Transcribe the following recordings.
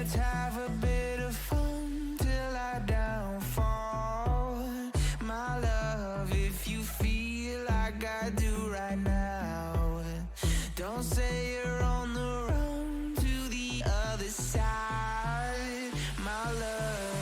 Let's have a bit of fun till I downfall. My love, if you feel like I do right now, don't say you're on the run to the other side, my love.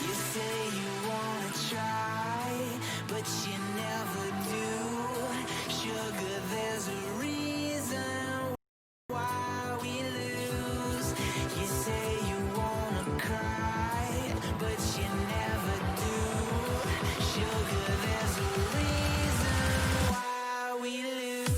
You say you wanna try, but you never do. Sugar, there's a reason why we lose. You say you wanna cry, but you never do. Sugar, there's a reason why we lose.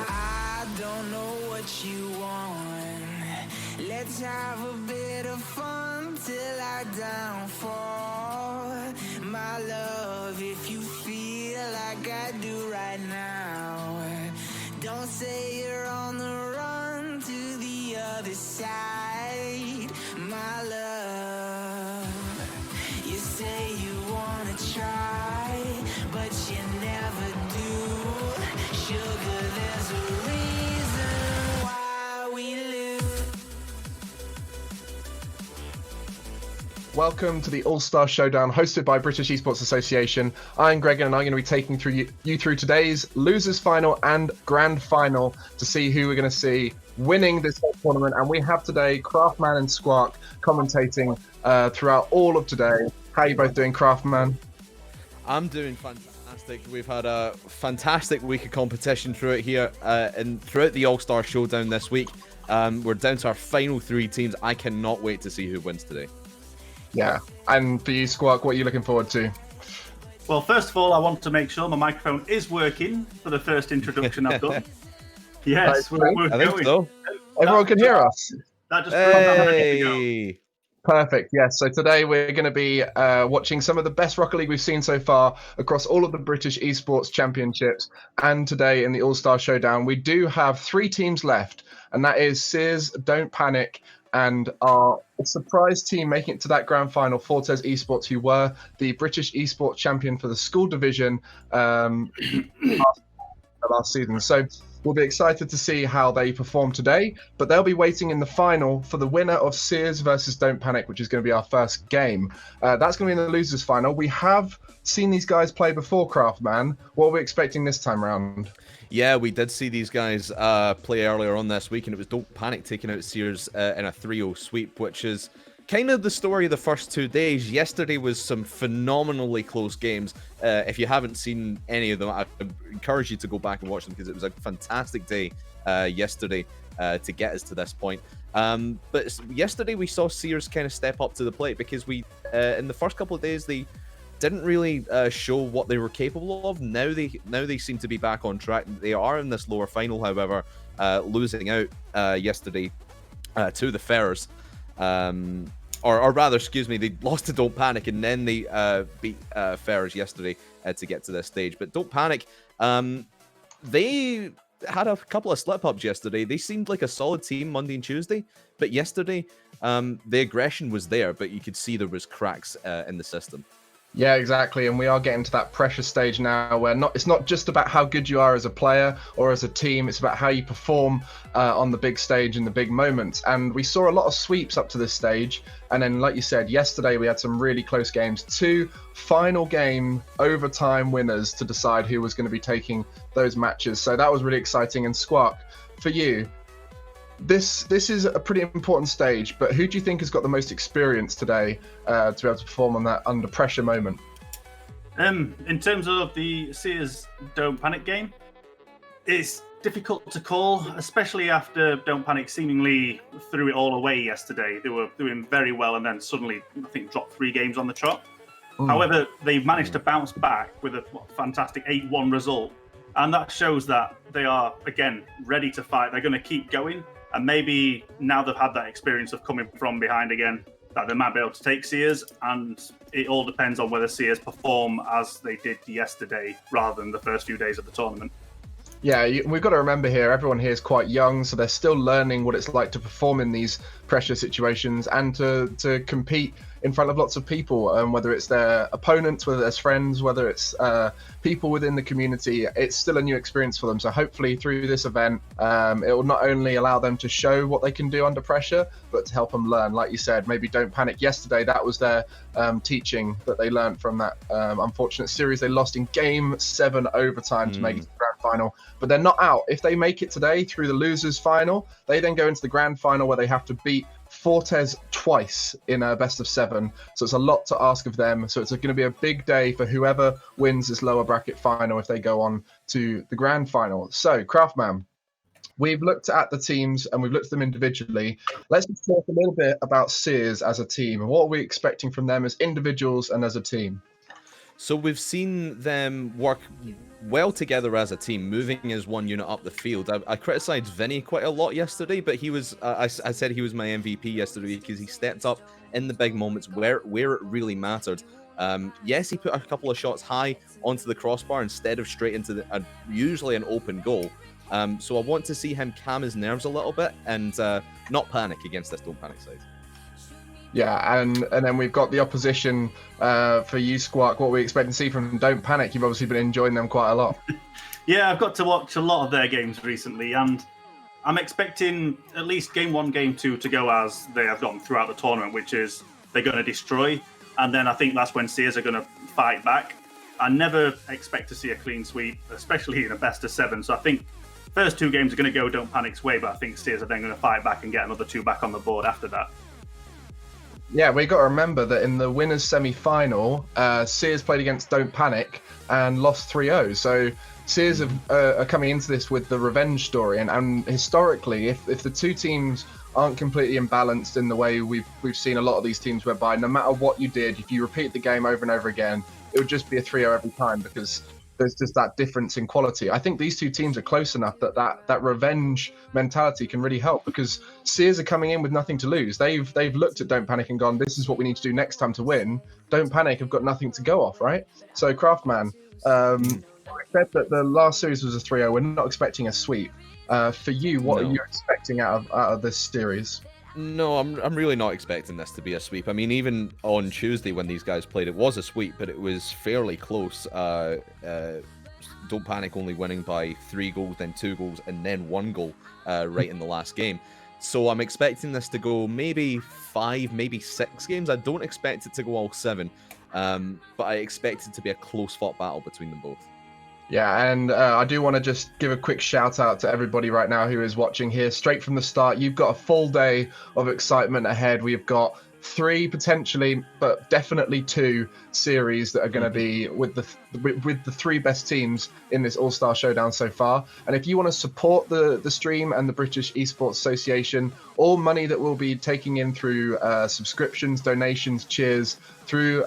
I don't know what you want. Let's have a bit of fun till I downfall. My love, if you feel like I do right now, don't say you're on the run to the other side, my love. You say you wanna try, but you never do. Sugar, there's a reason why we lose. Welcome to the All-Star Showdown hosted by British Esports Association. I'm Greg and I'm going to be taking you through today's losers final and grand final to see who we're going to see winning this whole tournament. And we have today Craftman and Squawk commentating throughout all of today. How are you both doing, Craftman? I'm doing fantastic. We've had a fantastic week of competition throughout here and throughout the All-Star Showdown this week. We're down to our final three teams. I cannot wait to see who wins today. Yeah. And for you, Squawk, what are you looking forward to? Well, first of all, I want to make sure my microphone is working for the first introduction I've done. Yes, we're I think going. so. Everyone can hear us? That just proves I'm ready to go. Hey! Perfect. Yes. So today we're going to be watching some of the best Rocket League we've seen so far across all of the British Esports Championships. And today in the All-Star Showdown, we do have three teams left, and that is Sears, Don't Panic, and our surprise team making it to that grand final, Fortes Esports, who were the British Esports Champion for the school division last season. So we'll be excited to see how they perform today, but they'll be waiting in the final for the winner of Sears versus Don't Panic, which is going to be our first game. That's going to be in the losers final. We have seen these guys play before, Craftman. What are we expecting this time around? Yeah, we did see these guys play earlier on this week, and it was Don't Panic taking out Sears in a 3-0 sweep, which is kind of the story of the first 2 days. Yesterday was some phenomenally close games. If you haven't seen any of them, I encourage you to go back and watch them because it was a fantastic day yesterday to get us to this point. But yesterday we saw Sears kind of step up to the plate because we, in the first couple of days, they didn't really show what they were capable of. Now they seem to be back on track. They are in this lower final, however, losing out yesterday to the Ferrers. Or rather, excuse me, they lost to Don't Panic and then they beat Ferrers yesterday to get to this stage. But Don't Panic, they had a couple of slip-ups yesterday. They seemed like a solid team Monday and Tuesday, but yesterday the aggression was there, but you could see there was cracks in the system. Yeah, exactly. And we are getting to that pressure stage now where it's not just about how good you are as a player or as a team, it's about how you perform on the big stage in the big moments. And we saw a lot of sweeps up to this stage. And then, like you said, yesterday we had some really close games, 2 final game overtime winners to decide who was going to be taking those matches. So that was really exciting. And Squawk, for you, this is a pretty important stage, but who do you think has got the most experience today to be able to perform on that under pressure moment? In terms of the Sears Don't Panic game, it's difficult to call, especially after Don't Panic seemingly threw it all away yesterday. They were doing very well and then suddenly, I think, dropped 3 games on the trot. However, they've managed to bounce back with a fantastic 8-1 result. And that shows that they are, again, ready to fight. They're going to keep going. And maybe now they've had that experience of coming from behind again, that they might be able to take Sears. And it all depends on whether Sears perform as they did yesterday rather than the first few days of the tournament. Yeah, we've got to remember here, everyone here is quite young, so they're still learning what it's like to perform in these pressure situations and to compete in front of lots of people, whether it's their opponents, whether it's friends, whether it's people within the community. It's still a new experience for them. So hopefully through this event, it will not only allow them to show what they can do under pressure, but to help them learn. Like you said, maybe Don't Panic yesterday, that was their teaching that they learned from that unfortunate series. They lost in Game 7 overtime to make it to the grand final, but they're not out. If they make it today through the losers final, they then go into the grand final where they have to beat Fortes twice in a best of 7, so it's a lot to ask of them. So it's going to be a big day for whoever wins this lower bracket final if they go on to the grand final. So Craftman, we've looked at the teams and we've looked at them individually. Let's just talk a little bit about Sears as a team and what are we expecting from them as individuals and as a team. So we've seen them work well together as a team, moving as one unit up the field. I criticised Vinny quite a lot yesterday, but he was I said he was my MVP yesterday because he stepped up in the big moments where it really mattered. Yes, he put a couple of shots high onto the crossbar instead of straight into usually an open goal. So I want to see him calm his nerves a little bit and not panic against this Don't Panic side. Yeah, and then we've got the opposition for you, Squawk. What we expect to see from Don't Panic. You've obviously been enjoying them quite a lot. Yeah, I've got to watch a lot of their games recently, and I'm expecting at least Game 1, Game 2 to go as they have gone throughout the tournament, which is they're going to destroy, and then I think that's when Sears are going to fight back. I never expect to see a clean sweep, especially in a best of 7, so I think first 2 games are going to go Don't Panic's way, but I think Sears are then going to fight back and get another 2 back on the board after that. Yeah, we got to remember that in the winners' semi-final, Sears played against Don't Panic and lost 3-0. So Sears are coming into this with the revenge story, and historically, if the two teams aren't completely imbalanced in the way we've seen a lot of these teams, whereby no matter what you did, if you repeat the game over and over again, it would just be a 3-0 every time because there's just that difference in quality. I think these two teams are close enough that revenge mentality can really help because Sears are coming in with nothing to lose. They've looked at Don't Panic and gone, this is what we need to do next time to win. Don't Panic have got nothing to go off, right? So Craftman, I said that the last series was a 3-0. We're not expecting a sweep. For you, what are you expecting out of this series? No, I'm really not expecting this to be a sweep. I mean, even on Tuesday when these guys played, it was a sweep, but it was fairly close. Don't Panic only winning by 3 goals, then 2 goals, and then 1 goal right in the last game. So I'm expecting this to go maybe 5, maybe 6 games. I don't expect it to go all 7, but I expect it to be a close-fought battle between them both. Yeah, and I do want to just give a quick shout out to everybody right now who is watching here. Straight from the start, you've got a full day of excitement ahead. We've got 3 potentially, but definitely 2 series that are going to be with the 3 best teams in this All-Star Showdown so far. And if you want to support the stream and the British Esports Association, all money that we'll be taking in through subscriptions, donations, cheers, through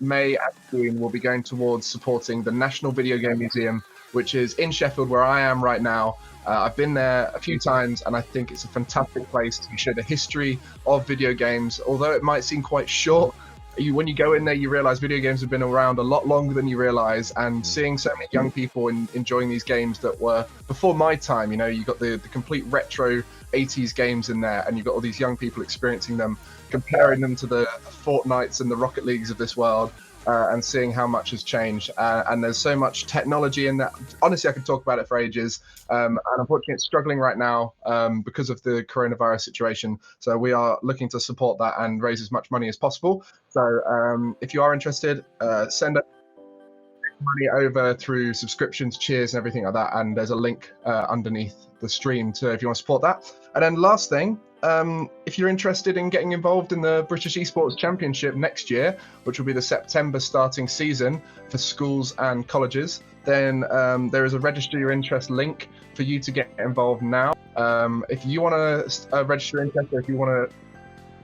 May and June will be going towards supporting the National Video Game Museum, which is in Sheffield, where I am right now. I've been there a few times, and I think it's a fantastic place to show the history of video games. Although it might seem quite short, when you go in there, you realize video games have been around a lot longer than you realize, and seeing so many young people enjoying these games that were before my time, you got the complete retro 80s games in there, and you've got all these young people experiencing them, comparing them to the Fortnites and the Rocket Leagues of this world. and seeing how much has changed. And there's so much technology in that. Honestly, I could talk about it for ages. And unfortunately, it's struggling right now because of the coronavirus situation. So we are looking to support that and raise as much money as possible. So if you are interested, send money over through subscriptions, cheers, and everything like that. And there's a link underneath the stream to if you want to support that. And then last thing, if you're interested in getting involved in the British Esports Championship next year, which will be the September starting season for schools and colleges, then there is a register your interest link for you to get involved now. If you want to register your interest, or if you want to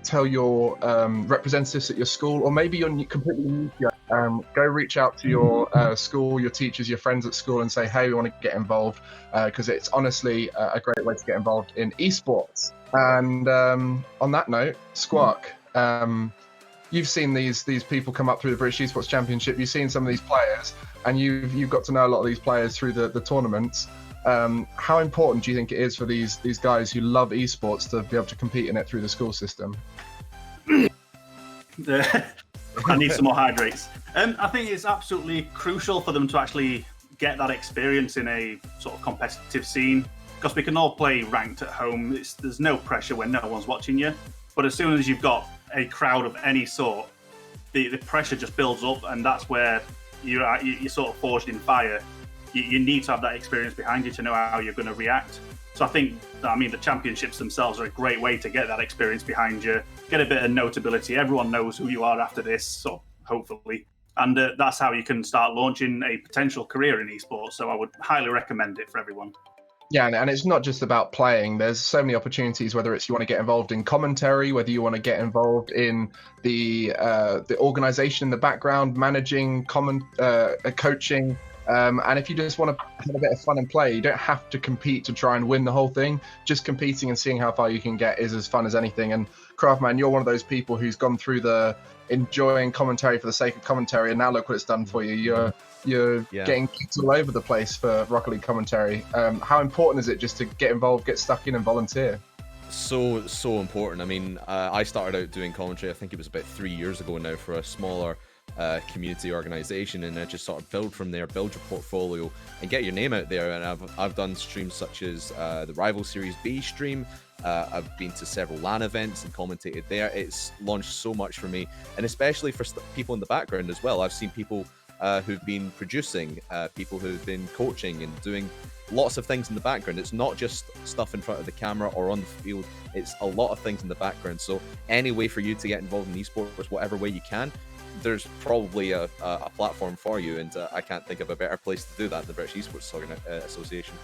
tell your representatives at your school, or maybe you're completely new to it, go reach out to your school, your teachers, your friends at school, and say, hey, we want to get involved, because it's honestly a great way to get involved in esports. And on that note, Squawk, you've seen these people come up through the British Esports Championship. You've seen some of these players, and you've got to know a lot of these players through the tournaments. How important do you think it is for these guys who love esports to be able to compete in it through the school system? I need some more hydrates. I think it's absolutely crucial for them to actually get that experience in a sort of competitive scene, because we can all play ranked at home. There's no pressure when no one's watching you. But as soon as you've got a crowd of any sort, the pressure just builds up, and that's where you're sort of forged in fire. You need to have that experience behind you to know how you're going to react. So I think, the championships themselves are a great way to get that experience behind you, get a bit of notability. Everyone knows who you are after this, so hopefully. And that's how you can start launching a potential career in esports. So I would highly recommend it for everyone. Yeah, and it's not just about playing. There's so many opportunities, whether it's you want to get involved in commentary, whether you want to get involved in the organization in the background, managing, coaching. And if you just want to have a bit of fun and play, you don't have to compete to try and win the whole thing. Just competing and seeing how far you can get is as fun as anything. And Craftman, you're one of those people who's gone through the enjoying commentary for the sake of commentary, and now look what it's done for you. You're getting kicked all over the place for Rocket League commentary. How important is it just to get involved, get stuck in, and volunteer? So important. I started out doing commentary, I think it was about 3 years ago now, for a smaller community organization, and I just sort of build from there, build your portfolio and get your name out there. And I've done streams such as the Rival Series B stream. I've been to several LAN events and commentated there. It's launched so much for me, and especially for people in the background as well. I've seen people who've been producing, people who've been coaching and doing lots of things in the background. It's not just stuff in front of the camera or on the field. It's a lot of things in the background. So any way for you to get involved in esports, whatever way you can, there's probably a platform for you, and I can't think of a better place to do that than the British Esports Association.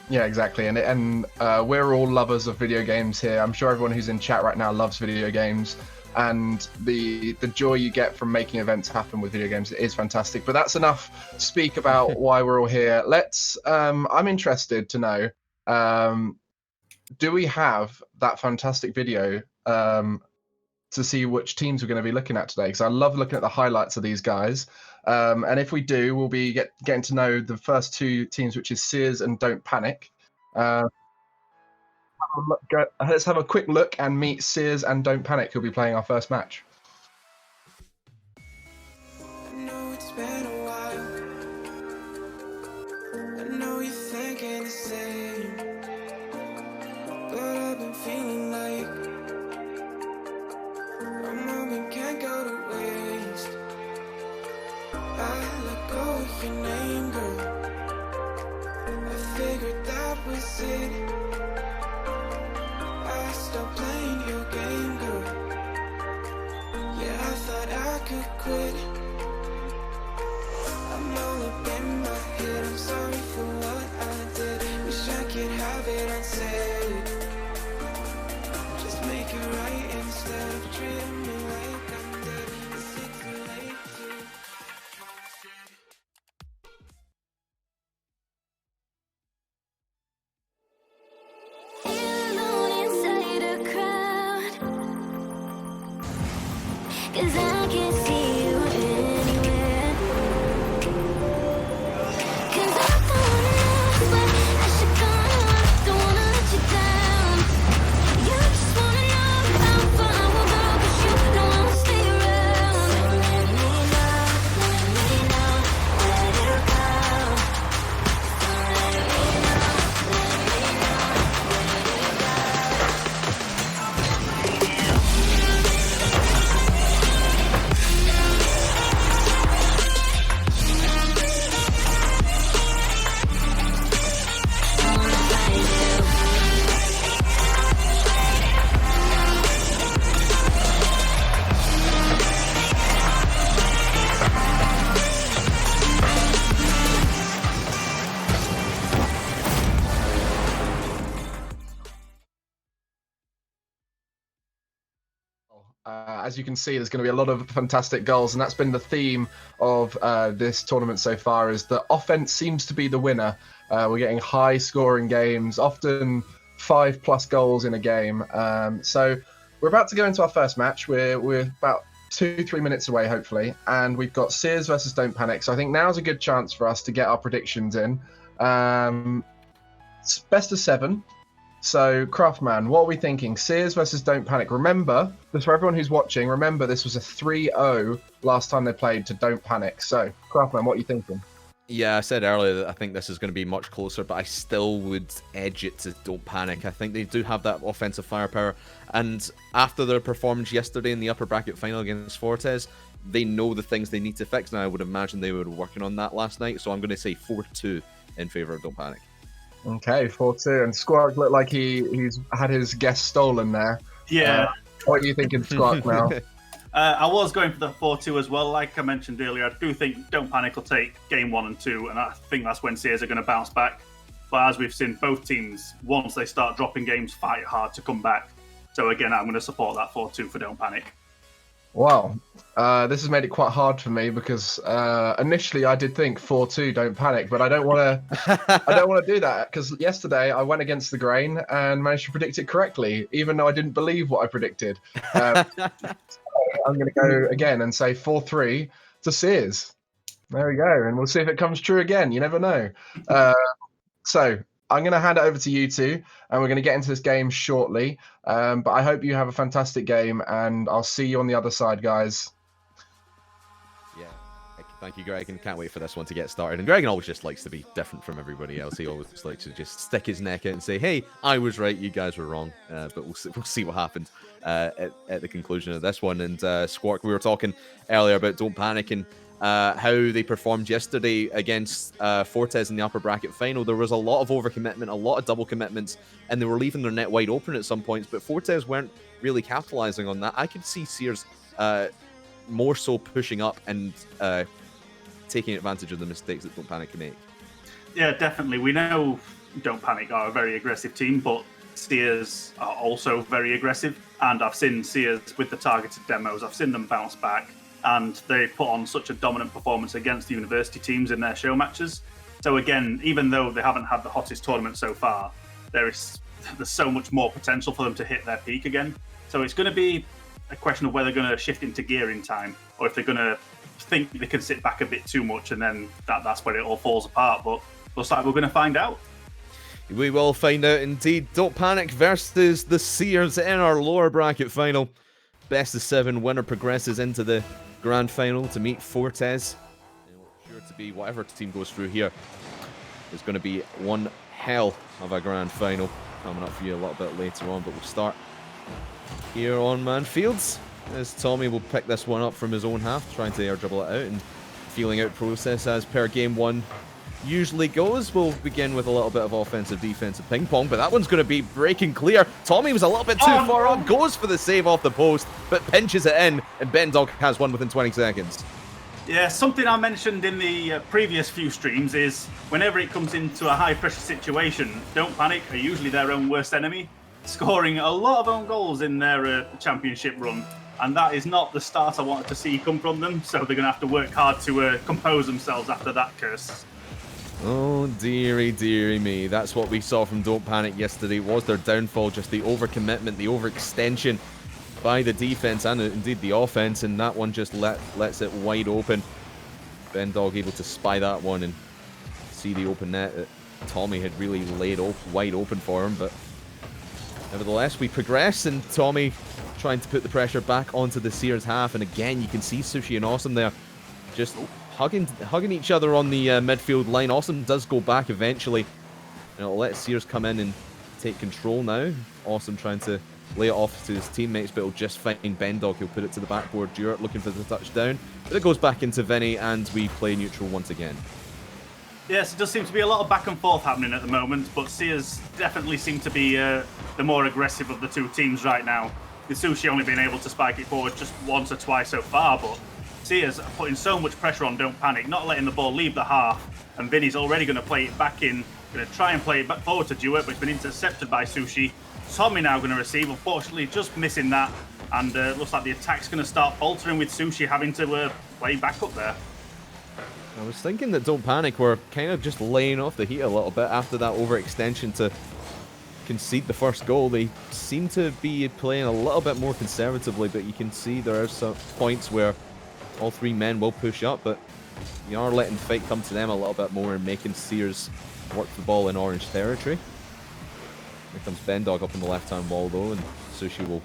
Yeah, exactly. And we're all lovers of video games here. I'm sure everyone who's in chat right now loves video games, and the joy you get from making events happen with video games is fantastic. But that's enough to speak about why we're all here. I'm interested to know, do we have that fantastic video to see which teams we're going to be looking at today? Because I love looking at the highlights of these guys. And if we do, we'll be getting to know the first two teams, which is Sears and Don't Panic. Let's have a quick look and meet Sears and Don't Panic, who'll be playing our first match. I know it's been a while. I know you're thinking the same, but I've been feeling like a moment can't go to waste. I let go of your name, girl. I figured that was it. I stopped playing your game, girl. Yeah, I thought I could quit. I'm all up in my head. I'm sorry for what I did. Wish I could have it unsaid. Just make it right instead of treating me like I'm dead. Is it too late to... Cause I can't see you anywhere. Cause I don't wanna lose, but I should go on. Don't wanna let you down. You just wanna know how far I will go, 'cause you As you can see, there's going to be a lot of fantastic goals, and that's been the theme of this tournament so far, is that offense seems to be the winner. We're getting high-scoring games, often 5+ goals in a game. So we're about to go into our first match. We're about 2-3 minutes away, hopefully, and we've got Sears versus Don't Panic. So I think now's a good chance for us to get our predictions in. It's best of 7. So, Craftman, what are we thinking? Sears versus Don't Panic. Remember, just for everyone who's watching, remember this was a 3-0 last time they played to Don't Panic. So, Craftman, what are you thinking? Yeah, I said earlier that I think this is going to be much closer, but I still would edge it to Don't Panic. I think they do have that offensive firepower, and after their performance yesterday in the upper bracket final against Fortes, they know the things they need to fix, and I would imagine they were working on that last night, so I'm going to say 4-2 in favour of Don't Panic. Okay, 4-2. And Squark looked like he's had his guess stolen there. Yeah. What are you thinking, Squark, now? I was going for the 4-2 as well. Like I mentioned earlier, I do think Don't Panic will take game 1 and 2, and I think that's when Sears are going to bounce back. But as we've seen, both teams, once they start dropping games, fight hard to come back. So again, I'm going to support that 4-2 for Don't Panic. Wow. This has made it quite hard for me because initially I did think 4-2 Don't Panic, but I don't want to do that because yesterday I went against the grain and managed to predict it correctly, even though I didn't believe what I predicted. I'm going to go again and say 4-3 to Sears. There we go, and we'll see if it comes true again. You never know. So I'm going to hand it over to you two, and we're going to get into this game shortly. But I hope you have a fantastic game, and I'll see you on the other side, guys. Yeah, thank you, Greg, and can't wait for this one to get started. And Greg always just likes to be different from everybody else. He always likes to just stick his neck out and say, hey, I was right, you guys were wrong. But we'll see what happened at the conclusion of this one. And Squark, we were talking earlier about Don't Panic and how they performed yesterday against Fortes in the upper bracket final. There was a lot of overcommitment, a lot of double commitments, and they were leaving their net wide open at some points, but Fortes weren't really capitalizing on that. I could see Sears more so pushing up and taking advantage of the mistakes that Don't Panic can make. Yeah, definitely. We know Don't Panic are a very aggressive team, but Sears are also very aggressive, and I've seen Sears with the targeted demos, I've seen them bounce back, and they put on such a dominant performance against the university teams in their show matches. So again, even though they haven't had the hottest tournament so far, there's so much more potential for them to hit their peak again. So it's going to be a question of whether they're going to shift into gear in time, or if they're going to think they can sit back a bit too much, and then that's where it all falls apart. But looks like we're going to find out. We will find out indeed. Don't Panic versus the Sears in our lower bracket final. Best of 7, winner progresses into the grand final to meet Fortes. Sure to be whatever team goes through here is going to be one hell of a grand final coming up for you a little bit later on, but we'll start here on Manfields as Tommy will pick this one up from his own half, trying to air dribble it out and feeling out process as per game 1 usually goes. We'll begin with a little bit of offensive defensive ping pong, but that one's going to be breaking clear. Tommy was a little bit too far up, goes for the save off the post, but pinches it in, and Bendog has one within 20 seconds. Yeah, something I mentioned in the previous few streams is whenever it comes into a high pressure situation, Don't Panic are usually their own worst enemy, scoring a lot of own goals in their championship run. And that is not the start I wanted to see come from them, so they're going to have to work hard to compose themselves after that curse. Oh, dearie, dearie me. That's what we saw from Don't Panic yesterday. Was their downfall just the overcommitment, the overextension by the defense and indeed the offense, and that one just lets it wide open. Bendog able to spy that one and see the open net that Tommy had really laid wide open for him, but nevertheless, we progress, and Tommy trying to put the pressure back onto the Sears half, and again, you can see Sushi and Awesome there just hugging each other on the midfield line. Awesome does go back eventually, and it'll let Sears come in and take control now. Awesome trying to lay it off to his teammates, but he'll just find Bendog. He'll put it to the backboard. Duart looking for the touchdown, but it goes back into Vinny, and we play neutral once again. Yes, it does seem to be a lot of back and forth happening at the moment, but Sears definitely seem to be the more aggressive of the two teams right now. With Sushi only being able to spike it forward just once or twice so far, but Sears are putting so much pressure on Don't Panic, not letting the ball leave the half, and Vinny's already going to play it back in, going to try and play it back forward to Duart, but it's been intercepted by Sushi. Tommy now going to receive, unfortunately just missing that, And looks like the attack's going to start faltering with Sushi having to play back up there. I was thinking that Don't Panic were kind of just laying off the heat a little bit after that overextension to concede the first goal. They seem to be playing a little bit more conservatively, but you can see there are some points where all three men will push up, but you are letting the fight come to them a little bit more and making Sears work the ball in orange territory. Here comes Bendog up on the left-hand wall, though, and Sushi will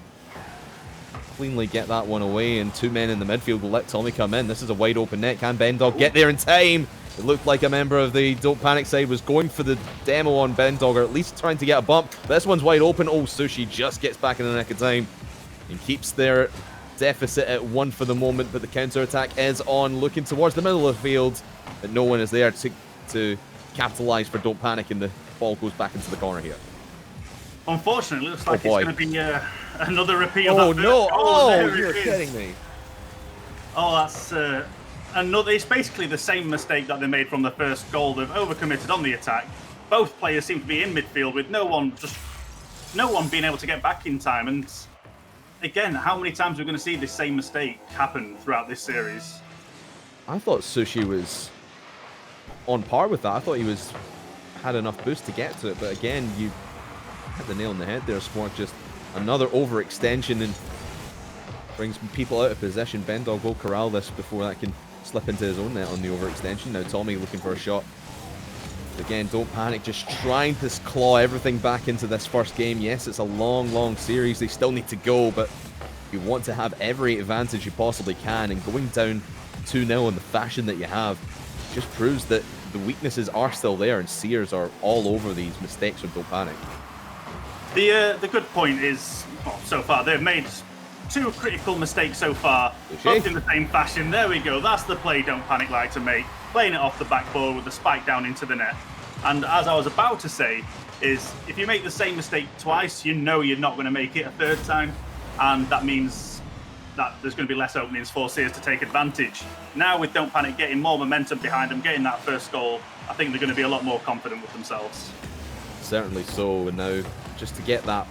cleanly get that one away, and two men in the midfield will let Tommy come in. This is a wide open net. Can Bendog get there in time? It looked like a member of the Don't Panic side was going for the demo on Bendog, or at least trying to get a bump. This one's wide open. Oh, Sushi just gets back in the nick of time and keeps their deficit at 1 for the moment, but the counter-attack is on, looking towards the middle of the field, but no one is there to capitalize for Don't Panic, and the ball goes back into the corner here. Unfortunately, it looks like it's going to be another repeat of Oh that no! first goal. Oh, There you're it is. kidding me. Oh, that's another. It's basically the same mistake that they made from the first goal. They've overcommitted on the attack. Both players seem to be in midfield with no one being able to get back in time. And again, how many times are we going to see this same mistake happen throughout this series? I thought Sushi was on par with that. I thought he had enough boost to get to it, but again, you hit the nail on the head there, Sport. Just another overextension and brings people out of position. Bendog will corral this before that can slip into his own net on the overextension. Now Tommy looking for a shot. Again, Don't Panic just trying to claw everything back into this first game. Yes, it's a long, long series. They still need to go, but you want to have every advantage you possibly can, and going down 2-0 in the fashion that you have just proves that the weaknesses are still there, and Sears are all over these mistakes from Don't Panic. The good point is, well, so far they've made 2 critical mistakes so far, both in the same fashion. There we go. That's the play Don't Panic like to make, playing it off the backboard with the spike down into the net. And as I was about to say, is if you make the same mistake twice, you know you're not going to make it a third time, and that means that there's going to be less openings for Sears to take advantage. Now with Don't Panic getting more momentum behind them, getting that first goal, I think they're going to be a lot more confident with themselves. Certainly so, and now just to get that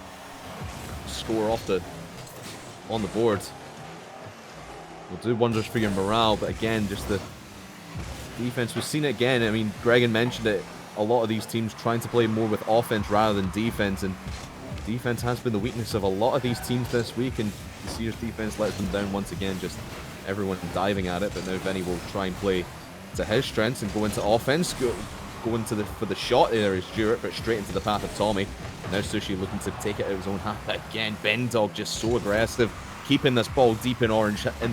score on the board will do wonders for your morale. But again, just the defense, we've seen it again. I mean, Gregan mentioned it, a lot of these teams trying to play more with offense rather than defense, and defense has been the weakness of a lot of these teams this week, and the Sears defense lets them down once again, just everyone diving at it. But now Vinny will try and play to his strengths and go into offense, go into for the shot. There is Stewart, but straight into the path of Tommy. Now Sushi looking to take it out of his own half. But again, Bendog just so aggressive, keeping this ball deep in the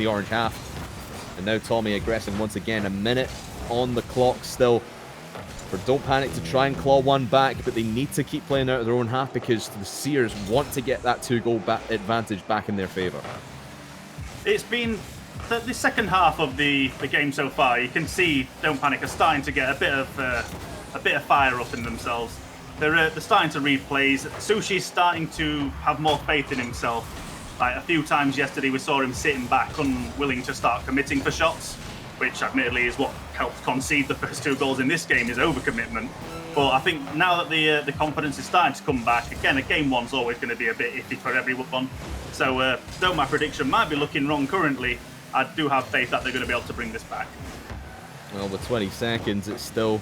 orange half. And now Tommy aggressing once again. A minute on the clock still for Don't Panic to try and claw one back, but they need to keep playing out of their own half because the Sears want to get that 2-goal advantage back in their favour. It's been the second half of the game so far. You can see Don't Panic are starting to get a bit of fire up in themselves. They're starting to read plays. Sushi's starting to have more faith in himself. Like a few times yesterday, we saw him sitting back, unwilling to start committing for shots, which admittedly is what helped concede the first 2 goals in this game, is overcommitment. But I think now that the confidence is starting to come back, again, a game 1's always going to be a bit iffy for everyone. So though my prediction might be looking wrong currently, I do have faith that they're going to be able to bring this back. Well, with 20 seconds, it's still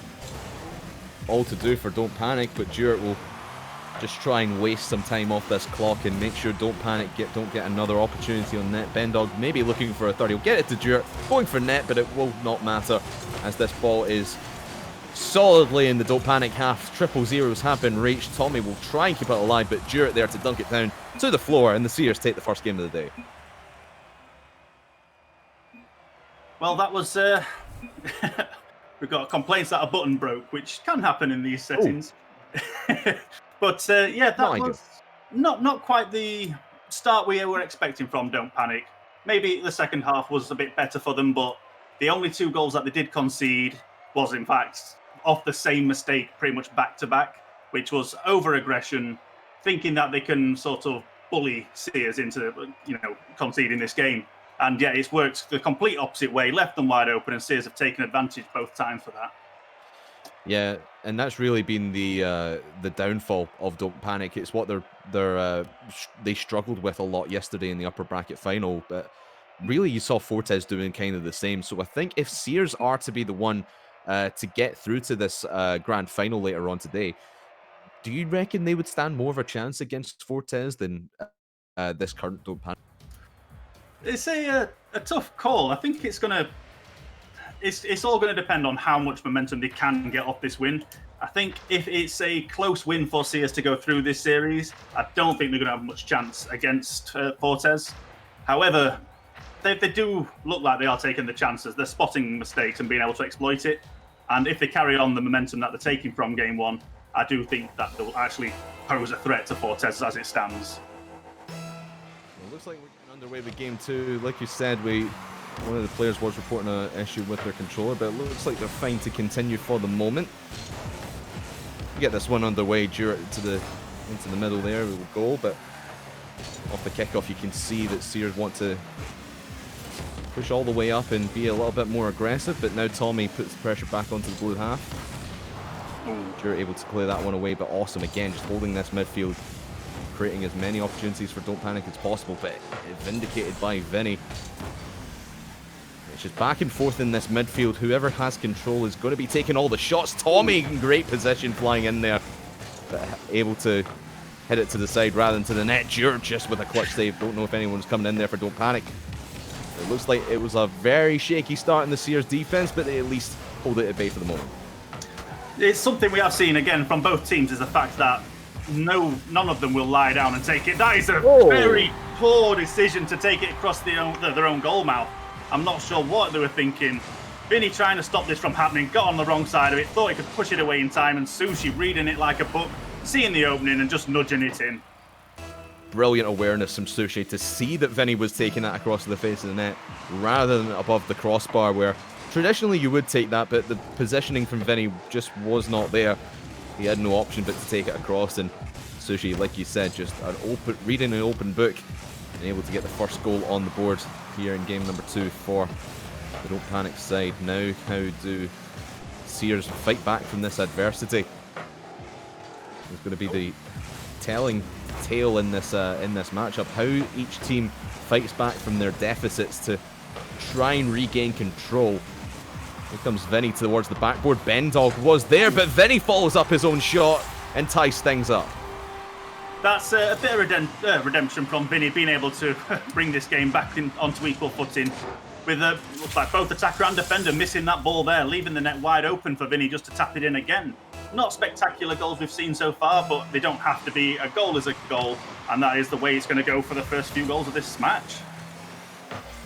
all to do for Don't Panic, but Dewart will just try and waste some time off this clock and make sure Don't Panic don't get another opportunity on net. Bendog maybe looking for a third. He'll get it to Dewart, going for net, but it will not matter as this ball is solidly in the Don't Panic half. 0-0s have been reached. Tommy will try and keep it alive, but Dewart there to dunk it down to the floor, and the Sears take the first game of the day. Well, that was... we've got complaints that a button broke, which can happen in these settings. But yeah, that was not quite the start we were expecting from Don't Panic. Maybe the second half was a bit better for them, but the only 2 goals that they did concede was, in fact, off the same mistake pretty much back-to-back, which was over-aggression, thinking that they can sort of bully Sears into, conceding this game. And yeah, it's worked the complete opposite way, left them wide open, and Sears have taken advantage both times for that. Yeah, and that's really been the downfall of Don't Panic. It's what they struggled with a lot yesterday in the upper bracket final, but really you saw Fortes doing kind of the same. So I think if Sears are to be the one to get through to this grand final later on today, do you reckon they would stand more of a chance against Fortes than this current Don't Panic? It's a tough call. I think it's all going to depend on how much momentum they can get off this win. I think if it's a close win for Sears to go through this series, I don't think they're going to have much chance against Fortes. However, they do look like they are taking the chances. They're spotting mistakes and being able to exploit it. And if they carry on the momentum that they're taking from game one, I do think that they'll actually pose a threat to Fortes as it stands. Well, looks like we're getting underway with game two. Like you said, one of the players was reporting an issue with their controller, but it looks like they're fine to continue for the moment. Get this one underway into the middle there with a goal, but off the kickoff you can see that Sears want to push all the way up and be a little bit more aggressive, but now Tommy puts the pressure back onto the blue half. You're able to clear that one away, but awesome again, just holding this midfield, creating as many opportunities for Don't Panic as possible, but vindicated by Vinny. It's just back and forth in this midfield. Whoever has control is going to be taking all the shots. Tommy in great position flying in there, but able to hit it to the side rather than to the net. Just with a clutch save. Don't know if anyone's coming in there for Don't Panic. It looks like it was a very shaky start in the Sears defense, but they at least hold it at bay for the moment. It's something we have seen again from both teams, is the fact that none of them will lie down and take it. That is a very poor decision to take it across their own goal mouth. I'm not sure what they were thinking. Vinny trying to stop this from happening, got on the wrong side of it, thought he could push it away in time, and Sushi reading it like a book, seeing the opening and just nudging it in. Brilliant awareness from Sushi to see that Vinny was taking that across the face of the net rather than above the crossbar, where traditionally you would take that, but the positioning from Vinny just was not there. He had no option but to take it across, and Sushi, like you said, just reading an open book and able to get the first goal on the board here in game number 2 for the Don't Panic side. Now, how do Sears fight back from this adversity? It's going to be the telling tale in this matchup. How each team fights back from their deficits to try and regain control. Here comes Vinny towards the backboard. Bendog was there, but Vinny follows up his own shot and ties things up. That's a bit of redemption from Vinny, being able to bring this game back onto equal footing. With looks like both attacker and defender missing that ball there, leaving the net wide open for Vinny just to tap it in again. Not spectacular goals we've seen so far, but they don't have to be. A goal is a goal, and that is the way it's going to go for the first few goals of this match.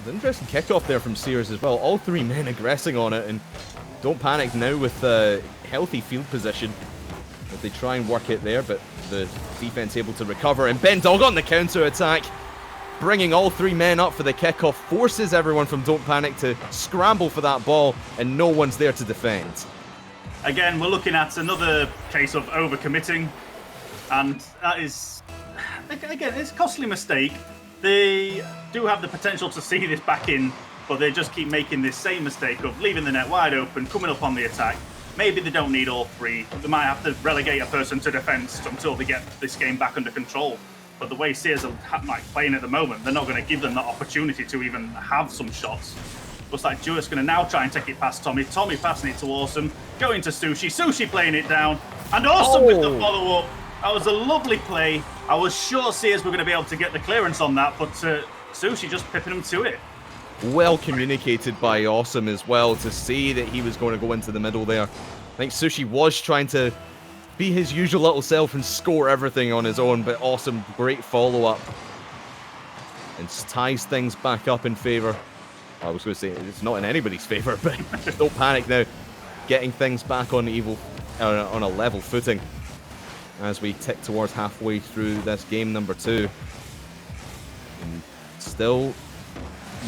An interesting kickoff there from Sears as well. All three men aggressing on it, and Don't Panic now with healthy field position as they try and work it there, but the defense able to recover, and Bendog on the counter attack, bringing all three men up for the kickoff, forces everyone from Don't Panic to scramble for that ball, and no one's there to defend. Again, we're looking at another case of overcommitting, and that is, again, it's a costly mistake. They do have the potential to see this back in, but they just keep making this same mistake of leaving the net wide open, coming up on the attack. Maybe they don't need all three. They might have to relegate a person to defence until they get this game back under control. But the way Sears are playing at the moment, they're not going to give them that opportunity to even have some shots. Looks like Jewet's going to now try and take it past Tommy. Tommy passing it to Awesome, going to Sushi. Sushi playing it down, and Awesome with the follow-up. That was a lovely play. I was sure Sears were going to be able to get the clearance on that, but Sushi just pipping him to it. Well communicated by Awesome as well to see that he was going to go into the middle there. I think Sushi was trying to be his usual little self and score everything on his own, but Awesome, great follow-up. And ties things back up in favour. I was going to say it's not in anybody's favour, but Don't Panic now getting things back on on a level footing as we tick towards halfway through this game number 2. And still,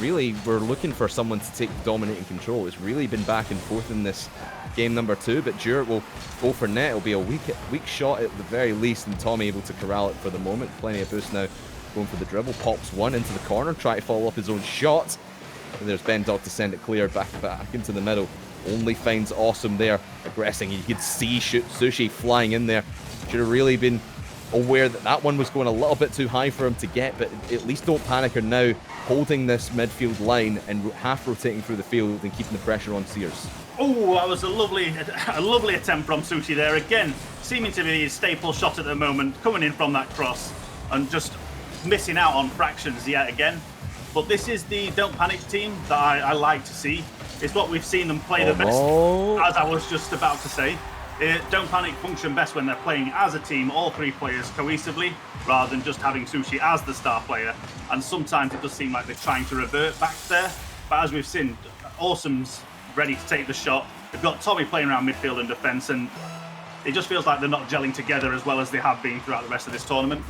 really, we're looking for someone to take dominating control. It's really been back and forth in this game number 2, but Jewett will go for net. It'll be a weak shot at the very least, and Tommy able to corral it for the moment. Plenty of boost now, going for the dribble. Pops one into the corner, try to follow up his own shot. And there's Bendog to send it clear back into the middle. only finds Awesome there aggressing. You could see Sushi flying in there. Should have really been aware that that one was going a little bit too high for him to get, but at least Don't Panic are now holding this midfield line and half rotating through the field and keeping the pressure on Sears. Oh, that was a lovely attempt from Sushi there. Again, seeming to be his staple shot at the moment, coming in from that cross and just missing out on fractions yet again. But this is the Don't Panic team that I like to see. It's what we've seen them play the best, as I was just about to say. Don't Panic function best when they're playing as a team, all three players cohesively, rather than just having Sushi as the star player. And sometimes it does seem like they're trying to revert back there. But as we've seen, Awesome's ready to take the shot. They've got Tommy playing around midfield and defence, and it just feels like they're not gelling together as well as they have been throughout the rest of this tournament.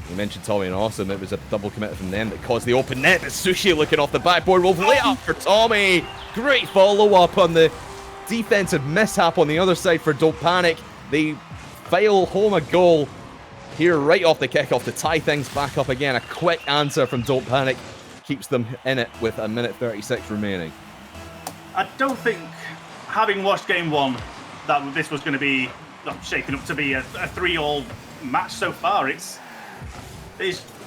You mentioned Tommy and Awesome. It was a double commit from them that caused the open net. But Sushi looking off the backboard will lay up for Tommy. Great follow-up on the defensive mishap on the other side for Don't Panic. They file home a goal here right off the kickoff to tie things back up again. A quick answer from Don't Panic keeps them in it with a minute 36 remaining. I don't think, having watched game one, that this was going to be shaping up to be a 3-all match so far.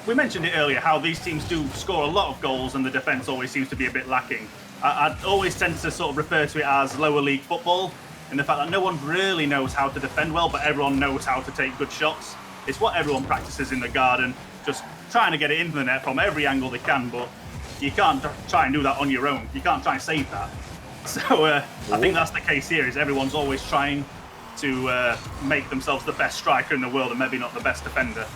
We mentioned it earlier, how these teams do score a lot of goals and the defence always seems to be a bit lacking. I always tend to sort of refer to it as lower league football, in the fact that no one really knows how to defend well, but everyone knows how to take good shots. It's what everyone practices in the garden, just trying to get it into the net from every angle they can, but you can't try and do that on your own. You can't try and save that. So I think that's the case here, is everyone's always trying to make themselves the best striker in the world and maybe not the best defender.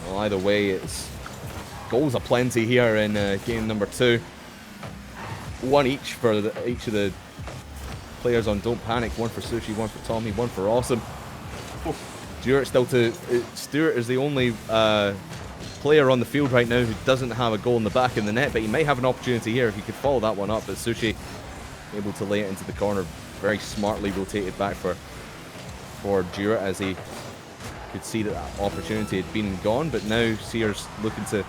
Well, either way, it's goals aplenty here in game number 2. One each for each of the players on Don't Panic. One for Sushi, one for Tommy, one for Awesome. Stewart is the only player on the field right now who doesn't have a goal in the back of the net, but he may have an opportunity here if he could follow that one up. But Sushi able to lay it into the corner, very smartly rotated back for Stewart, as he could see that opportunity had been gone. But now Sears looking to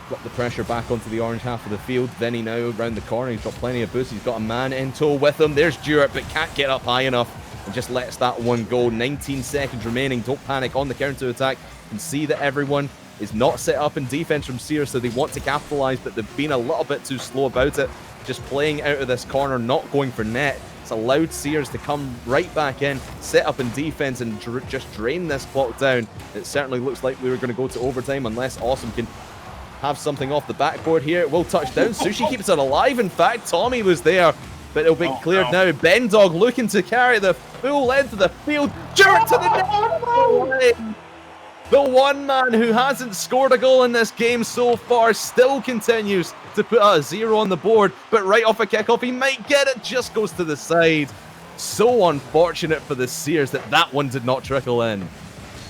flip the pressure back onto the orange half of the field. Vinny now around the corner, he's got plenty of boost, he's got a man in tow with him. There's Stewart, but can't get up high enough and just lets that one go. 19 seconds remaining. Don't Panic on the counter attack. You can see that everyone is not set up in defense from Sears, so they want to capitalize, but they've been a little bit too slow about it. Just playing out of this corner, not going for net. It's allowed Sears to come right back in, set up in defense, and just drain this clock down. It certainly looks like we were going to go to overtime unless Awesome can have something off the backboard here. It will touch down. Sushi keeps it alive. In fact, Tommy was there, but it'll be cleared now. Ben Dog looking to carry the full length of the field. Stewart to the net. The one man who hasn't scored a goal in this game so far still continues to put a 0 on the board, but right off a kickoff, he might get it, just goes to the side. So unfortunate for the Sears that one did not trickle in.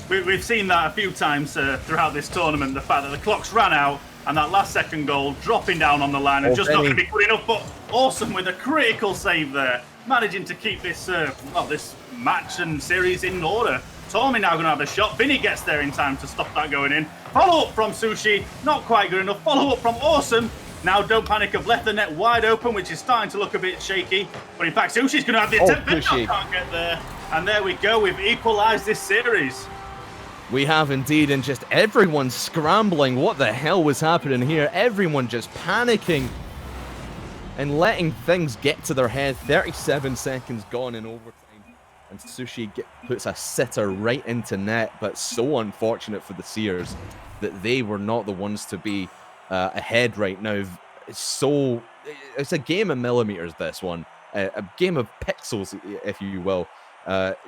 We've seen that a few times throughout this tournament, the fact that the clock's ran out and that last second goal dropping down on the line and just not going to be good enough, but Awesome with a critical save there, managing to keep this this match and series in order. Tommy now going to have a shot. Vinny gets there in time to stop that going in. Follow up from Sushi, not quite good enough. Follow up from Awesome. Now Don't Panic have left the net wide open, which is starting to look a bit shaky. But in fact, Sushi's going to have the attempt. Sushi can't get there. And there we go. We've equalised this series. We have indeed, and just everyone scrambling. What the hell was happening here? Everyone just panicking and letting things get to their head. 37 seconds gone in overtime. And Sushi puts a sitter right into net, but so unfortunate for the Sears that they were not the ones to be ahead right now. It's a game of millimeters, this one. A game of pixels, if you will.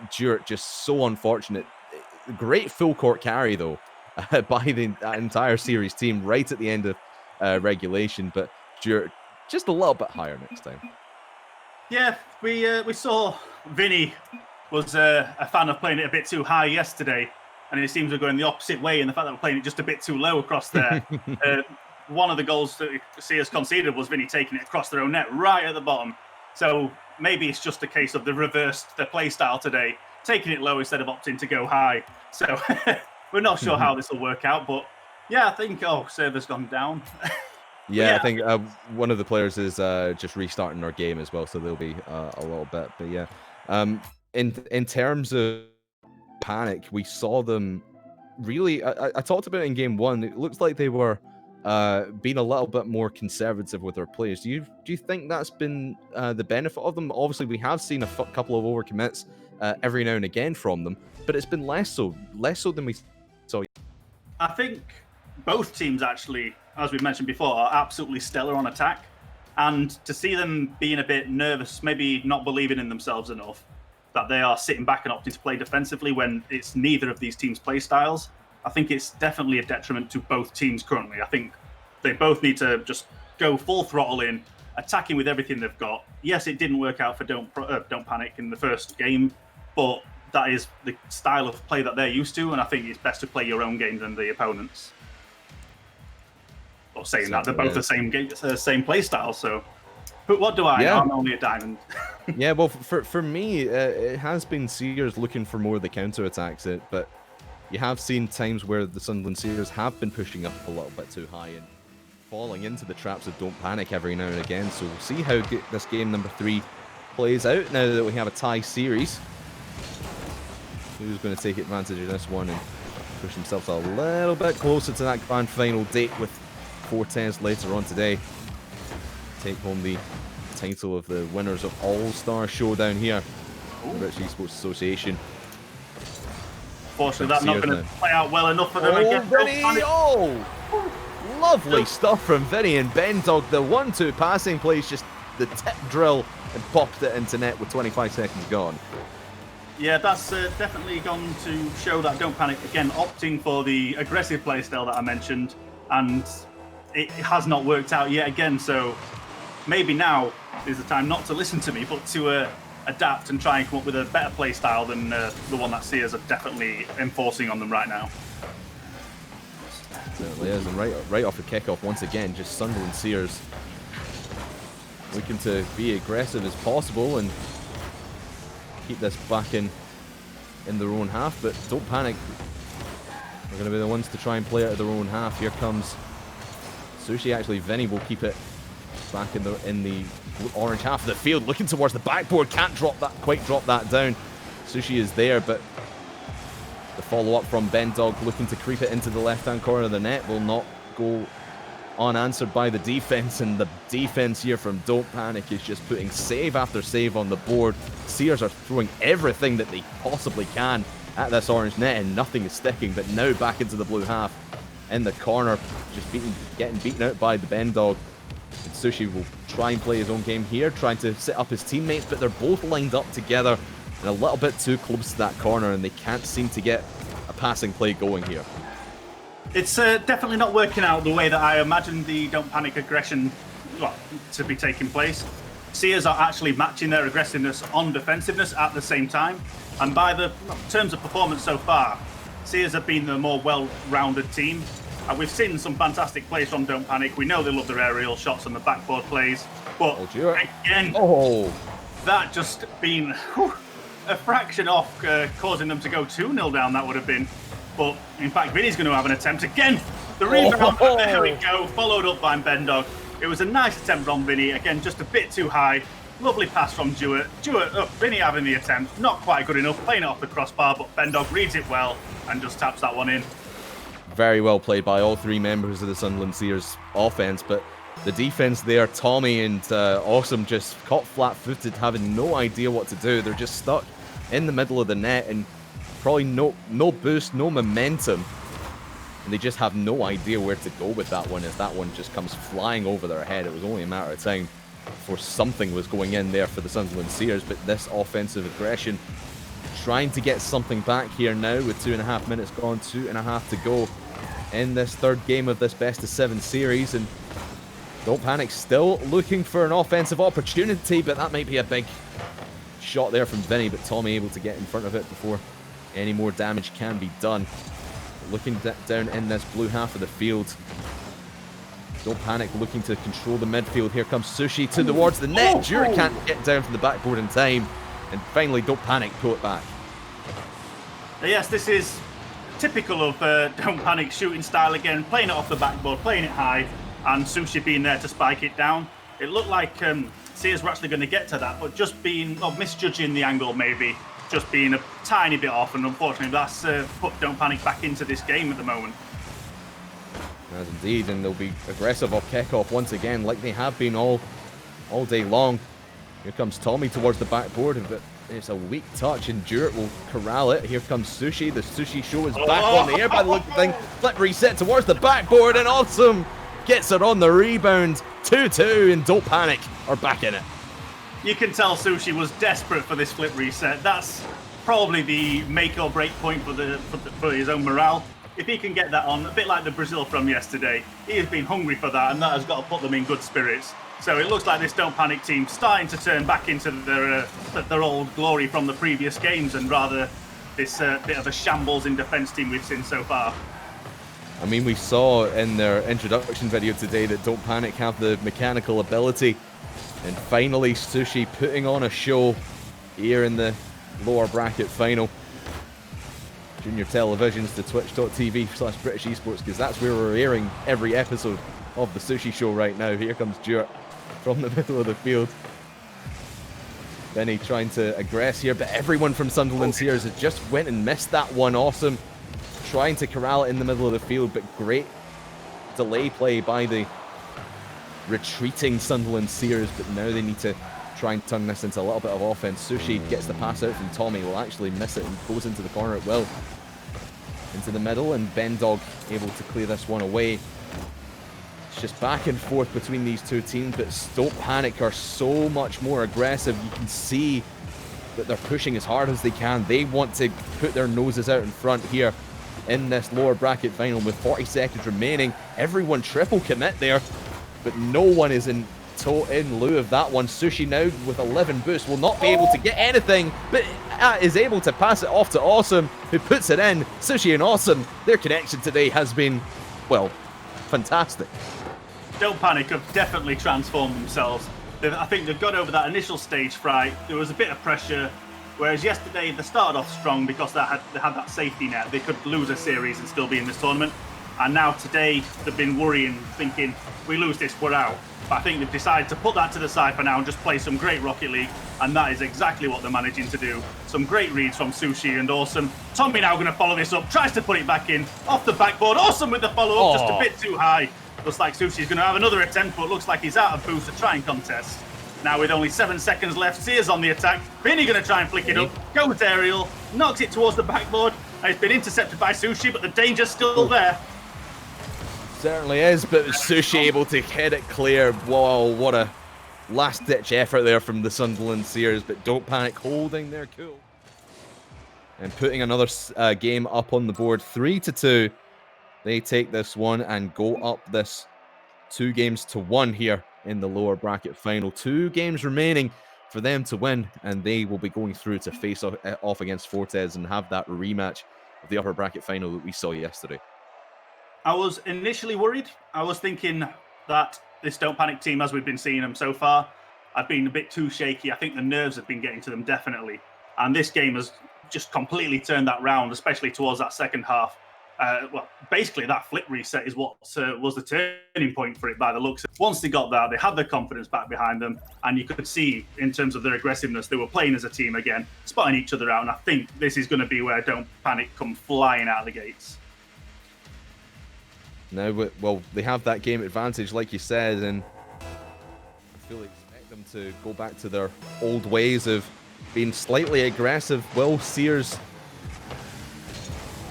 Stewart just so unfortunate. Great full court carry, though, by the entire series team right at the end of regulation, but Stewart just a little bit higher next time. Yeah, we saw Vinny was a fan of playing it a bit too high yesterday, and it seems we're going the opposite way in the fact that we're playing it just a bit too low across there. One of the goals that Sears conceded was Vinny taking it across their own net right at the bottom. So maybe it's just a case of the reversed the play style today, taking it low instead of opting to go high. So we're not sure how this will work out, but yeah, I think, server's gone down. Yeah, I think one of the players is just restarting their game as well, so they'll be a little bit. But yeah, in terms of Panic, we saw them really. I talked about it in game one. It looks like they were being a little bit more conservative with their players. Do you think that's been the benefit of them? Obviously, we have seen a couple of overcommits every now and again from them, but it's been less so than we saw. I think both teams actually, as we mentioned before, are absolutely stellar on attack. And to see them being a bit nervous, maybe not believing in themselves enough, that they are sitting back and opting to play defensively when it's neither of these teams' play styles, I think it's definitely a detriment to both teams currently. I think they both need to just go full throttle in, attacking with everything they've got. Yes, it didn't work out for Don't Panic in the first game, but that is the style of play that they're used to, and I think it's best to play your own game than the opponents. Or saying that, they're both the same play style, so... But what do I know? I'm only a diamond. Yeah, well, for me, it has been Seers looking for more of the counter-attacks, but you have seen times where the Sunderland Seers have been pushing up a little bit too high and falling into the traps of Don't Panic every now and again, so we'll see how this game number 3 plays out now that we have a tie series. Who's going to take advantage of this one and push themselves a little bit closer to that grand final date with 4-10s later on today. Take home the title of the winners of All-Star Showdown here in the British Esports Association. Fortunately, that's not going to play out well enough for them again. Lovely stuff from Vinny and Bendog. The 1-2 passing plays, just the tip drill and popped it into net with 25 seconds gone. Yeah, that's definitely gone to show that Don't Panic, again, opting for the aggressive playstyle that I mentioned, and it has not worked out yet again, so maybe now is the time not to listen to me, but to adapt and try and come up with a better playstyle than the one that Seers are definitely enforcing on them right now. Certainly is, and right off the kickoff, once again, just Sunderland Seers looking to be aggressive as possible and keep this back in their own half, but Don't Panic are going to be the ones to try and play out of their own half. Here comes Sushi. Actually, Vinny will keep it back in the orange half of the field, looking towards the backboard. Can't quite drop that down. Sushi is there, but the follow-up from Bendog looking to creep it into the left-hand corner of the net will not go unanswered by the defense, and the defense here from Don't Panic is just putting save after save on the board. Seers are throwing everything that they possibly can at this orange net, and nothing is sticking. But now back into the blue half in the corner, just getting beaten out by the Bendog. And Sushi will try and play his own game here, trying to set up his teammates, but they're both lined up together and a little bit too close to that corner, and they can't seem to get a passing play going here. It's definitely not working out the way that I imagined the Don't Panic aggression to be taking place. Seers are actually matching their aggressiveness on defensiveness at the same time, and by the terms of performance so far, Seers have been the more well-rounded team. And we've seen some fantastic plays from Don't Panic. We know they love their aerial shots and the backboard plays, but again, that just been a fraction off, causing them to go 2-0 down. That would have been. But in fact, Vinny's going to have an attempt again. The rebound, there we go, followed up by Bendog. It was a nice attempt from Vinny. Again, just a bit too high. Lovely pass from Jewett. Vinny having the attempt, not quite good enough, playing it off the crossbar, but Bendog reads it well and just taps that one in. Very well played by all three members of the Sunderland Seers offense, but the defense there, Tommy and Awesome, just caught flat-footed, having no idea what to do. They're just stuck in the middle of the net and probably no boost, no momentum, and they just have no idea where to go with that one as that one just comes flying over their head. It was only a matter of time before something was going in there for the Sunderland Seers, but this offensive aggression trying to get something back here now with 2.5 minutes gone, 2.5 to go in this third game of this best-of-7 series, and Don't Panic still looking for an offensive opportunity, but that might be a big shot there from Vinny, but Tommy able to get in front of it before any more damage can be done. Looking down in this blue half of the field, Don't Panic looking to control the midfield. Here comes Sushi towards the net. Jura can't get down from the backboard in time, and finally Don't Panic pull it back. Yes, this is typical of Don't Panic shooting style again, playing it off the backboard, playing it high. and Sushi being there to spike it down. It looked like Sears were actually going to get to that, but just misjudging the angle maybe, just being a tiny bit off, and unfortunately that's put Don't Panic back into this game at the moment. As indeed, and they'll be aggressive off kickoff once again, like they have been all day long. Here comes Tommy towards the backboard, but it's a weak touch, and Duart will corral it. Here comes Sushi. The Sushi show is back on the air by the look of things. Flip reset towards the backboard, and Awesome gets it on the rebound. 2-2, and Don't Panic are back in it. You can tell Sushi was desperate for this flip reset. That's probably the make or break point for his own morale. If he can get that on, a bit like the Brazil from yesterday, he has been hungry for that, and that has got to put them in good spirits. So it looks like this Don't Panic team starting to turn back into their old glory from the previous games, and rather this bit of a shambles in defense team we've seen so far. I mean, we saw in their introduction video today that Don't Panic have the mechanical ability, and finally Sushi putting on a show here in the lower bracket final. Junior televisions to twitch.tv/British Esports, because that's where we're airing every episode of the Sushi show right now. Here comes Duart from the middle of the field. Benny trying to aggress here, but everyone from Sunderland Sears has just went and missed that one. Awesome trying to corral it in the middle of the field, but great delay play by the retreating Sunderland Sears. But now they need to try and turn this into a little bit of offense. Sushi gets the pass out from Tommy, will actually miss it and goes into the corner at will. Into the middle, and Bendog able to clear this one away. It's just back and forth between these two teams, but Don't Panic are so much more aggressive. You can see that they're pushing as hard as they can. They want to put their noses out in front here in this lower bracket final with 40 seconds remaining. Everyone triple commit there, but no one is in lieu of that one. Sushi now with 11 boosts will not be able to get anything, but is able to pass it off to Awesome, who puts it in. Sushi and Awesome, their connection today has been, well, fantastic. Don't Panic have definitely transformed themselves. I think they've got over that initial stage fright. There was a bit of pressure, whereas yesterday they started off strong because they had that safety net. They could lose a series and still be in this tournament. And now today they've been worrying, thinking, if we lose this, we're out. But I think they've decided to put that to the side for now and just play some great Rocket League, and that is exactly what they're managing to do. Some great reads from Sushi and Awesome. Tommy now going to follow this up, tries to put it back in, off the backboard. Awesome with the follow-up, just a bit too high. Looks like Sushi's going to have another attempt, but looks like he's out of boost to try and contest. Now with only 7 seconds left, Sears on the attack. Vinny going to try and flick it up, goes aerial, knocks it towards the backboard. It's been intercepted by Sushi, but the danger's still there. Certainly is, but Sushi able to head it clear. Whoa, what a last-ditch effort there from the Sunderland Sears, but Don't Panic holding their cool. And putting another game up on the board, 3-2. They take this one and go up this 2-1 here in the lower bracket final. 2 games remaining for them to win, and they will be going through to face off against Fortes and have that rematch of the upper bracket final that we saw yesterday. I was initially worried. I was thinking that this Don't Panic team, as we've been seeing them so far, have been a bit too shaky. I think the nerves have been getting to them, definitely. And this game has just completely turned that round, especially towards that second half. Well, basically that flip reset is what was the turning point for it by the looks of it. Once they got that, they had their confidence back behind them, and you could see in terms of their aggressiveness, they were playing as a team again, spotting each other out, and I think this is going to be where Don't Panic come flying out of the gates. Now, well, they have that game advantage, like you said, and I fully expect them to go back to their old ways of being slightly aggressive. Will Sears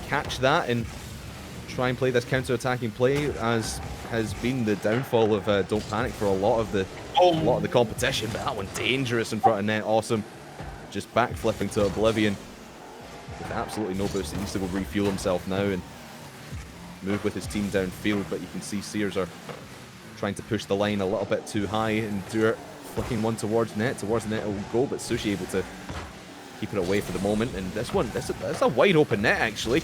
catch that and try and play this counter-attacking play, as has been the downfall of Don't Panic for a lot of the competition? But that one dangerous in front of net. Awesome, just backflipping to oblivion with absolutely no boost. He needs to go refuel himself now and move with his team downfield, but you can see Sears are trying to push the line a little bit too high, and Duart flicking one towards net it will go, but Sushi able to keep it away for the moment. And this one, that's a wide open net actually.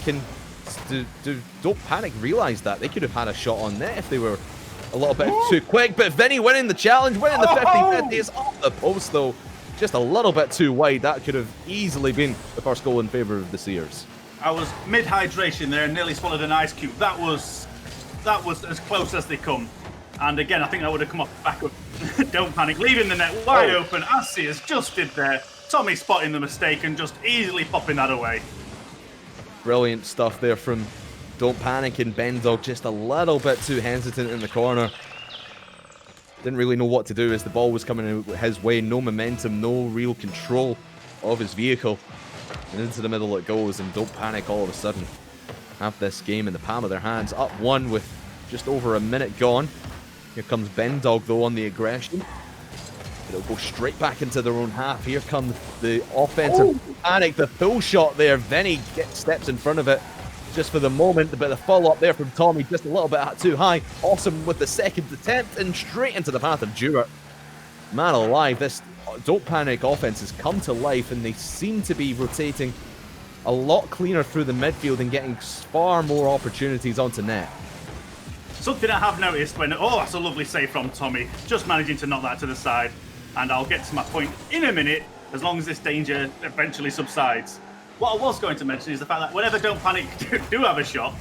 Don't Panic realize that? They could have had a shot on net if they were a little bit too quick, but Vinny winning the challenge, winning the 50-50. It's off the post though, just a little bit too wide. That could have easily been the first goal in favour of the Sears. I was mid-hydration there and nearly swallowed an ice cube. That was as close as they come. And again, I think that would have come off the back of Don't Panic, leaving the net wide open, as Sears just did there. Tommy spotting the mistake and just easily popping that away. Brilliant stuff there from Don't Panic, and Bendog just a little bit too hesitant in the corner. Didn't really know what to do as the ball was coming his way. No momentum, no real control of his vehicle. And into the middle it goes, and Don't Panic all of a sudden have this game in the palm of their hands. Up one with just over a minute gone. Here comes Bendog though on the aggression. It'll go straight back into their own half. Here comes the offensive Panic, the pull shot there. Vinny steps in front of it just for the moment, but the follow-up there from Tommy just a little bit too high. Awesome with the second attempt and straight into the path of Dewart. Man alive, this Don't Panic offense has come to life, and they seem to be rotating a lot cleaner through the midfield and getting far more opportunities onto net. Something I have noticed when, that's a lovely save from Tommy, just managing to knock that to the side. And I'll get to my point in a minute, as long as this danger eventually subsides. What I was going to mention is the fact that whenever Don't Panic do have a shot,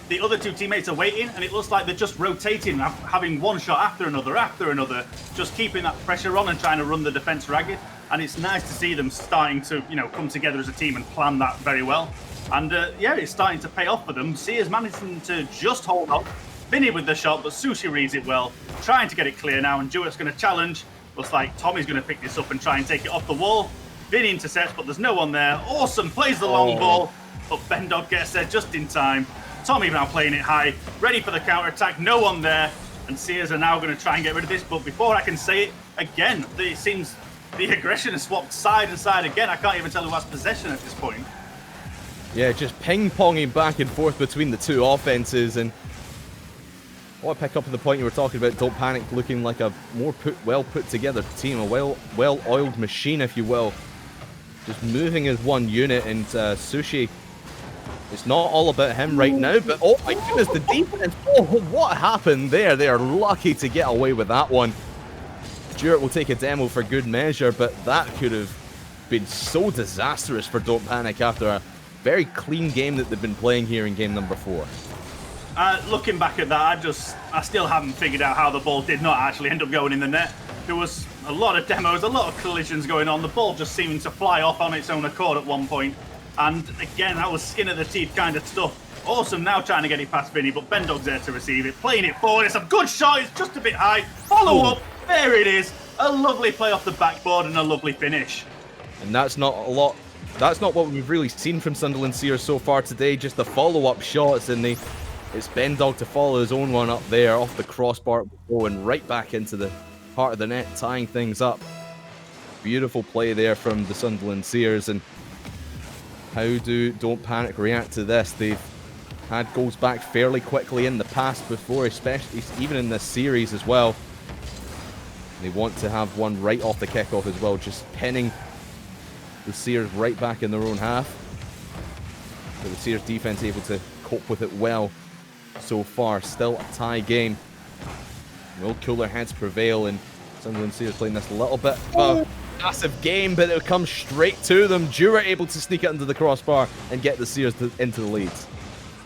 the other two teammates are waiting, and it looks like they're just rotating, having one shot after another, just keeping that pressure on and trying to run the defense ragged. And it's nice to see them starting to, come together as a team and plan that very well. And it's starting to pay off for them. Sears managing to just hold up. Vinny with the shot, but Sushi reads it well, trying to get it clear now, and Dewart's going to challenge. Looks like Tommy's going to pick this up and try and take it off the wall. Vinny intercepts, but there's no one there. Awesome, plays the long ball, but Bendog gets there just in time. Tommy now playing it high, ready for the counter-attack, no one there. And Sears are now going to try and get rid of this, but before I can say it, again, it seems the aggression has swapped side and side again. I can't even tell who has possession at this point. Yeah, just ping-ponging back and forth between the two offenses, and I want to pick up on the point you were talking about, Don't Panic looking like a more well put together team, a well-oiled machine, if you will. Just moving as one unit, and Sushi, it's not all about him right now, but oh my goodness, the defense, what happened there? They are lucky to get away with that one. Dewart will take a demo for good measure, but that could have been so disastrous for Don't Panic after a very clean game that they've been playing here in game number 4. Looking back at that, I still haven't figured out how the ball did not actually end up going in the net. There was a lot of demos, a lot of collisions going on. The ball just seeming to fly off on its own accord at one point. And again, that was skin of the teeth kind of stuff. Awesome now trying to get it past Vinny, but Bendog's there to receive it. Playing it forward, it's a good shot, it's just a bit high. Follow up, there it is. A lovely play off the backboard and a lovely finish. And that's not a lot. That's not what we've really seen from Sunderland Sears so far today. Just the follow-up shots, and it's Bendog to follow his own one up there off the crossbar, going right back into the heart of the net, tying things up. Beautiful play there from the Sunderland Sears. And how do Don't Panic react to this? They've had goals back fairly quickly in the past before, especially even in this series as well. They want to have one right off the kickoff as well, just pinning the Sears right back in their own half. But the Sears defense able to cope with it well so far. Still a tie game. No cooler heads prevail, and Sunderland Sears playing this a little bit of a massive game, but it comes straight to them. Dewart able to sneak it into the crossbar and get the Sears into the leads.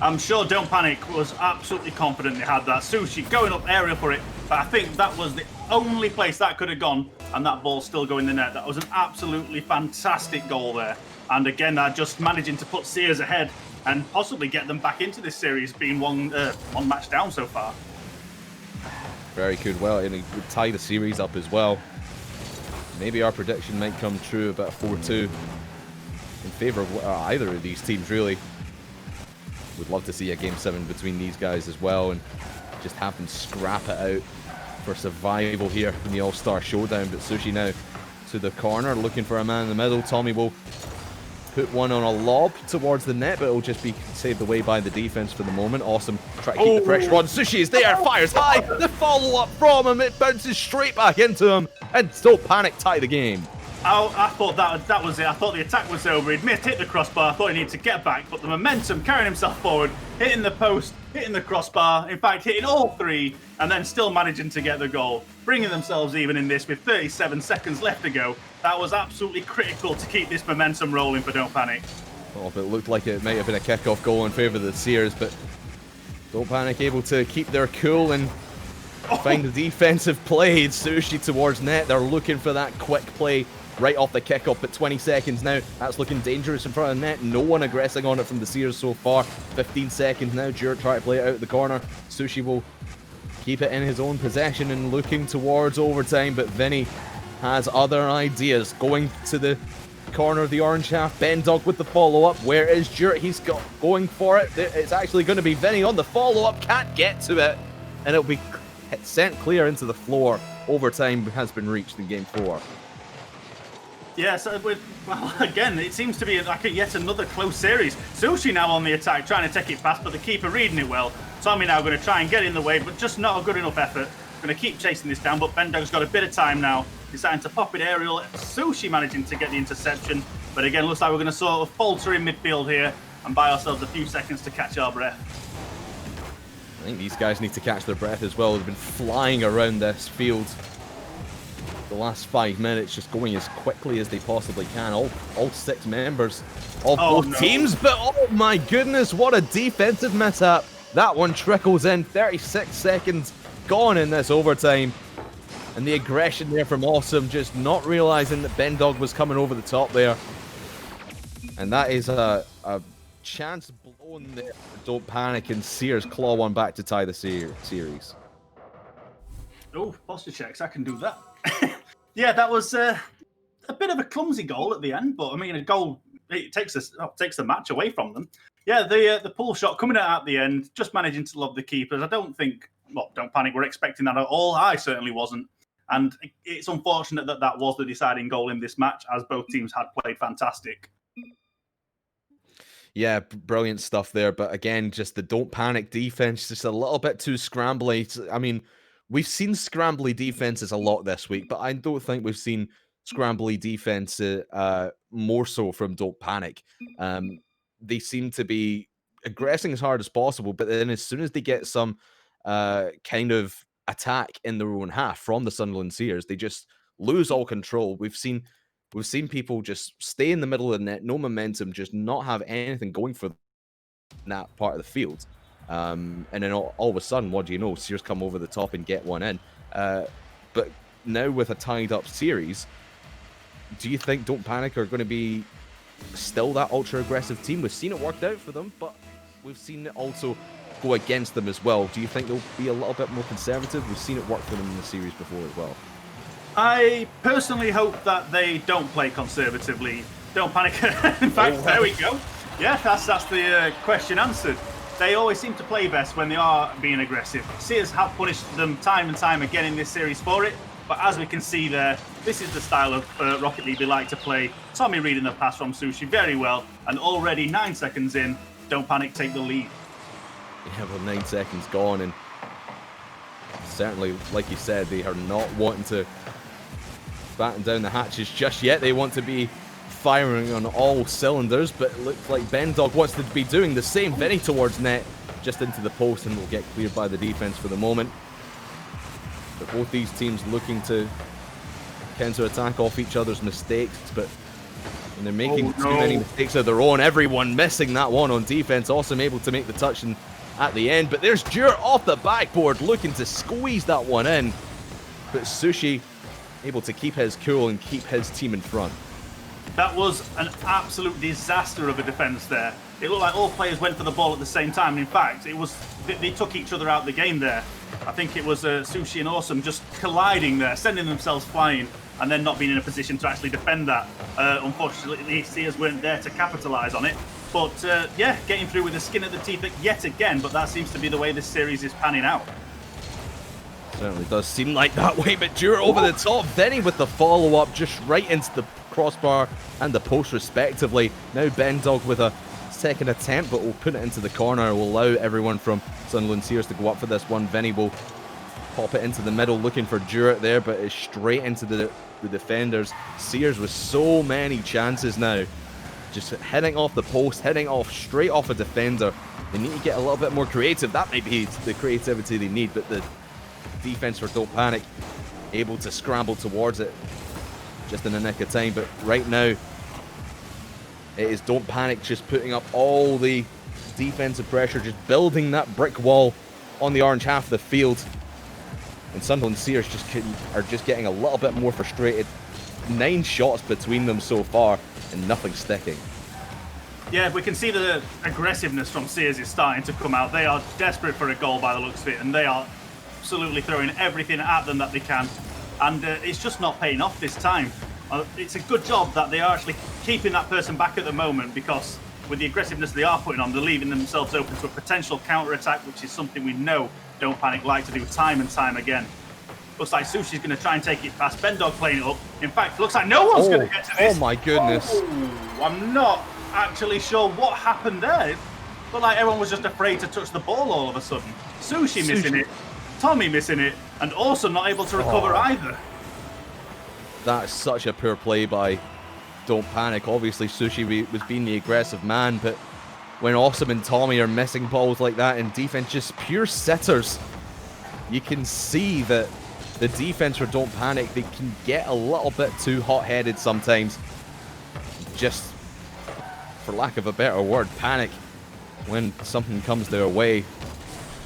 I'm sure Don't Panic was absolutely confident they had that. Sushi going up area for it, but I think that was the only place that could have gone, and that ball still going in the net. That was an absolutely fantastic goal there. And again, just managing to put Sears ahead and possibly get them back into this series, being one match down so far. Very good. Well, and it would tie the series up as well. Maybe our prediction might come true about 4-2 in favour of either of these teams, really. Would love to see a Game 7 between these guys as well, and just have them scrap it out for survival here in the All-Star Showdown. But Sushi now to the corner, looking for a man in the middle. Tommy will put one on a lob towards the net, but it'll just be saved away by the defense for the moment. Awesome. Try to keep the pressure on. Sushi is there, fires high. The follow-up from him, it bounces straight back into him, and Don't Panic tie the game. I thought that was it. I thought the attack was over. He'd hit the crossbar. I thought he needed to get back, but the momentum carrying himself forward, hitting the post, hitting the crossbar, in fact, hitting all three, and then still managing to get the goal, bringing themselves even in this with 37 seconds left to go. That was absolutely critical to keep this momentum rolling for Don't Panic. Oh, but it looked like it might have been a kick-off goal in favour of the Sears, but Don't Panic able to keep their cool and find the defensive play. Sushi towards net. They're looking for that quick play right off the kickoff, but 20 seconds now. That's looking dangerous in front of net. No one aggressing on it from the Sears so far. 15 seconds now. Jurt trying to play it out of the corner. Sushi will keep it in his own possession and looking towards overtime, but Vinny has other ideas. Going to the corner of the orange half. Bendog with the follow-up. Where is Jurt? He's going for it. It's actually going to be Vinny on the follow-up. Can't get to it. And it'll be sent clear into the floor. Overtime has been reached in game 4. Yeah, so well, again, it seems to be like yet another close series. Sushi now on the attack, trying to take it past, but the keeper reading it well. Tommy now going to try and get in the way, but just not a good enough effort. Going to keep chasing this down, but Bendog's got a bit of time now. Deciding to pop it aerial. Sushi managing to get the interception, but again, looks like we're going to sort of falter in midfield here and buy ourselves a few seconds to catch our breath. I think these guys need to catch their breath as well. They've been flying around this field the last 5 minutes, just going as quickly as they possibly can. All 6 members of both teams, but oh my goodness, what a defensive mishap. That one trickles in. 36 seconds gone in this overtime. And the aggression there from Awesome, just not realizing that Bendog was coming over the top there. And that is a chance blown there. Don't panic, and Sears claw one back to tie the series. Oh, posture checks, I can do that. Yeah, that was a bit of a clumsy goal at the end, but I mean, a goal, it takes the match away from them. Yeah, the pull shot coming out at the end, just managing to lob the keepers. I don't think, well, don't panic, we're expecting that at all. I certainly wasn't. And it's unfortunate that that was the deciding goal in this match, as both teams had played fantastic. Yeah, brilliant stuff there. But again, just the don't panic defense, just a little bit too scrambly. I mean, we've seen scrambly defenses a lot this week, but I don't think we've seen scrambly defense more so from Don't Panic. They seem to be aggressing as hard as possible, but then as soon as they get some kind of attack in their own half from the Sunderland Sears, they just lose all control. We've seen people just stay in the middle of the net, no momentum, just not have anything going for them in that part of the field. And then all of a sudden, what do you know? Sears come over the top and get one in. But now with a tied up series, do you think Don't Panic are going to be still that ultra aggressive team? We've seen it worked out for them, but we've seen it also go against them as well. Do you think they'll be a little bit more conservative? We've seen it work for them in the series before as well. I personally hope that they don't play conservatively. Don't panic. In fact, there we go. Yeah, that's the question answered. They always seem to play best when they are being aggressive. Sears have punished them time and time again in this series for it, but as we can see there, this is the style of Rocket League they like to play. Tommy reading the pass from Sushi very well, and already 9 seconds in, Don't Panic take the lead. Yeah, well, 9 seconds gone, and certainly, like you said, they are not wanting to batten down the hatches just yet. They want to be firing on all cylinders, but it looks like Bendog wants to be doing the same. Vinny towards net, just into the post, and will get cleared by the defense for the moment. But both these teams looking to counter-attack off each other's mistakes, but when they're making too many mistakes of their own, everyone missing that one on defense. Awesome able to make the touch and at the end, but there's Jurt off the backboard looking to squeeze that one in, but Sushi able to keep his cool and keep his team in front. That was an absolute disaster of a defense there. It looked like all players went for the ball at the same time. In fact, it was they took each other out of the game there. I think it was Sushi and Awesome just colliding there, sending themselves flying, and then not being in a position to actually defend that. Unfortunately, the Sears weren't there to capitalise on it. But yeah, getting through with the skin of the teeth yet again, but that seems to be the way this series is panning out. Certainly does seem like that way, but Jurt over the top. Vinny with the follow-up just right into the crossbar and the post respectively. Now Bendog with a second attempt, but will put it into the corner. Will allow everyone from Sunderland Sears to go up for this one. Vinny will pop it into the middle, looking for Jurt there, but it's straight into the defenders. Sears with so many chances now. Just heading off the post, heading off straight off a defender. They need to get a little bit more creative. That may be the creativity they need, but the defense for Don't Panic able to scramble towards it just in the nick of time. But right now, it is Don't Panic just putting up all the defensive pressure, just building that brick wall on the orange half of the field. And Sunderland Sears are just getting a little bit more frustrated. 9 shots between them so far, and nothing sticking. Yeah, we can see the aggressiveness from Sears is starting to come out. They are desperate for a goal by the looks of it, and they are absolutely throwing everything at them that they can. And it's just not paying off this time. It's a good job that they are actually keeping that person back at the moment, because with the aggressiveness they are putting on, they're leaving themselves open to a potential counter-attack, which is something we know Don't Panic like to do time and time again. Looks like Sushi's going to try and take it past. Bendog playing it up. In fact, looks like no one's going to get to this. Oh my goodness. Oh, I'm not actually sure what happened there. But like everyone was just afraid to touch the ball all of a sudden. Sushi missing it, Tommy missing it, and also not able to recover either. That's such a poor play by Don't Panic. Obviously, Sushi was being the aggressive man, but when Awesome and Tommy are missing balls like that in defense, just pure sitters, you can see that the defense for Don't Panic, they can get a little bit too hot-headed sometimes. Just, for lack of a better word, panic when something comes their way.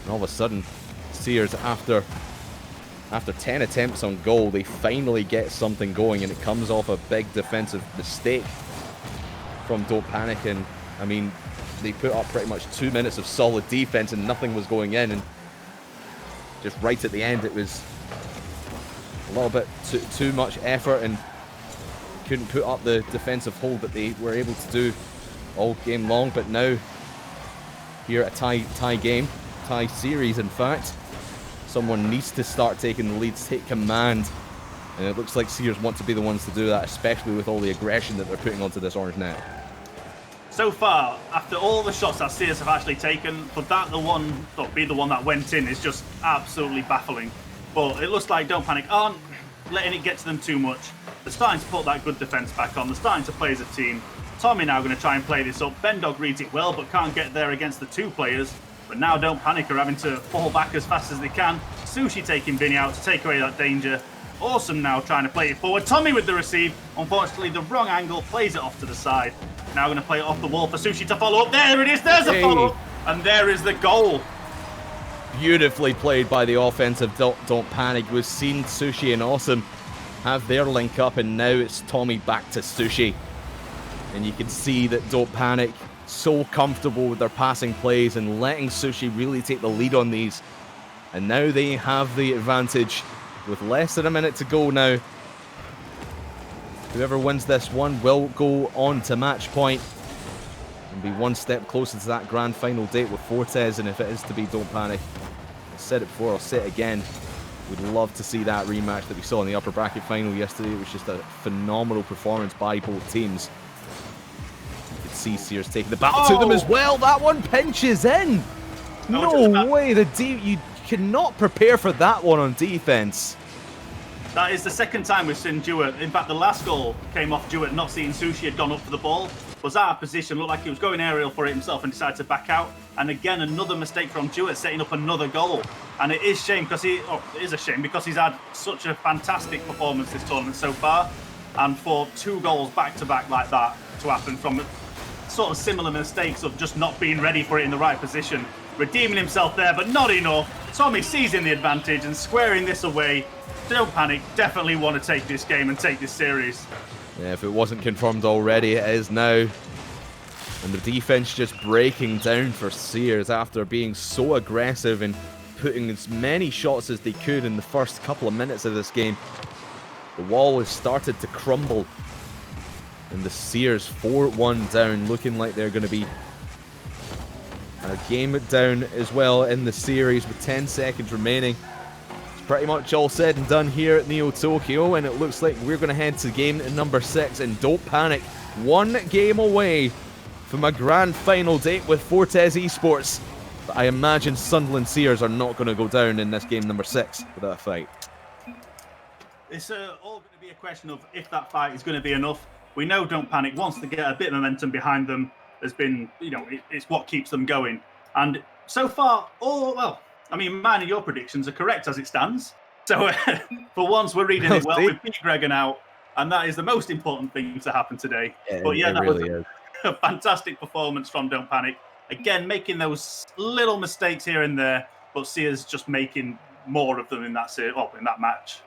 And all of a sudden, Sears, after 10 attempts on goal, they finally get something going, and it comes off a big defensive mistake from Don't Panic. And, I mean, they put up pretty much 2 minutes of solid defense and nothing was going in, and just right at the end it was a little bit too much effort and couldn't put up the defensive hold that they were able to do all game long. But now, here at a tie series in fact, someone needs to start taking the leads, take command, and it looks like Sears want to be the ones to do that, especially with all the aggression that they're putting onto this orange net. So far, after all the shots that Sears have actually taken, for that be the one that went in is just absolutely baffling. But it looks like Don't Panic aren't letting it get to them too much. They're starting to put that good defense back on. They're starting to play as a team. Tommy now going to try and play this up. Bendog reads it well, but can't get there against the 2 players. But now Don't Panic are having to fall back as fast as they can. Sushi taking Vinny out to take away that danger. Awesome now trying to play it forward. Tommy with the receive. Unfortunately, the wrong angle, plays it off to the side. Now going to play it off the wall for Sushi to follow up. There it is. There's a follow-up. And there is the goal. Beautifully played by the offensive Don't Panic. We've seen Sushi and Awesome have their link up, and now it's Tommy back to Sushi. And you can see that Don't Panic so comfortable with their passing plays and letting Sushi really take the lead on these. And now they have the advantage with less than a minute to go now. Whoever wins this one will go on to match point and be one step closer to that grand final date with Fortes. And if it is to be Don't Panic, I said it before, I'll say it again, we'd love to see that rematch that we saw in the upper bracket final yesterday. It was just a phenomenal performance by both teams. You could see Sears taking the battle to them as well. That one pinches in. No way. You cannot prepare for that one on defense. That is the second time we've seen Jewett. In fact, the last goal came off Jewett not seeing Sushi had gone up for the ball. Was out of position, looked like he was going aerial for it himself and decided to back out. And again, another mistake from Jewett, setting up another goal. And it is a shame because he's had such a fantastic performance this tournament so far. And for 2 goals back-to-back like that to happen from sort of similar mistakes of just not being ready for it in the right position. Redeeming himself there, but not enough. Tommy seizing the advantage and squaring this away. Don't Panic definitely want to take this game and take this series. Yeah, if it wasn't confirmed already, it is now. And the defense just breaking down for Sears after being so aggressive and putting as many shots as they could in the first couple of minutes of this game. The wall has started to crumble. And the Sears 4-1 down, looking like they're going to be a game down as well in the series with 10 seconds remaining. Pretty much all said and done here at Neo Tokyo, and it looks like we're going to head to game number 6, and Don't Panic, 1 game away from a grand final date with Fortes Esports. But I imagine Sunderland Sears are not going to go down in this game number 6 without a fight. It's all going to be a question of if that fight is going to be enough. We know Don't Panic wants to get a bit of momentum behind them. There's been, it's what keeps them going. And so far, mine and your predictions are correct as it stands. So for once, we're reading it well. We've beat Gregan out, and that is the most important thing to happen today. Yeah, but yeah, that really was a fantastic performance from Don't Panic. Again, making those little mistakes here and there, but Sears just making more of them in that in that match.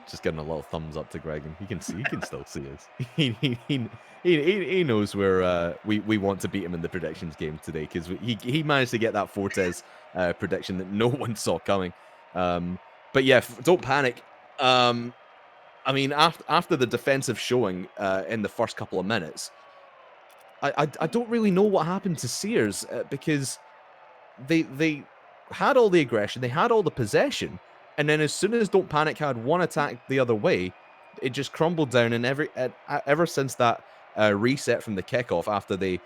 Just giving a little thumbs up to Greg, and he can still see us. He knows where we want to beat him in the predictions game today, because he managed to get that Fortes prediction that no one saw coming. But yeah, don't panic. I mean, after the defensive showing in the first couple of minutes, I don't really know what happened to Sears, because they had all the aggression, they had all the possession, and then as soon as Don't Panic had one attack the other way, it just crumbled down. And ever since that reset from the kickoff after they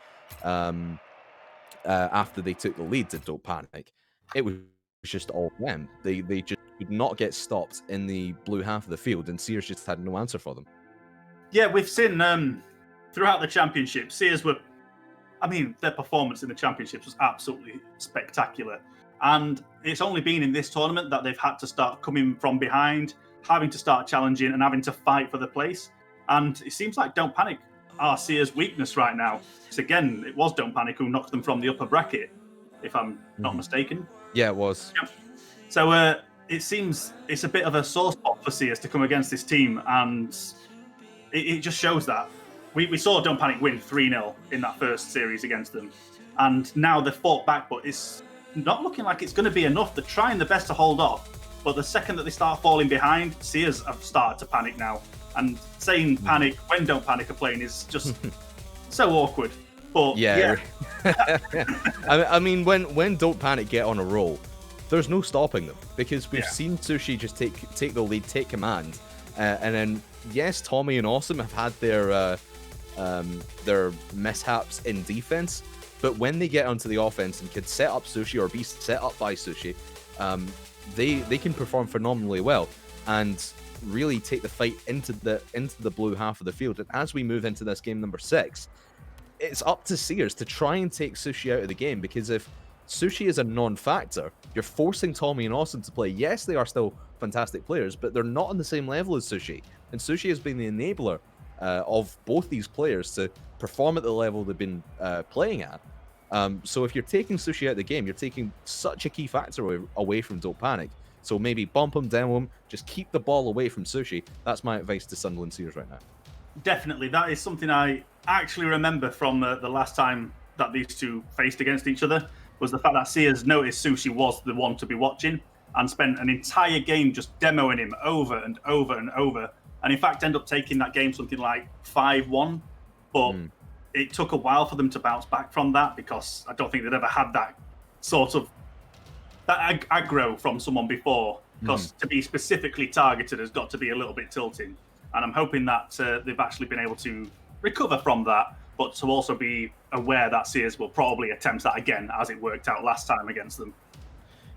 took the lead to Don't Panic, it was just all them. They just could not get stopped in the blue half of the field, and Sears just had no answer for them. Yeah, we've seen throughout the championship, Sears their performance in the championships was absolutely spectacular. And it's only been in this tournament that they've had to start coming from behind, having to start challenging and having to fight for the place. And it seems like Don't Panic are Sears' weakness right now. Because again, it was Don't Panic who knocked them from the upper bracket, if I'm not mistaken. Yeah, it was. Yeah. So it seems it's a bit of a sore spot for Sears to come against this team, and it just shows that. We saw Don't Panic win 3-0 in that first series against them, and now they've fought back, but it's not looking like it's going to be enough. They're trying their best to hold off, but the second that they start falling behind, Sears have started to panic now. And saying panic when Don't Panic are playing is just so awkward. But yeah. I mean, when Don't Panic get on a roll, there's no stopping them, because we've seen Sushi just take the lead, take command, and then yes, Tommy and Awesome have had their mishaps in defense, but when they get onto the offense and can set up Sushi or be set up by Sushi, they can perform phenomenally well and really take the fight into the blue half of the field. And as we move into this game number 6, it's up to Sears to try and take Sushi out of the game, because if Sushi is a non-factor, you're forcing Tommy and Awesome to play. Yes, they are still fantastic players, but they're not on the same level as Sushi, and Sushi has been the enabler of both these players to perform at the level they've been playing at. So if you're taking Sushi out of the game, you're taking such a key factor away from Don't Panic. So maybe bump him, demo him, just keep the ball away from Sushi. That's my advice to Sunderland Sears right now. Definitely. That is something I actually remember from the last time that these two faced against each other, was the fact that Sears noticed Sushi was the one to be watching and spent an entire game just demoing him over and over and over. And in fact, end up taking that game something like 5-1. But it took a while for them to bounce back from that, because I don't think they'd ever had that sort of that aggro from someone before, because to be specifically targeted has got to be a little bit tilting. And I'm hoping that they've actually been able to recover from that, but to also be aware that Sears will probably attempt that again, as it worked out last time against them.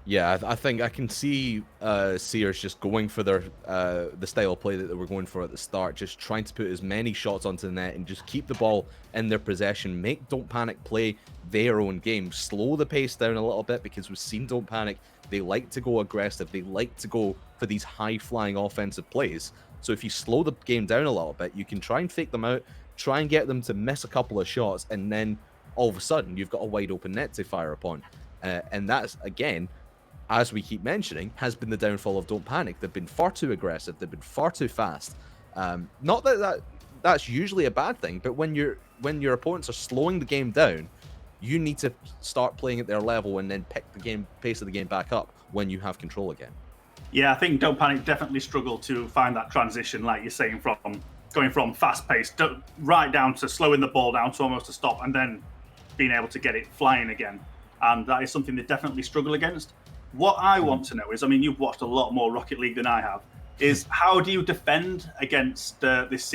Yeah, I think I can see Sears just going for their the style of play that they were going for at the start, just trying to put as many shots onto the net and just keep the ball in their possession, make Don't Panic play their own game, slow the pace down a little bit, because we've seen Don't Panic, they like to go aggressive, they like to go for these high-flying offensive plays. So if you slow the game down a little bit, you can try and fake them out, try and get them to miss a couple of shots, and then all of a sudden you've got a wide open net to fire upon. And that's, again, as we keep mentioning, has been the downfall of Don't Panic. They've been far too aggressive. They've been far too fast. Not that that's usually a bad thing, but when your opponents are slowing the game down, you need to start playing at their level and then pick the pace of the game back up when you have control again. Yeah, I think Don't Panic definitely struggled to find that transition, like you're saying, from going from fast-paced right down to slowing the ball down to almost a stop, and then being able to get it flying again. And that is something they definitely struggle against. What I want to know is, I mean, you've watched a lot more Rocket League than I have, is how do you defend against this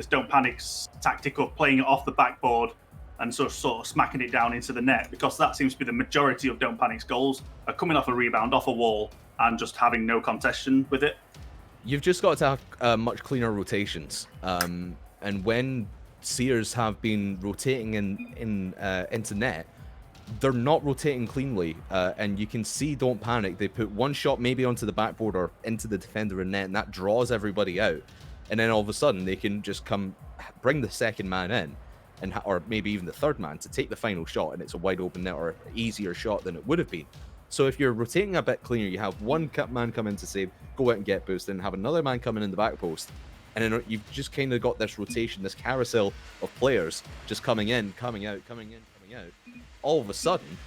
Don't Panic's tactic of playing it off the backboard and sort of smacking it down into the net? Because that seems to be the majority of Don't Panic's goals, are coming off a rebound, off a wall, and just having no contention with it. You've just got to have much cleaner rotations. And when Sears have been rotating into net, they're not rotating cleanly, and you can see Don't Panic, they put one shot maybe onto the backboard or into the defender in net, and that draws everybody out, and then all of a sudden they can just bring the second man in, or maybe even the third man, to take the final shot, and it's a wide open net or easier shot than it would have been. So if you're rotating a bit cleaner, you have one man come in to save, go out and get boosted, and have another man come in the back post. And then you've just kind of got this rotation, this carousel of players just coming in, coming out, coming in, coming out. All of a sudden,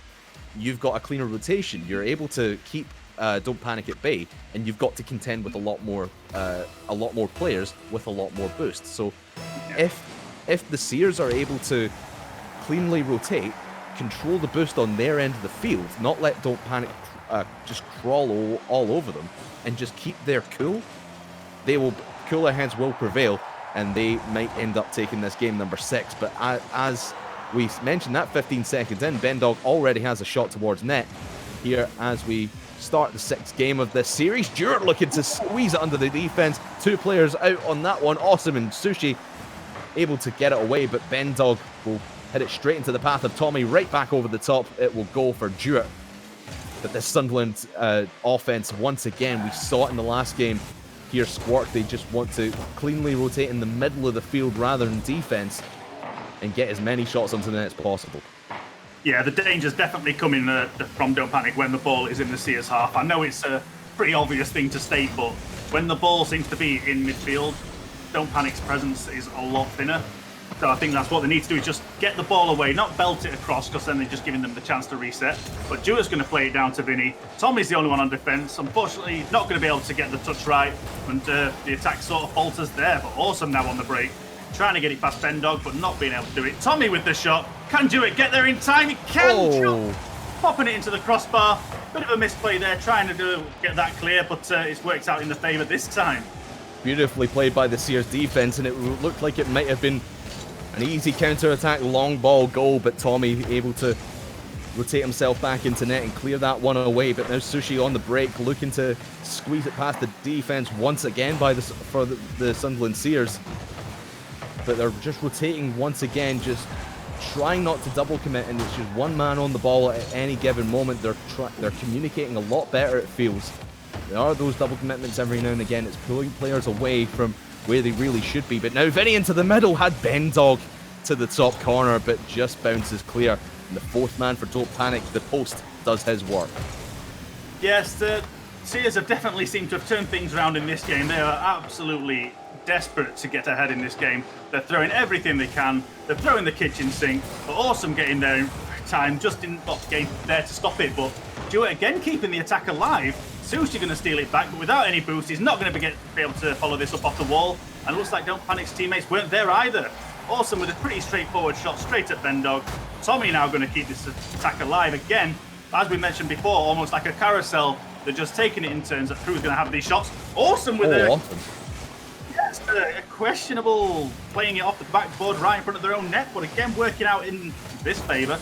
you've got a cleaner rotation. You're able to keep Don't Panic at bay, and you've got to contend with a lot more players with a lot more boosts. So if the Seers are able to cleanly rotate, control the boost on their end of the field, not let Don't Panic just crawl all over them, and just keep their cool, cooler heads will prevail, and they might end up taking this game number 6. But as we mentioned, that 15 seconds in, Bendog already has a shot towards net here as we start the 6th game of this series. Stuart looking to squeeze it under the defense. 2 players out on that one. Awesome and Sushi able to get it away, but Bendog will hit it straight into the path of Tommy, right back over the top. It will go for Stuart. But this Sunderland offense, once again, we saw it in the last game. Here, Squark, they just want to cleanly rotate in the middle of the field rather than defense and get as many shots onto the net as possible. Yeah, the danger's definitely coming from Don't Panic when the ball is in the Seers half. I know it's a pretty obvious thing to state, but when the ball seems to be in midfield, Don't Panic's presence is a lot thinner. So I think that's what they need to do, is just get the ball away, not belt it across, because then they're just giving them the chance to reset. But Stuart's going to play it down to Vinny. Tommy's the only one on defence. Unfortunately, not going to be able to get the touch right, and the attack sort of falters there. But Awesome now on the break, trying to get it past Bendog, but not being able to do it. Tommy with the shot. Can Stuart get there in time? He can! Popping it into the crossbar. Bit of a misplay there, trying to get that clear, but it's worked out in the favour this time. Beautifully played by the Seers defense, and it looked like it might have been an easy counter-attack, long ball goal, but Tommy able to rotate himself back into net and clear that one away. But now Sushi on the break, looking to squeeze it past the defense once again for the Sunderland Seers. But they're just rotating once again, just trying not to double commit, and it's just one man on the ball at any given moment. They're communicating a lot better, it feels. There are those double commitments every now and again. It's pulling players away from where they really should be. But now Vinny into the middle, had Bendog to the top corner, but just bounces clear. And the 4th man for Don't Panic, the post, does his work. Yes, the Seers have definitely seemed to have turned things around in this game. They are absolutely desperate to get ahead in this game. They're throwing everything they can. They're throwing the kitchen sink. But Awesome getting there in time, just didn't get there to stop it. But Stuart again keeping the attack alive. Sushi going to steal it back, but without any boost, he's not going to be able to follow this up off the wall. And it looks like Don't Panic's teammates weren't there either. Awesome with a pretty straightforward shot straight at Bendog. Tommy now going to keep this attack alive again. As we mentioned before, almost like a carousel. They're just taking it in turns at who's going to have these shots. Awesome with a questionable playing it off the backboard right in front of their own net, but again working out in this favour.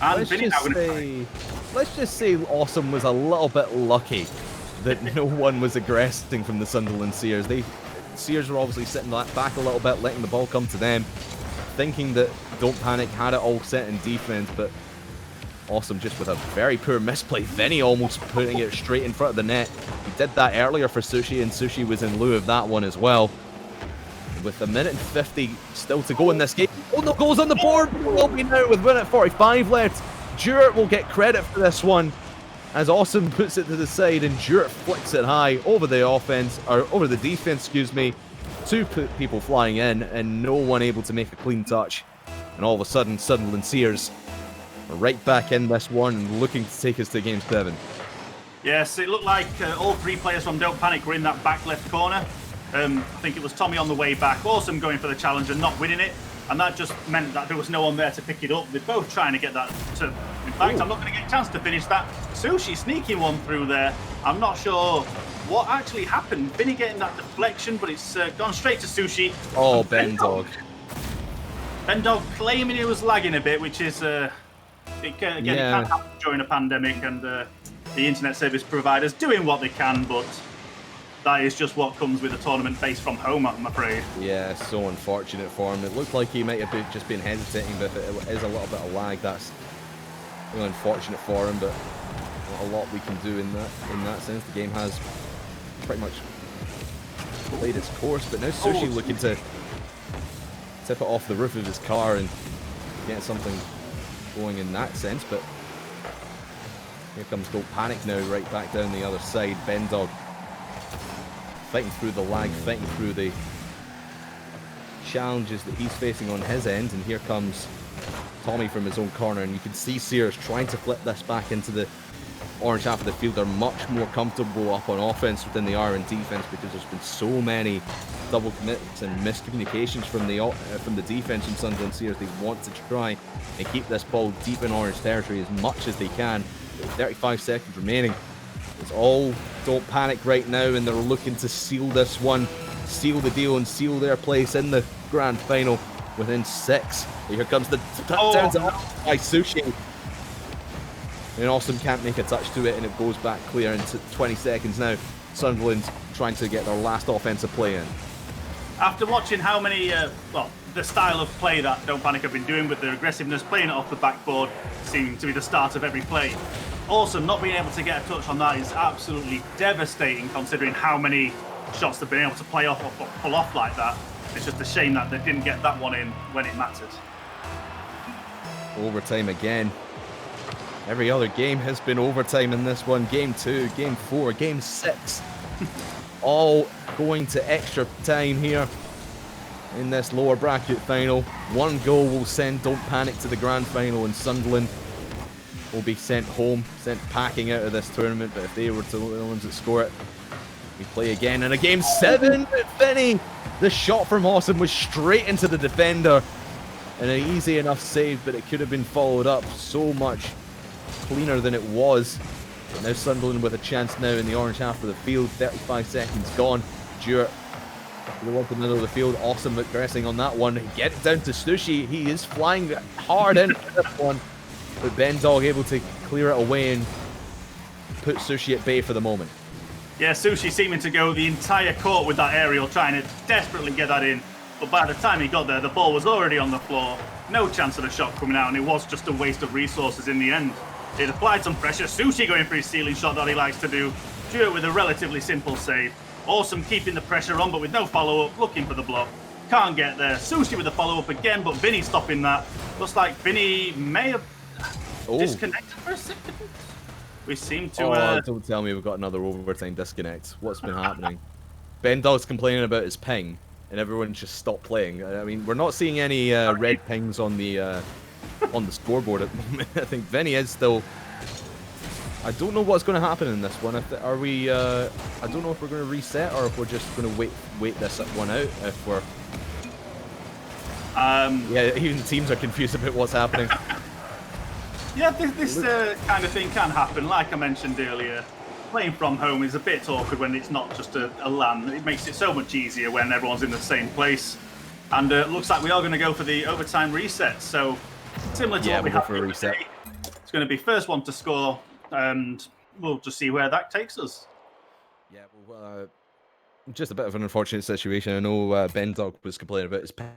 And Vinny now going to let's just say Awesome was a little bit lucky that no one was aggressing from the Sunderland Seers. Seers were obviously sitting back a little bit, letting the ball come to them, thinking that Don't Panic had it all set in defense, but Awesome just with a very poor misplay. Vinny almost putting it straight in front of the net. He did that earlier for Sushi, and Sushi was in lieu of that one as well. With a minute and 50 still to go in this game. Oh, no goals on the board! Will be now with 1:45 left. Stuart will get credit for this one as Awesome puts it to the side, and Stuart flicks it high over the offense, or over the defense, excuse me. 2 people flying in and no one able to make a clean touch. And all of a sudden, Sunderland Seers are right back in this one and looking to take us to game 7. Yes, it looked like all 3 players from Don't Panic were in that back left corner. I think it was Tommy on the way back, Awesome going for the challenge and not winning it. And that just meant that there was no one there to pick it up. They're both trying to get that to... In fact, I'm not going to get a chance to finish that. Sushi sneaking one through there. I'm not sure what actually happened. Vinny getting that deflection, but it's gone straight to Sushi. Oh, Bendog. Bendog claiming he was lagging a bit, which is... It can't happen during a pandemic, and the internet service providers doing what they can, but... That is just what comes with a tournament based from home, I'm afraid. Yeah, so unfortunate for him. It looked like he might have just been hesitating, but if it is a little bit of lag, that's really unfortunate for him, but not a lot we can do in that sense. The game has pretty much played its course, but now Sushi looking to tip it off the roof of his car and get something going in that sense, but Here comes Don't Panic now, right back down the other side. Bendog fighting through the lag, fighting through the challenges that he's facing on his end. And here comes Tommy from his own corner. And you can see Sears trying to flip this back into the orange half of the field. They're much more comfortable up on offense within the R and defense because there's been so many double commits and miscommunications from the defense in Sunderland Sears. They want to try and keep this ball deep in orange territory as much as they can. 35 seconds remaining. It's all Don't Panic right now, and they're looking to seal this one, seal the deal, and seal their place in the grand final within 6. Here comes the down to by Sushi. And Awesome can't make a touch to it, and it goes back clear into 20 seconds now. Sunderland trying to get their last offensive play in. After watching how many, the style of play that Don't Panic have been doing with their aggressiveness, playing it off the backboard, seeming to be the start of every play. Awesome, not being able to get a touch on that is absolutely devastating considering how many shots they've been able to play off or pull off like that. It's just a shame that they didn't get that one in when it mattered. Overtime again. Every other game has been overtime in this one. Game 2, Game 4, Game 6. All going to extra time here in this lower bracket final. One goal will send Don't Panic to the grand final, and Sunderland will be sent home, sent packing out of this tournament. But if they were the ones that score it, we play again in a Game 7. Vinny, the shot from Awesome was straight into the defender, and an easy enough save, but it could have been followed up so much cleaner than it was. But now Sunderland with a chance now in the orange half of the field. 35 seconds gone. Stewart to the middle of the field. Awesome aggressing on that one. Get it down to Sushi. He is flying hard into this one. But Bendog able to clear it away and put Sushi at bay for the moment. Yeah, Sushi seeming to go the entire court with that aerial, trying to desperately get that in. But by the time he got there, the ball was already on the floor. No chance of the shot coming out, and it was just a waste of resources in the end. It applied some pressure. Sushi going for his ceiling shot that he likes to do. Stewart with a relatively simple save. Awesome keeping the pressure on, but with no follow-up, looking for the block. Can't get there. Sushi with the follow-up again, but Vinny stopping that. Looks like Vinny may have disconnected for a second. We seem to... Don't tell me we've got another overtime disconnect. What's been happening? Bendog's complaining about his ping, and everyone just stopped playing. I mean, we're not seeing any red pings on the scoreboard at the moment. I think Vinny is still... I don't know what's going to happen in this one. Are we... I don't know if we're going to reset or if we're just going to wait this one out. If we're... yeah, even teams are confused about what's happening. Yeah, this kind of thing can happen. Like I mentioned earlier, playing from home is a bit awkward when it's not just a LAN. It makes it so much easier when everyone's in the same place. And it looks like we are going to go for the overtime reset. So similar to what we have for reset. It's going to be first one to score, and we'll just see where that takes us. Yeah, well, just a bit of an unfortunate situation. I know Bendog was complaining about his ping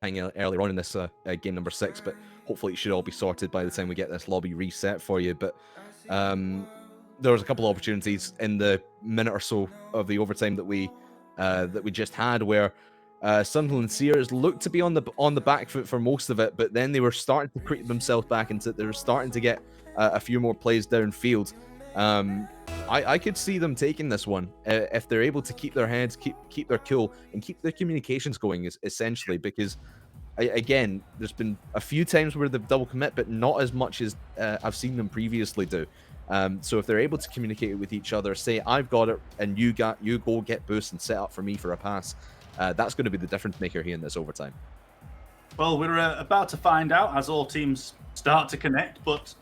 earlier on in this game number 6, but hopefully it should all be sorted by the time we get this lobby reset for you. But there was a couple of opportunities in the minute or so of the overtime that we just had where Sunderland Sears looked to be on the back foot for most of it, but then they were starting to creep themselves back into it. They were starting to get a few more plays downfield. I could see them taking this one if they're able to keep their heads, keep their cool, and keep their communications going, essentially, because again, there's been a few times where they've double commit, but not as much as I've seen them previously do. So if they're able to communicate with each other, say I've got it and you go get boost and set up for me for a pass, that's going to be the difference maker here in this overtime. Well, we're about to find out as all teams start to connect, but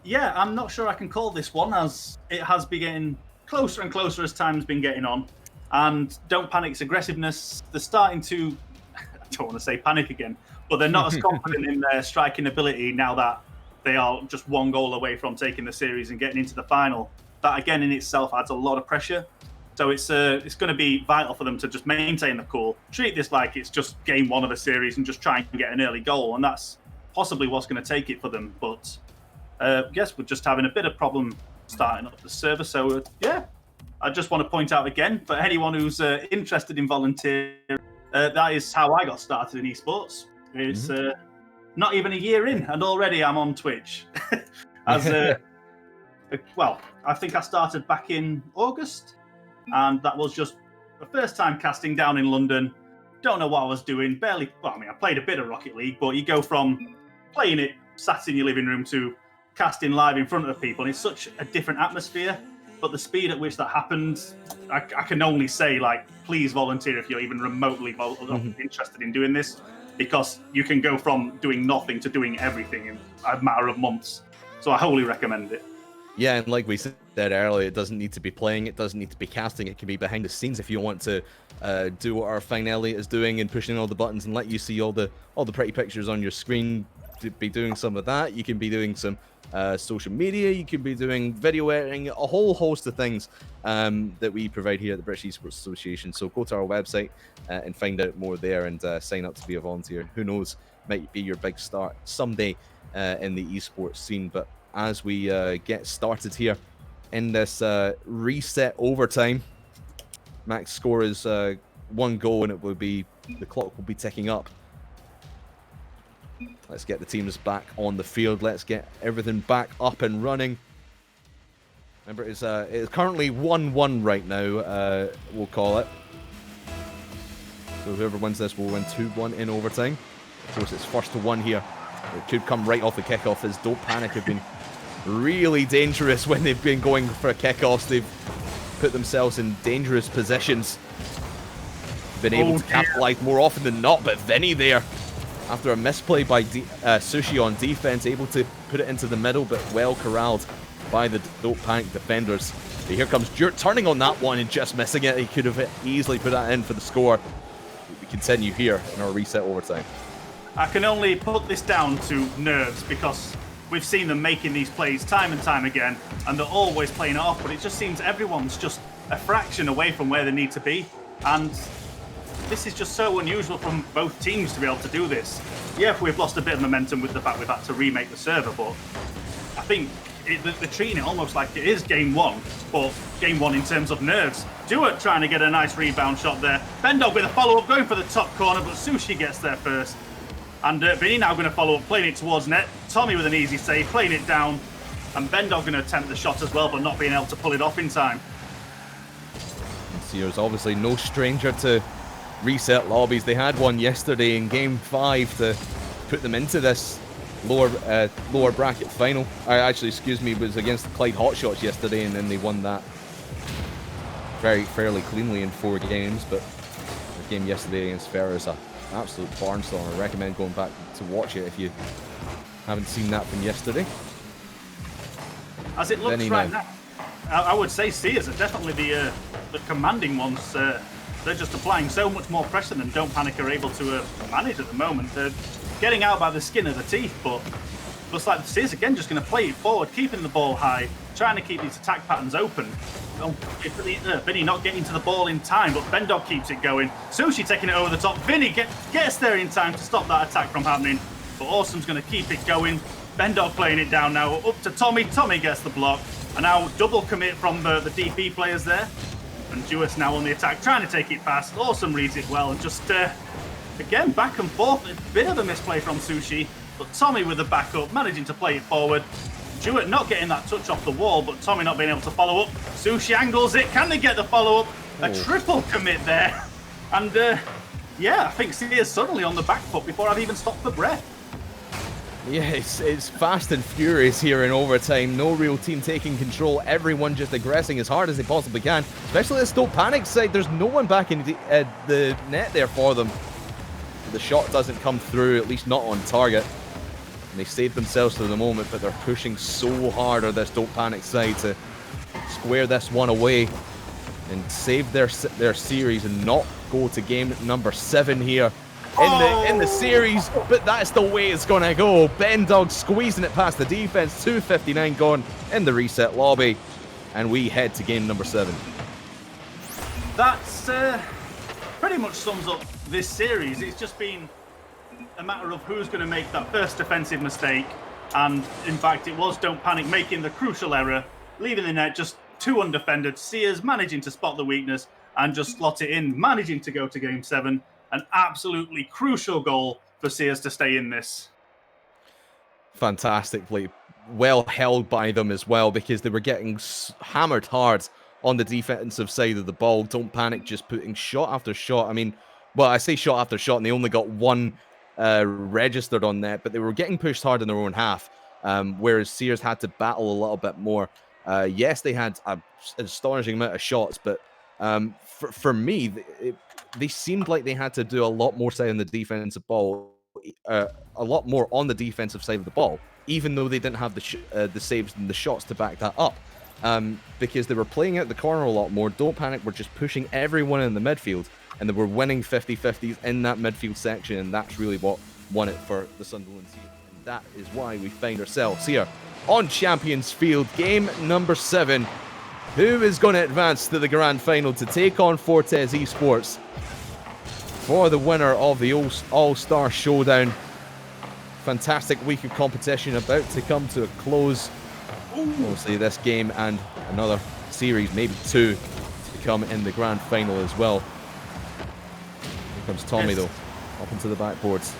yeah, I'm not sure I can call this one, as it has been getting closer and closer as time's been getting on. And Don't Panic's aggressiveness, they're starting to, I don't want to say panic again, but they're not as confident in their striking ability now that they are just one goal away from taking the series and getting into the final. That again in itself adds a lot of pressure. So it's going to be vital for them to just maintain the cool, treat this like it's just game 1 of the series and just try and get an early goal. And that's possibly what's going to take it for them. But I guess we're just having a bit of problem starting up the server. So yeah, I just want to point out again, for anyone who's interested in volunteering, that is how I got started in esports. It's not even a year in, and already I'm on Twitch. As Well, I think I started back in August, and that was just the first time casting down in London. Don't know what I was doing. Barely. Well, I mean, I played a bit of Rocket League, but you go from playing it sat in your living room to casting live in front of people, and it's such a different atmosphere. But the speed at which that happens, I can only say, like, please volunteer if you're even remotely interested in doing this, because you can go from doing nothing to doing everything in a matter of months. So I wholly recommend it. Yeah, and like we said earlier, it doesn't need to be playing, it doesn't need to be casting, it can be behind the scenes if you want to do what our fine Elliot is doing and pushing all the buttons and let you see all the pretty pictures on your screen. To be doing some of that, you can be doing some social media, you can be doing video editing, a whole host of things that we provide here at the British Esports Association. So go to our website and find out more there and sign up to be a volunteer. Who knows, might be your big start someday in the esports scene. But as we get started here in this reset overtime, max score is 1 goal, and the clock will be ticking up. Let's get the teams back on the field. Let's get everything back up and running. Remember, it's currently 1-1 right now, we'll call it. So whoever wins this will win 2-1 in overtime. Of course, it's first to 1 here. It could come right off the kickoff, as Don't Panic have been really dangerous when they've been going for kickoffs. They've put themselves in dangerous positions. Been able to capitalize more often than not, but Vinny there, after a misplay by Sushi on defense, able to put it into the middle, but well corralled by the Don't Panic defenders. But here comes Jurt turning on that one and just missing it. He could have easily put that in for the score. We continue here in our reset overtime. I can only put this down to nerves, because we've seen them making these plays time and time again, and they're always playing it off, but it just seems everyone's just a fraction away from where they need to be. And this is just so unusual from both teams to be able to do this. Yeah, we've lost a bit of momentum with the fact we've had to remake the server, but I think they're treating it almost like it is game 1, but game 1 in terms of nerves. Jewett trying to get a nice rebound shot there. Bendog with a follow-up, going for the top corner, but Sushi gets there first. And Vinny now going to follow up, playing it towards net. Tommy with an easy save, playing it down. And Bendog going to attempt the shot as well, but not being able to pull it off in time. Sears obviously no stranger to reset lobbies. They had one yesterday in game 5 to put them into this lower bracket final. Actually, excuse me, it was against the Clyde Hotshots yesterday, and then they won that fairly cleanly in 4 games. But the game yesterday against Ferris, an absolute barnstorm. I recommend going back to watch it if you haven't seen that from yesterday. As it looks right now, I would say Sears are definitely the commanding ones. They're just applying so much more pressure than Don't Panic are able to manage at the moment. They're getting out by the skin of the teeth, but looks like Sears again just going to play it forward, keeping the ball high, trying to keep these attack patterns open. Vinny not getting to the ball in time, but Bendog keeps it going. Sushi taking it over the top. Vinny gets there in time to stop that attack from happening, but Awesome's going to keep it going. Bendog playing it down now, up to Tommy. Tommy gets the block, and now double commit from the DP players there. And Jewett now on the attack, trying to take it past. Awesome reads it well, and just, again, back and forth. A bit of a misplay from Sushi, but Tommy with the backup, managing to play it forward. Jewett not getting that touch off the wall, but Tommy not being able to follow up. Sushi angles it. Can they get the follow-up? A triple commit there. And, yeah, I think Sears suddenly on the back foot before I've even stopped for breath. Yeah, it's fast and furious here in overtime. No real team taking control. Everyone just aggressing as hard as they possibly can. Especially this Don't Panic side. There's no one back in the net there for them. The shot doesn't come through, at least not on target. And they saved themselves for the moment, but they're pushing so hard on this Don't Panic side to square this one away and save their series and not go to game number 7 here in the series. But that's the way it's gonna go. Bendog squeezing it past the defense. 2:59 gone in the reset lobby, and we head to game number 7. That's pretty much sums up this series. It's just been a matter of who's going to make that first defensive mistake, and in fact it was Don't Panic making the crucial error, leaving the net just too undefended. Sears managing to spot the weakness and just slot it in, managing to go to game 7. An absolutely crucial goal for Sears to stay in this. Fantastic play well held by them as well, because they were getting hammered hard on the defensive side of the ball. Don't Panic just putting shot after shot. I mean, well, I say shot after shot, and they only got one registered on net, but they were getting pushed hard in their own half, whereas Sears had to battle a little bit more. Yes, they had an astonishing amount of shots, but for me, they seemed like they had to do a lot more side on the defensive ball, a lot more on the defensive side of the ball, even though they didn't have the saves and the shots to back that up. Because they were playing out the corner a lot more. Don't Panic were just pushing everyone in the midfield, and they were winning 50-50s in that midfield section, and that's really what won it for the Sunderland team. And that is why we find ourselves here on Champions Field, game number 7. Who is going to advance to the grand final to take on Fortes Esports for the winner of the All-Star Showdown? Fantastic week of competition about to come to a close. Obviously, this game and another series, maybe 2, to come in the grand final as well. Here comes Tommy, though, up into the backboards.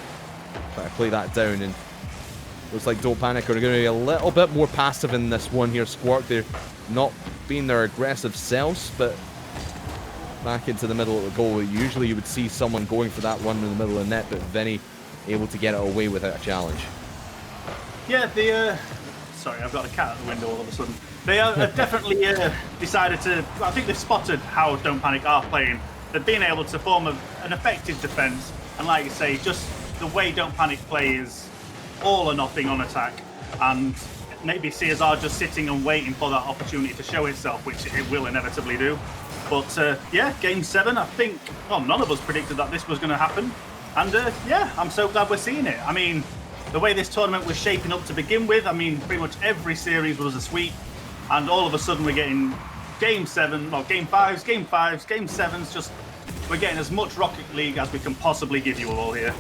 Try to play that down, and looks like Don't Panic are going to be a little bit more passive in this one here. Squark, they're not being their aggressive selves, but back into the middle of the goal. Usually you would see someone going for that one in the middle of the net, but Vinny able to get it away without a challenge. Yeah, sorry, I've got a cat at the window all of a sudden. They have definitely decided to... I think they've spotted how Don't Panic are playing. They've been able to form an effective defence. And like you say, just the way Don't Panic play is all or nothing on attack. And maybe Sears are just sitting and waiting for that opportunity to show itself, which it will inevitably do. But yeah, game 7, I think, well, none of us predicted that this was going to happen. And yeah, I'm so glad we're seeing it. I mean, the way this tournament was shaping up to begin with, I mean, pretty much every series was a sweep. And all of a sudden we're getting game 7, well, game 5s, game 5s, game 7s, just we're getting as much Rocket League as we can possibly give you all here.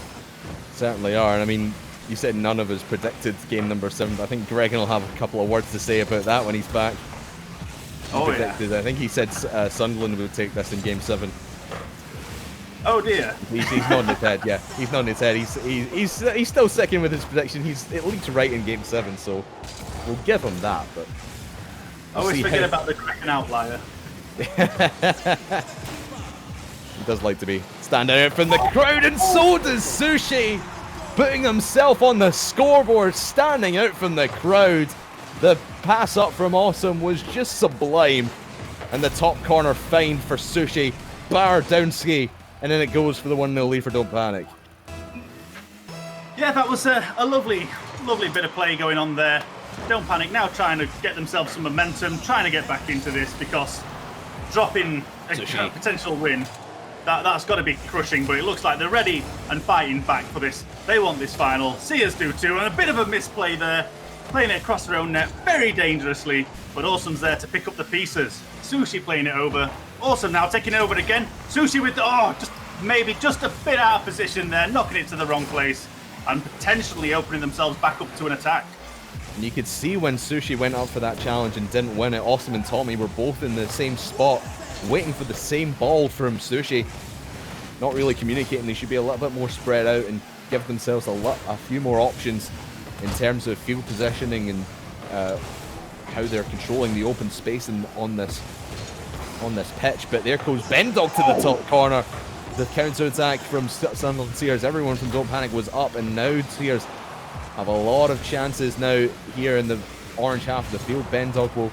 Certainly are. And I mean, you said none of us predicted game number 7, but I think Gregan will have a couple of words to say about that when he's back. Yeah. I think he said Sunderland would take this in game 7. Oh dear. He's nodding his head, yeah. He's nodding his head. He's still sticking with his prediction. He's at least right in game 7, so we'll give him that. But I always forget about the Kraken outlier. He does like to be standing out from the crowd, and so does Sushi, putting himself on the scoreboard, standing out from the crowd. The pass up from Awesome was just sublime, and the top corner find for Sushi. Bar Downski, and then it goes for the 1-0 lead for Don't Panic. Yeah, that was a lovely bit of play going on there. Don't Panic now trying to get themselves some momentum, trying to get back into this, because dropping a potential win, that's got to be crushing, but it looks like they're ready and fighting back for this. They want this final. Sears do too, and a bit of a misplay there. Playing it across their own net very dangerously, but Awesome's there to pick up the pieces. Sushi playing it over. Awesome now taking it over again. Sushi with, just a bit out of position there, knocking it to the wrong place, and potentially opening themselves back up to an attack. And you could see when Sushi went up for that challenge and didn't win it, Awesome and Tommy were both in the same spot, waiting for the same ball from Sushi. Not really communicating. They should be a little bit more spread out and give themselves a few more options in terms of field positioning and how they're controlling the open space on this pitch. But there goes Bendog to the top corner. The counter-attack from Sunderland Sears. Everyone from Don't Panic was up, and now Sears have a lot of chances now here in the orange half of the field. Bendog will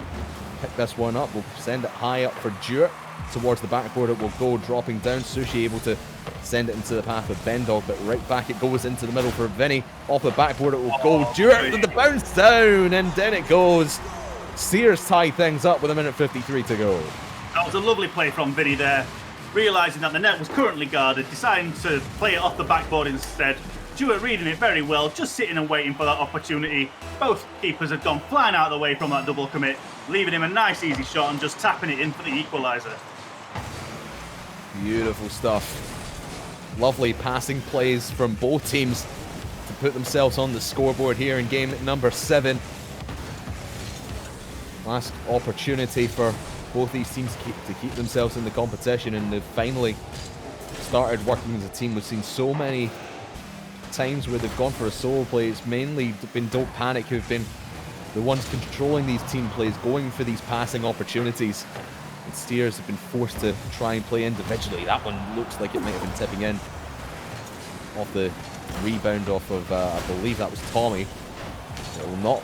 pick this one up. We'll send it high up for Dewart. Towards the backboard it will go, dropping down. Sushi able to send it into the path of Bendog, but right back it goes into the middle for Vinny. Off the backboard it will go. Dewart with the bounce down, and then it goes. Sears tie things up with 1:53 to go. That was a lovely play from Vinny there. Realising that the net was currently guarded, deciding to play it off the backboard instead. Dewart reading it very well, just sitting and waiting for that opportunity. Both keepers have gone flying out of the way from that double commit, leaving him a nice easy shot and just tapping it in for the equaliser. Beautiful stuff. Lovely passing plays from both teams to put themselves on the scoreboard here in game number 7. Last opportunity for both these teams to keep themselves in the competition, and they've finally started working as a team. We've seen so many times where they've gone for a solo play. It's mainly been Don't Panic who've been the ones controlling these team plays, going for these passing opportunities. And Steers have been forced to try and play individually. That one looks like it might have been tipping in off the rebound off of, I believe that was Tommy. It will not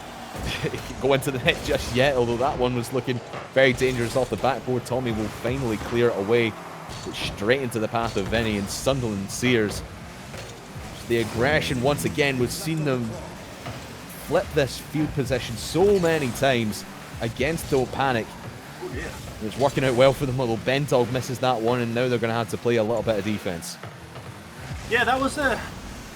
go into the net just yet, although that one was looking very dangerous off the backboard. Tommy will finally clear it away, straight into the path of Vinny and Sunderland Sears. The aggression once again, we've seen them flip this field position so many times against Don't Panic. Oh, yeah. It's working out well for them, although Bendog misses that one, and now they're going to have to play a little bit of defense. Yeah, that was a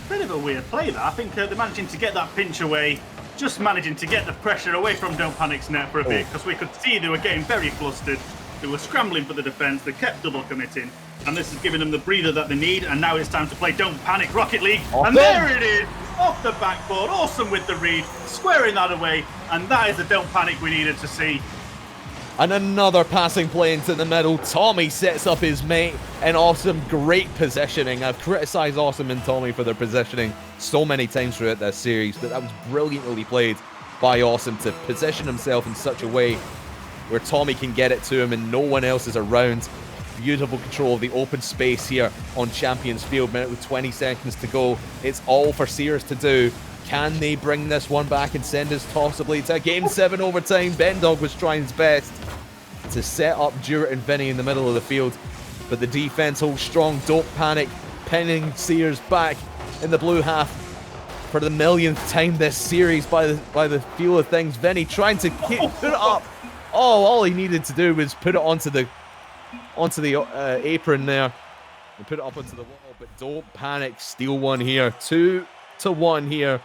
bit of a weird play there. I think they're managing to get that pinch away, just managing to get the pressure away from Don't Panic's net for a bit, because we could see they were getting very flustered. They were scrambling for the defense, they kept double committing, and this is giving them the breather that they need, and now it's time to play Don't Panic Rocket League. And there it is, off the backboard, awesome with the read, squaring that away, and that is the Don't Panic we needed to see. And another passing play into the middle. Tommy sets up his mate, and Awesome, great positioning. I've criticised Awesome and Tommy for their positioning so many times throughout this series, but that was brilliantly played by Awesome to position himself in such a way where Tommy can get it to him and no one else is around. Beautiful control of the open space here on Champions Field. Minute with 20 seconds to go. It's all for Sears to do. Can they bring this one back and send us possibly to Game 7 overtime? Bendog was trying his best to set up Jewett and Vinny in the middle of the field, but the defense holds strong. Don't Panic pinning Sears back in the blue half for the millionth time this series by the feel of things. Vinny trying to put it up. Oh, all he needed to do was put it onto the apron there and put it up onto the wall, but Don't Panic steal one here. 2-1 here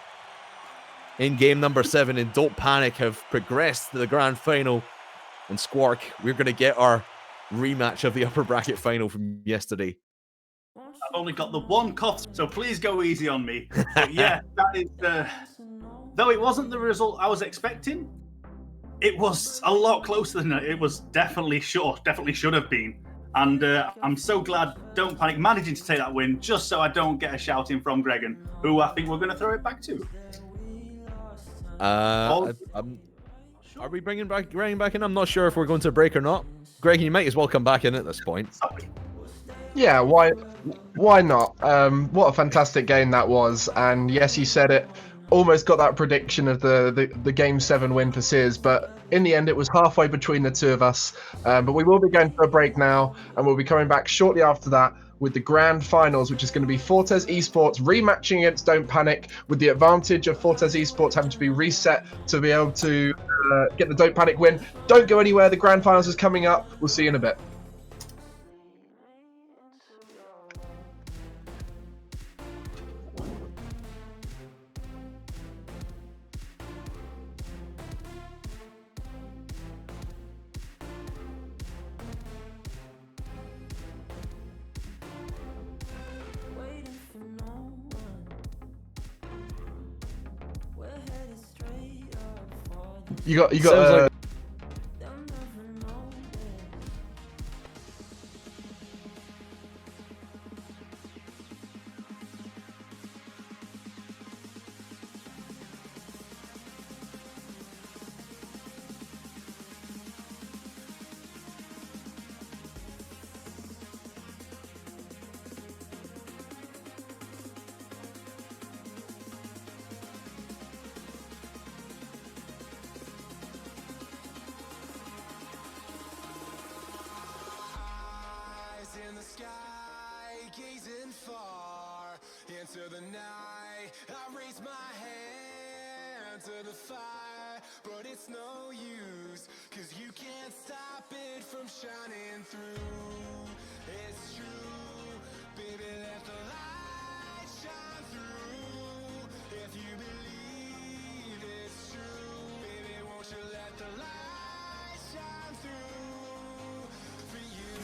in game number 7, and Don't Panic have progressed to the grand final. And Squark, we're going to get our rematch of the upper bracket final from yesterday. I've only got the one cough, so please go easy on me. But yeah, that is, though it wasn't the result I was expecting, it was a lot closer than it was definitely should have been. And I'm so glad Don't Panic managing to take that win, just so I don't get a shouting from Gregan, who I think we're going to throw it back to. Are we bringing Gregan back in? I'm not sure if we're going to break or not. Gregan, you might as well come back in at this point. Sorry. Yeah, why not? What a fantastic game that was. And yes, you said it. Almost got that prediction of the Game 7 win for Sears, but in the end it was halfway between the two of us. But we will be going for a break now, and we'll be coming back shortly after that with the grand finals, which is going to be Fortes Esports rematching against Don't Panic, with the advantage of Fortes Esports having to be reset to be able to get the Don't Panic win. Don't go anywhere, the grand finals is coming up. We'll see you in a bit. You got Sounds like in the sky, gazing far into the night. I raise my hand to the fire, but it's no use, 'cause you can't stop it from shining through. It's true, baby, let the light shine through. If you believe it's true, baby, won't you let the light shine through for you.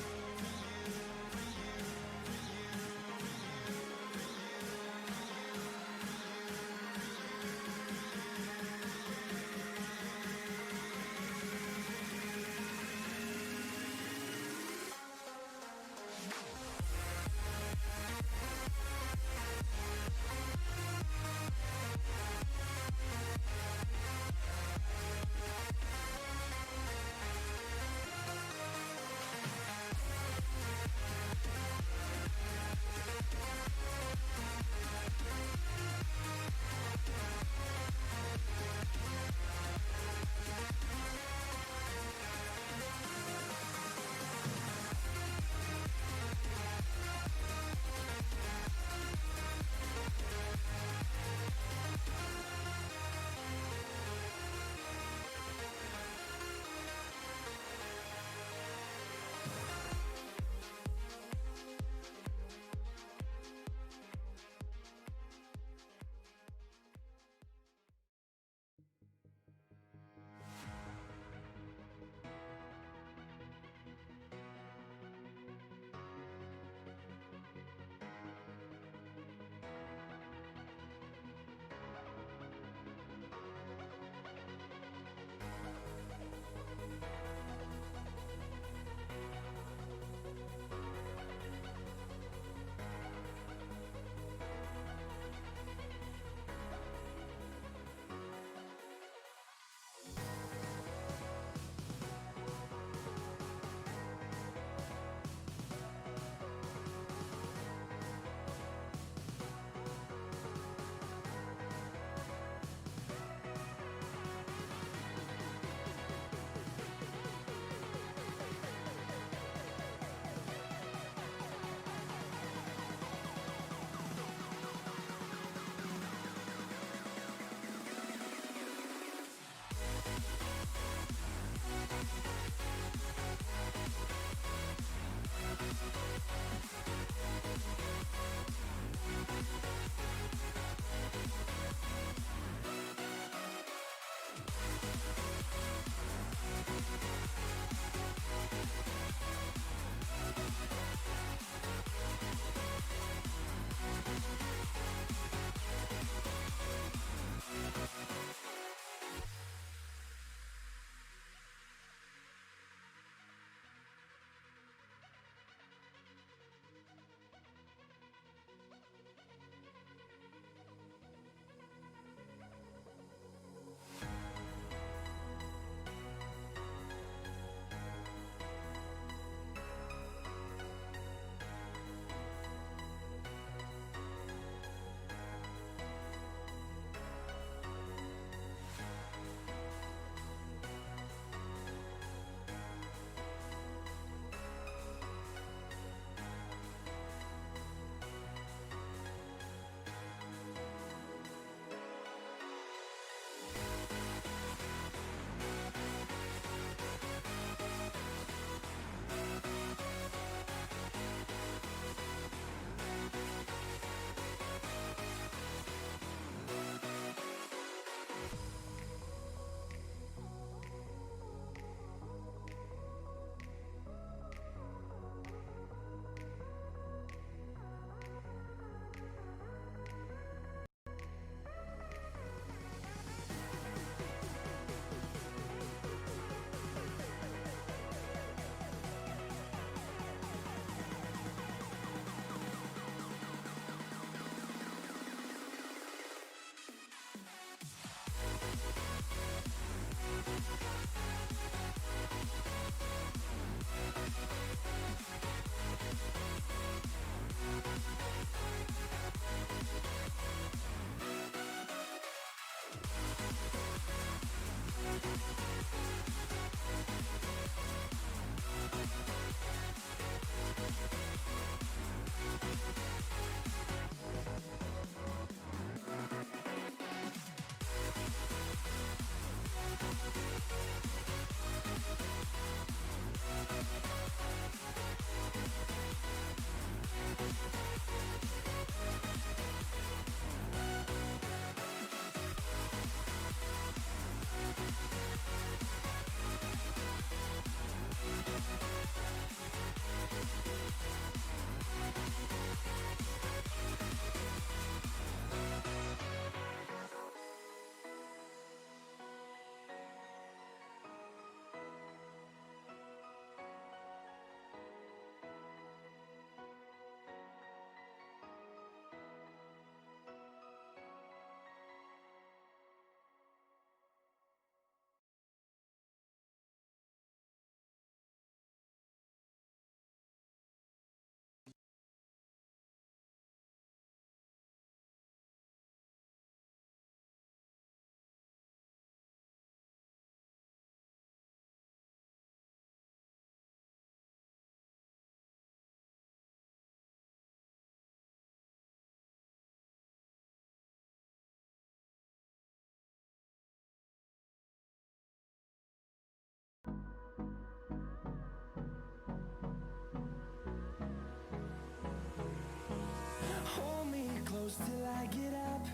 Hold me close till I get up.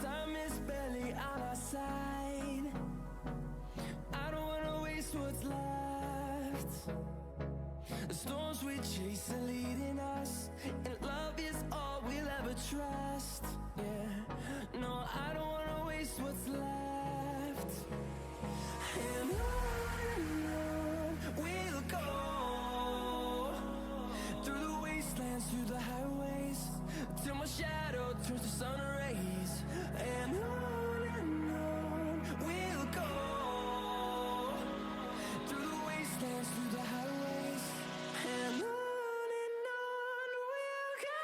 Time is barely on our side. I don't wanna waste what's left. The storms we chase are leading us, and love is all we'll ever trust. Yeah, no, I don't wanna waste what's left. And on we'll go, through the wastelands, through the highways, till my shadow turns to sun rays. And on we'll go, through the wastelands, through the highways, and on we'll go.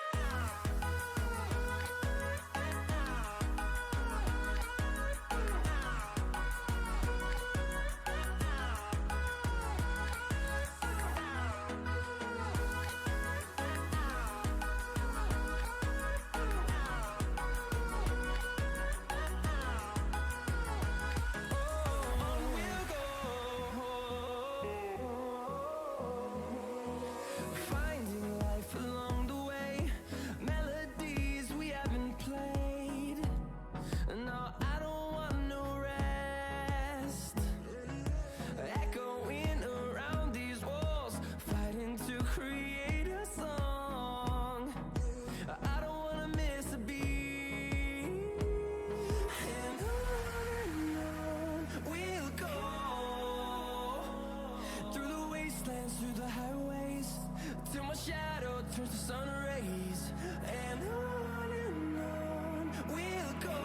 Finding life along the way, melodies we haven't played. No, I don't want no rest. Echoing around these walls, fighting to create a song. I don't wanna miss a beat. And on we'll go, through the wastelands, through the highways, till my shadow turns to sun rays. And on we'll go,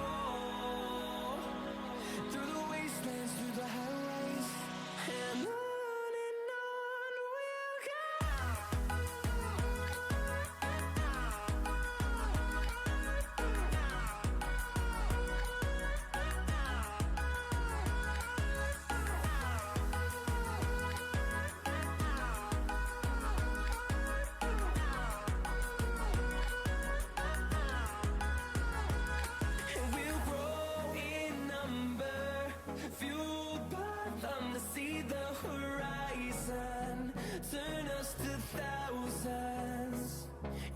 through the wastelands, through the highways, and on we'll go. And we'll grow in number, fueled by them to see the horizon, turn us to thousands.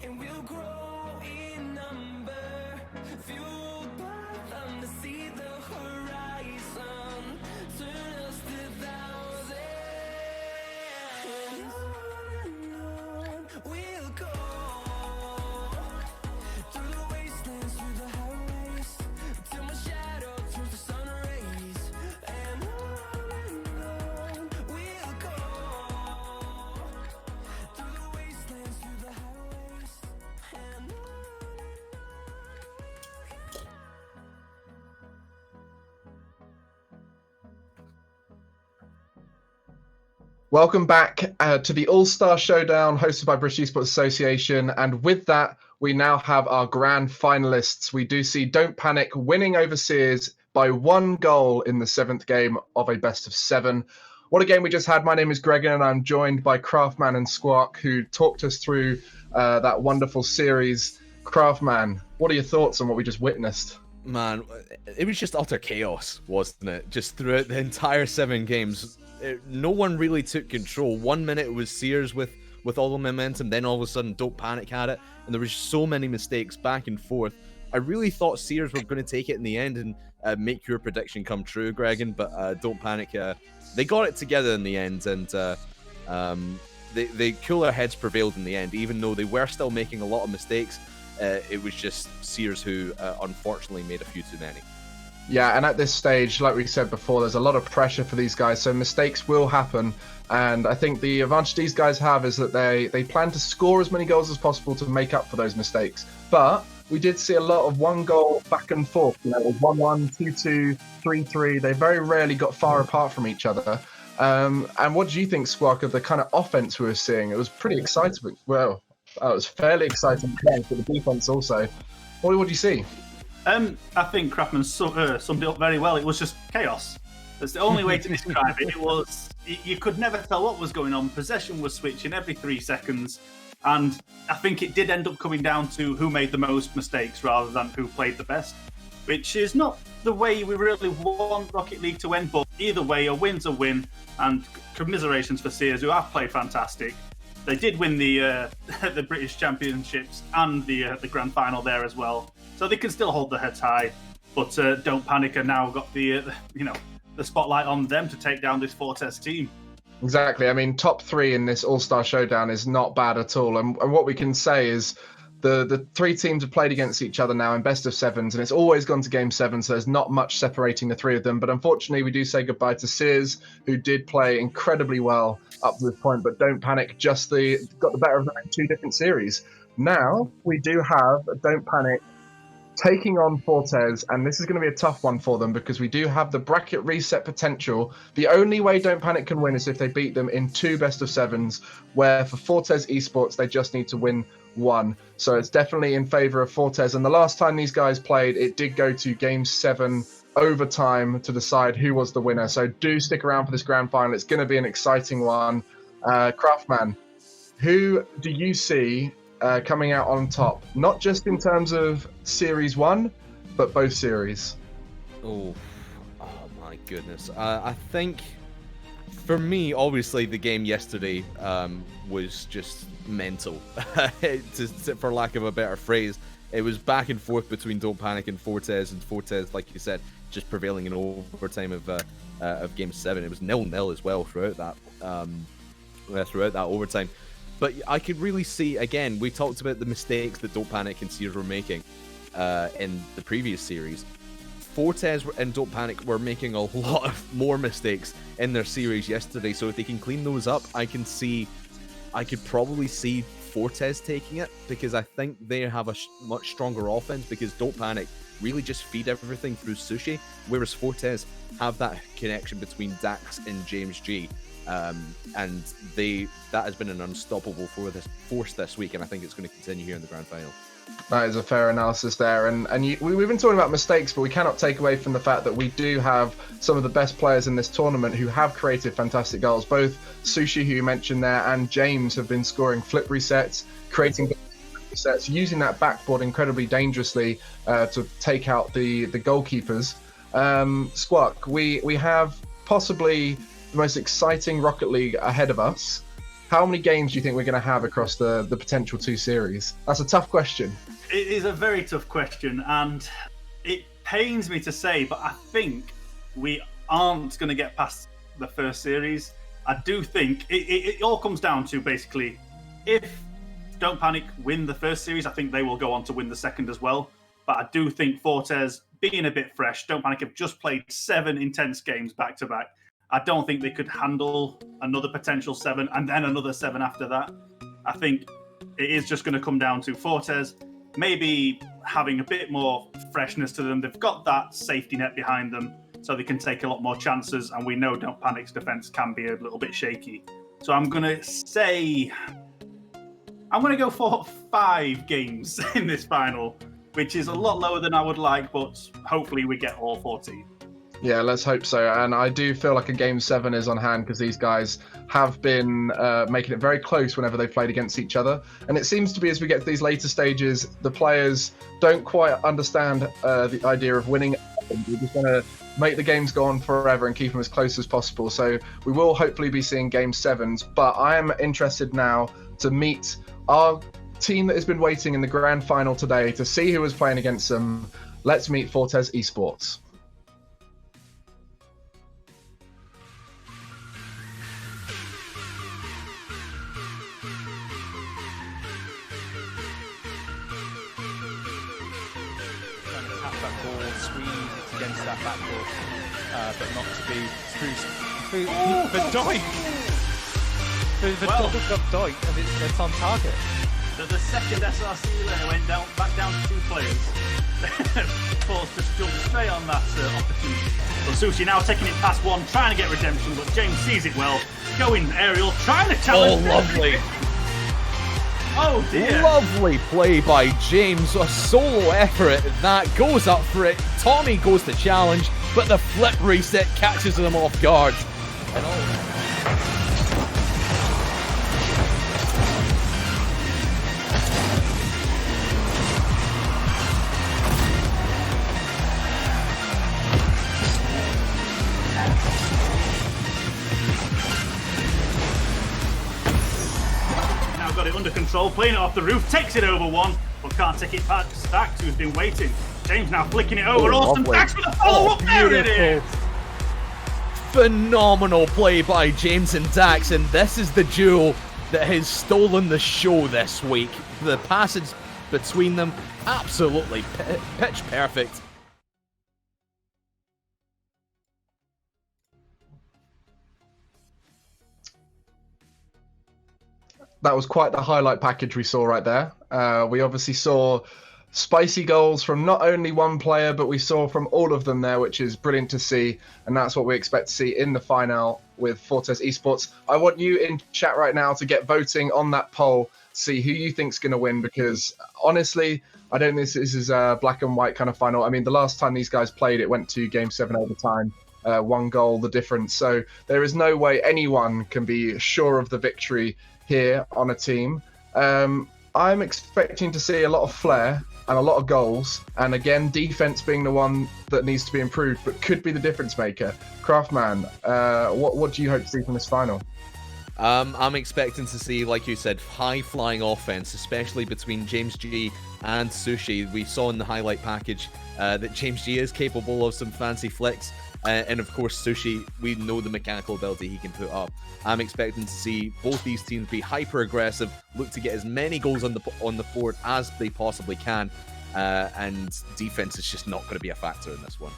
And we'll grow in number, fueled by them to see the horizon, turn us to thousands. And on we'll go, through the wastelands, through the highways, till my shadow turns to sun rays. And on we'll go, through the wastelands, through the highways, and on we'll go. Welcome back to the All-Star Showdown hosted by British Esports Association. And with that, we now have our grand finalists. We do see Don't Panic winning over Sears by 1 goal in the 7th game of a best of 7. What a game we just had. My name is Gregor, and I'm joined by Craftman and Squawk, who talked us through that wonderful series. Craftman, what are your thoughts on what we just witnessed? Man, it was just utter chaos, wasn't it? Just throughout the entire 7 games, no one really took control. 1 minute it was Sears with all the momentum, then all of a sudden Don't Panic had it, and there was so many mistakes back and forth. I really thought Sears were going to take it in the end and make your prediction come true, Gregan, but Don't Panic, they got it together in the end, and the cooler heads prevailed in the end, even though they were still making a lot of mistakes. It was just Sears who unfortunately made a few too many. Yeah, and at this stage, like we said before, there's a lot of pressure for these guys, so mistakes will happen. And I think the advantage these guys have is that they plan to score as many goals as possible to make up for those mistakes. But we did see a lot of 1 goal back and forth. You know, it was 1-1, 2-2, 3-3. They very rarely got far apart from each other. And what do you think, Squawk, of the kind of offense we were seeing? It was pretty exciting. Well, it was fairly exciting playing for the defense also. What do you see? I think Craftman summed it up very well. It was just chaos. That's the only way to describe it. It was, you could never tell what was going on. Possession was switching every 3 seconds. And I think it did end up coming down to who made the most mistakes rather than who played the best, which is not the way we really want Rocket League to end. But either way, a win's a win. And commiserations for Sears, who have played fantastic. They did win the British Championships and the grand final there as well, so they can still hold their heads high. But Don't Panic are now got the spotlight on them to take down this Fortes team. Exactly. I mean, top 3 in this All-Star Showdown is not bad at all. And what we can say is the 3 teams have played against each other now in best of 7s, and it's always gone to game 7, so there's not much separating the 3 of them. But unfortunately, we do say goodbye to Sears, who did play incredibly well up to this point, but Don't Panic got the better of them in 2 different series. Now, we do have Don't Panic taking on Fortes, and this is going to be a tough one for them because we do have the bracket reset potential. The only way Don't Panic can win is if they beat them in 2 best of 7s, where for Fortes Esports, they just need to win 1. So it's definitely in favour of Fortes. And the last time these guys played, it did go to game 7 overtime to decide who was the winner. So do stick around for this grand final. It's going to be an exciting one. Craftman, who do you see coming out on top? Not just in terms of Series 1, but both series. Oh my goodness. I think, for me, obviously, the game yesterday was just mental, for lack of a better phrase. It was back and forth between Don't Panic and Fortes, like you said, just prevailing in overtime of Game 7. It was 0-0 as well throughout that overtime. But I could really see, again, we talked about the mistakes that Don't Panic and Sears were making in the previous series. Fortes and Don't Panic were making a lot of more mistakes in their series yesterday, so if they can clean those up, I could probably see Fortes taking it, because I think they have a much stronger offense, because Don't Panic really just feed everything through Sushi, whereas Fortes have that connection between Dax and James G. And that has been an unstoppable force this week, and I think it's going to continue here in the grand final. That is a fair analysis there, and we've been talking about mistakes, but we cannot take away from the fact that we do have some of the best players in this tournament who have created fantastic goals. Both Sushi, who you mentioned there, and James have been scoring flip resets, creating resets, using that backboard incredibly dangerously to take out the goalkeepers. Squawk, we have possibly the most exciting Rocket League ahead of us. How many games do you think we're going to have across the potential 2 series? That's a tough question. It is a very tough question, and it pains me to say, but I think we aren't going to get past the first series. I do think it all comes down to, basically, if Don't Panic win the first series, I think they will go on to win the second as well. But I do think Fortes, being a bit fresh, Don't Panic have just played 7 intense games back-to-back. I don't think they could handle another potential 7 and then another 7 after that. I think it is just going to come down to Fortes maybe having a bit more freshness to them. They've got that safety net behind them, so they can take a lot more chances, and we know Don't Panic's defense can be a little bit shaky. So I'm going to say I'm going to go for 5 games in this final, which is a lot lower than I would like, but hopefully we get all 14. Yeah, let's hope so. And I do feel like a game 7 is on hand because these guys have been making it very close whenever they've played against each other. And it seems to be as we get to these later stages, the players don't quite understand the idea of winning. We just want to make the games go on forever and keep them as close as possible. So we will hopefully be seeing game 7s. But I am interested now to meet our team that has been waiting in the grand final today to see who is playing against them. Let's meet Fortes Esports. Against that backboard, but not to be for Doink. The double jump Doink, and it's on target. So the second SRC layer went back down to 2 players. Forced to jump straight on that opportunity. But Sushi now taking it past 1, trying to get redemption, but James sees it well. Going aerial, trying to challenge. Oh, lovely. Oh dear. Lovely play by James. A solo effort that goes up for it. Tommy goes to challenge, but the flip reset catches him off guard. And got it under control, playing it off the roof, takes it over 1, but can't take it past Stacks, who's been waiting. James now flicking it over, awesome. Stacks with a follow-up, there it is! Phenomenal play by James and Dax, and this is the duo that has stolen the show this week. The passage between them, absolutely pitch perfect. That was quite the highlight package we saw right there. We obviously saw spicy goals from not only one player, but we saw from all of them there, which is brilliant to see. And that's what we expect to see in the final with Fortes Esports. I want you in chat right now to get voting on that poll, see who you think's going to win, because honestly, I don't think this is a black and white kind of final. I mean, the last time these guys played, it went to game 7 overtime. 1 goal, the difference. So there is no way anyone can be sure of the victory here on a team. I'm expecting to see a lot of flair and a lot of goals, and again, defense being the one that needs to be improved, but could be the difference maker. Craftman, what do you hope to see from this final? I'm expecting to see, like you said, high-flying offense, especially between James G and Sushi. We saw in the highlight package that James G is capable of some fancy flicks. And of course, Sushi, we know the mechanical ability he can put up. I'm expecting to see both these teams be hyper aggressive, look to get as many goals on the board as they possibly can, and defense is just not going to be a factor in this one.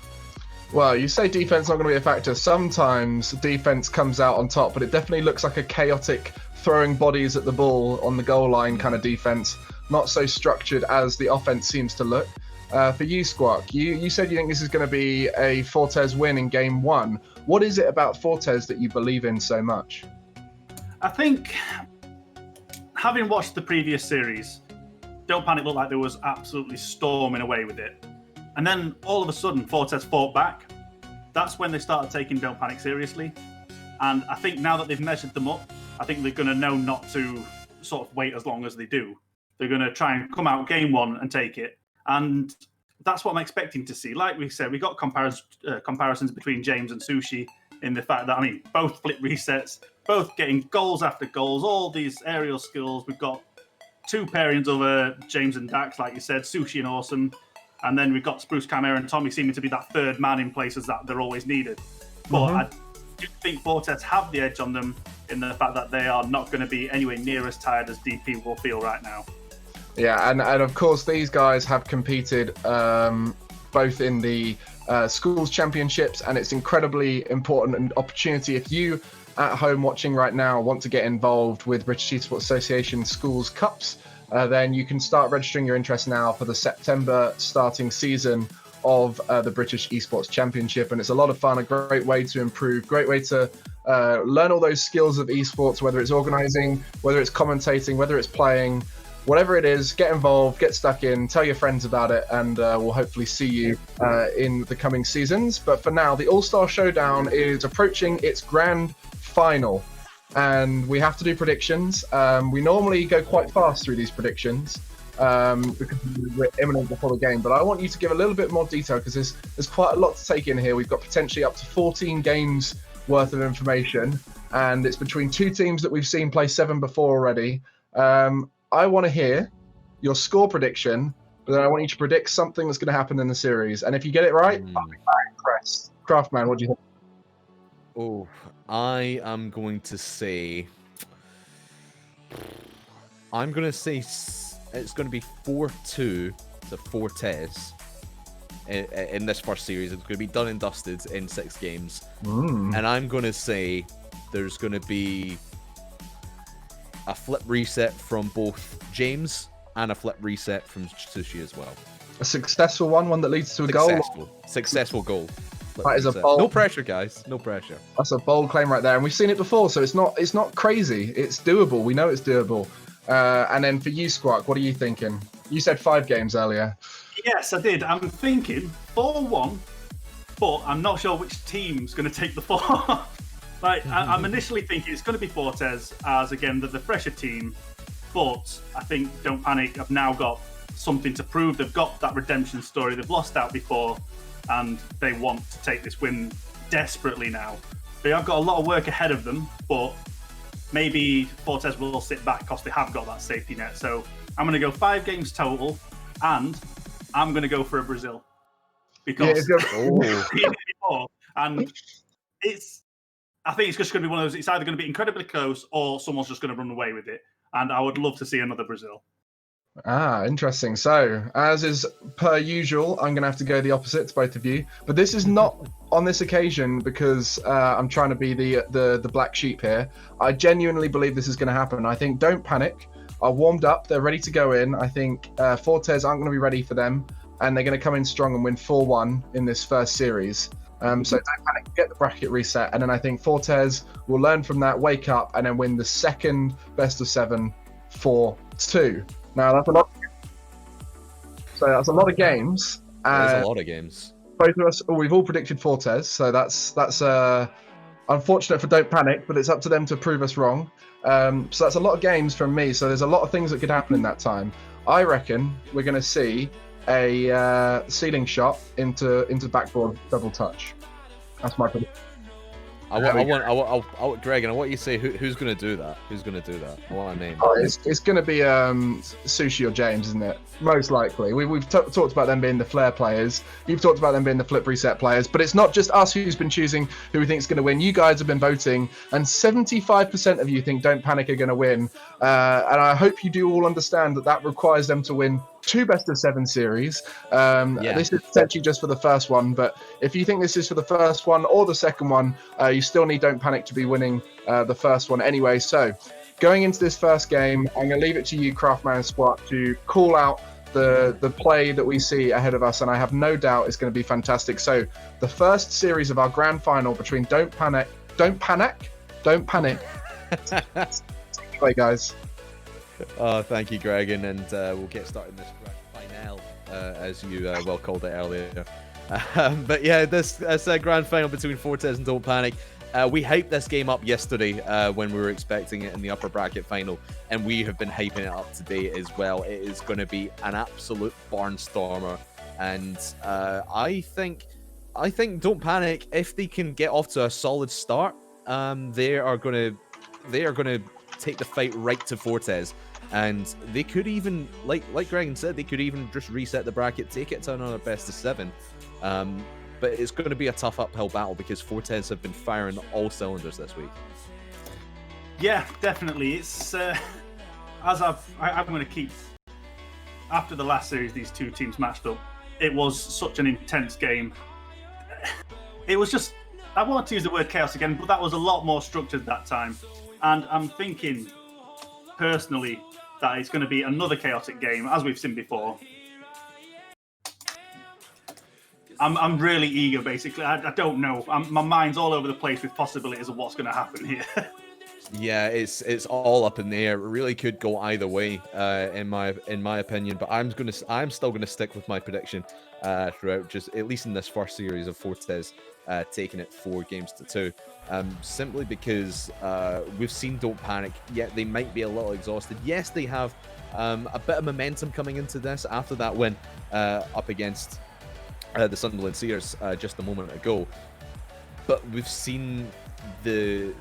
Well, you say defense not going to be a factor. Sometimes defense comes out on top, but it definitely looks like a chaotic throwing bodies at the ball on the goal line kind of defense. Not so structured as the offense seems to look. For you, Squawk, you said you think this is going to be a Fortes win in game 1. What is it about Fortes that you believe in so much? I think, having watched the previous series, Don't Panic looked like they was absolutely storming away with it. And then all of a sudden, Fortes fought back. That's when they started taking Don't Panic seriously. And I think now that they've measured them up, I think they're going to know not to sort of wait as long as they do. They're going to try and come out game 1 and take it. And that's what I'm expecting to see. Like we said, we got comparisons between James and Sushi in the fact that, I mean, both flip resets, both getting goals after goals, all these aerial skills. We've got 2 pairings of James and Dax, like you said, Sushi and Awesome. And then we've got Spruce, Chimera and Tommy seeming to be that 3rd man in places that they're always needed. But I do think Fortes have the edge on them in the fact that they are not going to be anywhere near as tired as DP will feel right now. Yeah, and of course these guys have competed both in the schools championships, and it's incredibly important an opportunity if you at home watching right now want to get involved with British Esports Association Schools Cups, then you can start registering your interest now for the September starting season of the British Esports Championship, and it's a lot of fun, a great way to improve, great way to learn all those skills of esports, whether it's organizing, whether it's commentating, whether it's playing, whatever it is, get involved, get stuck in, tell your friends about it, and we'll hopefully see you in the coming seasons. But for now, the All-Star Showdown is approaching its grand final, and we have to do predictions. We normally go quite fast through these predictions because we're imminent before the game, but I want you to give a little bit more detail because there's quite a lot to take in here. We've got potentially up to 14 games worth of information, and it's between two teams that we've seen play 7 before already. I want to hear your score prediction, but then I want you to predict something that's going to happen in the series. And if you get it right, I'll be very impressed. Craftman, what do you think? Oh, I am going to say... I'm going to say it's going to be 4-2 to Fortes in this first series. It's going to be done and dusted in 6 games. And I'm going to say there's going to be a flip reset from both James and a flip reset from Sushi as well. A successful one that leads to a goal. Successful goal. That is a bold. No pressure, guys. No pressure. That's a bold claim right there, and we've seen it before, so it's not crazy. It's doable. We know it's doable. And then for you, Squawk, what are you thinking? You said 5 games earlier. Yes, I did. I'm thinking 4-1, but I'm not sure which team's going to take the 4. I'm initially thinking it's going to be Fortes as, again, the fresher team, but I think Don't Panic have now got something to prove. They've got that redemption story. They've lost out before, and they want to take this win desperately now. They have got a lot of work ahead of them, but maybe Fortes will sit back because they have got that safety net. So I'm going to go 5 games total, and I'm going to go for a Brazil. Because and I think it's just going to be one of those, it's either going to be incredibly close or someone's just going to run away with it. And I would love to see another Brazil. Interesting. So, as is per usual, I'm going to have to go the opposite to both of you. But this is not on this occasion because I'm trying to be the black sheep here. I genuinely believe this is going to happen. I think Don't Panic are warmed up. They're ready to go in. I think Fortes aren't going to be ready for them. And they're going to come in strong and win 4-1 in this first series. So Don't Panic, get the bracket reset. And then I think Fortes will learn from that, wake up, and then win the second best of 7 4-2. Now, that's a lot. So that's a lot of games. There's a lot of games. Both of us, we've all predicted Fortes, so that's unfortunate for Don't Panic, but it's up to them to prove us wrong. So that's a lot of games from me. So there's a lot of things that could happen in that time. I reckon we're going to see a ceiling shot into backboard double touch. That's my prediction. I want Greg, and I want you to say who's going to do that. Who's going to do that? I want a name. Oh, it's going to be Sushi or James, isn't it? Most likely. We've talked about them being the flair players. You've talked about them being the flip reset players. But it's not just us who's been choosing who we think is going to win. You guys have been voting, and 75% of you think Don't Panic are going to win. And I hope you do all understand that requires them to win 2 best of 7 series. This is essentially just for the first one, but if you think this is for the first one or the second one, you still need Don't Panic to be winning the first one anyway. So going into this first game, I'm going to leave it to you, Craftman and Squat, to call out the play that we see ahead of us, and I have no doubt it's going to be fantastic. So the first series of our grand final between Don't Panic. Play, guys. Oh, thank you, Greg, and we'll get started this grand final, as you well called it earlier. But yeah, this grand final between Fortes and Don't Panic. We hyped this game up yesterday when we were expecting it in the upper bracket final, and we have been hyping it up today as well. It is going to be an absolute barnstormer, and I think Don't Panic, if they can get off to a solid start, they are going to take the fight right to Fortes, and they could even, like Greg said, they could even just reset the bracket, take it to another best of 7. But it's going to be a tough uphill battle because Fortes have been firing all cylinders this week. Yeah, definitely. It's I'm going to keep, after the last series these two teams matched up, it was such an intense game. It was just, I want to use the word chaos again, but that was a lot more structured that time. And I'm thinking, personally, that it's going to be another chaotic game, as we've seen before. I'm really eager, basically. I don't know. My mind's all over the place with possibilities of what's going to happen here. Yeah, it's all up in the air. It really could go either way, in my opinion. But I'm still gonna stick with my prediction throughout, just at least in this first series of Fortes taking it 4-2. Simply because we've seen Don't Panic. Yet they might be a little exhausted. Yes, they have a bit of momentum coming into this after that win up against the Sunderland Sears just a moment ago. But we've seen the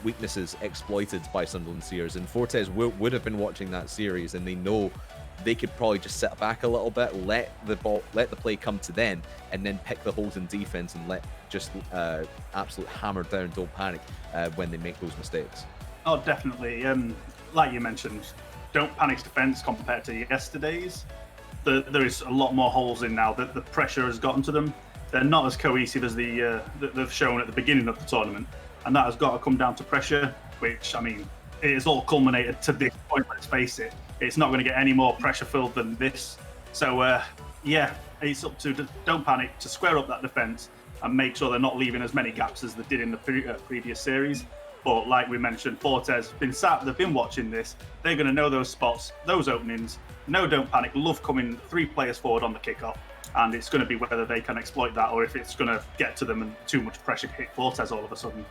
weaknesses exploited by Sunderland Sears, and Fortes would have been watching that series, and they know they could probably just sit back a little bit, let the play come to them, and then pick the holes in defense and let just absolute hammer down Don't Panic when they make those mistakes. Oh, definitely. Like you mentioned, Don't Panic's defense compared to yesterday's, there is a lot more holes in now. That the pressure has gotten to them. They're not as cohesive as they've shown at the beginning of the tournament, and that has got to come down to pressure, which, I mean, it has all culminated to this point, let's face it. It's not going to get any more pressure-filled than this. So, yeah, it's up to Don't Panic to square up that defence and make sure they're not leaving as many gaps as they did in the previous series. But like we mentioned, Fortes they've been watching this. They're going to know those spots, those openings. No, Don't Panic love coming 3 players forward on the kickoff. And it's going to be whether they can exploit that or if it's going to get to them and too much pressure hit Fortes all of a sudden.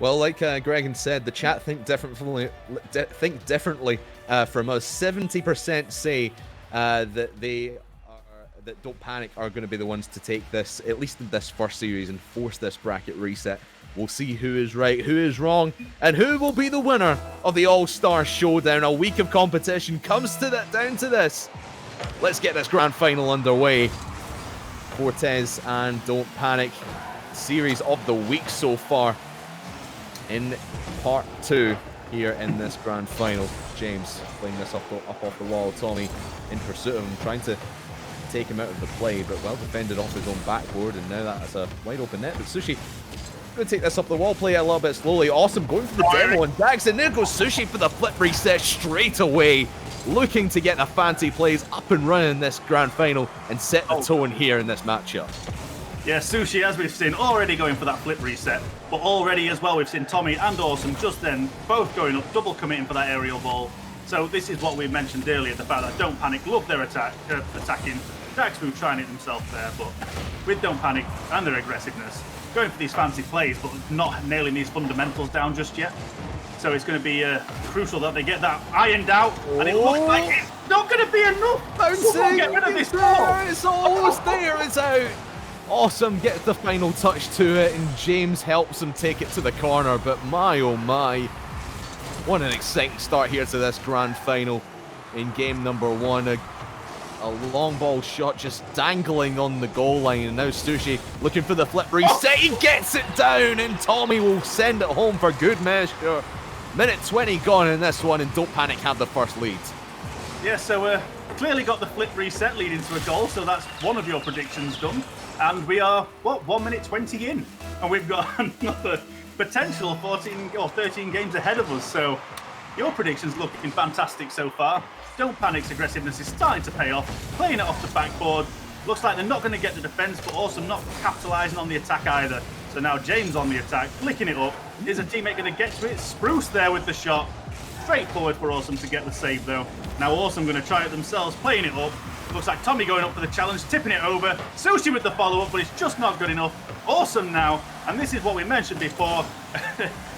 Well, like Gregan said, the chat think differently from us. 70% say that Don't Panic are going to be the ones to take this, at least in this first series, and force this bracket reset. We'll see who is right, who is wrong, and who will be the winner of the All-Star Showdown. A week of competition comes down to this. Let's get this grand final underway. Fortes and Don't Panic, series of the week so far in part 2 here in this grand final. James playing this up off the wall. Tommy in pursuit of him, trying to take him out of the play, but well defended off his own backboard, and now that's a wide open net. But Sushi going to take this up the wall, play it a little bit slowly. Awesome, going for the demo, and Dax, and there goes Sushi for the flip reset straight away. Looking to get the fancy plays up and running in this grand final and set the tone here in this matchup. Yeah, Sushi, as we've seen, already going for that flip reset, but already as well we've seen Tommy and Awesome just then both going up, double committing for that aerial ball. So this is what we mentioned earlier, the fact that Don't Panic love their attacking. Dax Fu trying it himself there, but with Don't Panic and their aggressiveness, going for these fancy plays, but not nailing these fundamentals down just yet. So it's going to be crucial that they get that ironed out, and it looks like it's not going to be enough. Bouncing, Get rid of this ball. It's almost there, it's out. Awesome gets the final touch to it, and James helps him take it to the corner, but my oh my. What an exciting start here to this grand final in game number 1. A long ball shot just dangling on the goal line, and now Sushi looking for the flip reset. He gets it down, and Tommy will send it home for good measure. Minute 20 gone in this one, and Don't Panic have the first lead. Yeah, so clearly got the flip reset leading to a goal, so that's one of your predictions done. And we are, 1 minute 20 in, and we've got another potential 14 or 13 games ahead of us. So your predictions looking fantastic so far. Don't Panic's aggressiveness is starting to pay off, playing it off the backboard. Looks like they're not going to get the defence, but also not capitalising on the attack either. So now James on the attack, flicking it up. Is a teammate going to get to it? Spruce there with the shot. Straightforward for Awesome to get the save though. Now Awesome going to try it themselves, playing it up. Looks like Tommy going up for the challenge, tipping it over. Sushi with the follow-up, but it's just not good enough. Awesome now, and this is what we mentioned before.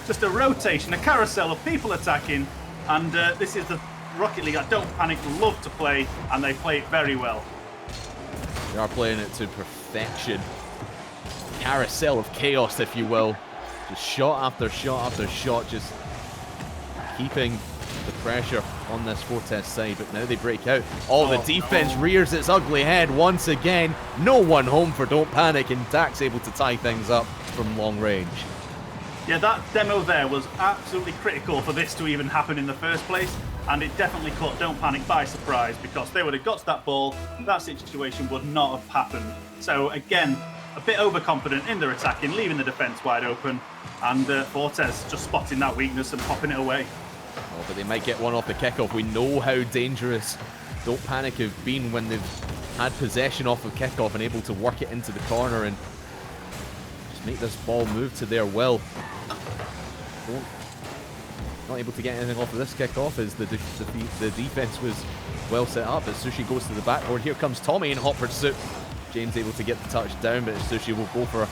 Just a rotation, a carousel of people attacking. And this is the Rocket League that Don't Panic love to play, and they play it very well. They are playing it to perfection. Carousel of chaos, if you will. Just shot after shot after shot, just keeping the pressure on this Fortes side, but now they break out. The defense rears its ugly head once again. No one home for Don't Panic, and Dax able to tie things up from long range. Yeah, that demo there was absolutely critical for this to even happen in the first place, and it definitely caught Don't Panic by surprise, because they would have got to that ball, that situation would not have happened. So again, a bit overconfident in their attacking, leaving the defence wide open, and Fortes just spotting that weakness and popping it away. Oh, but they might get one off the kickoff. We know how dangerous Don't Panic have been when they've had possession off of kickoff and able to work it into the corner and just make this ball move to their will. Not able to get anything off of this kickoff as the defense was well set up. As Sushi goes to the backboard, here comes Tommy in hot pursuit. James able to get the touch down, but Sushi will go for a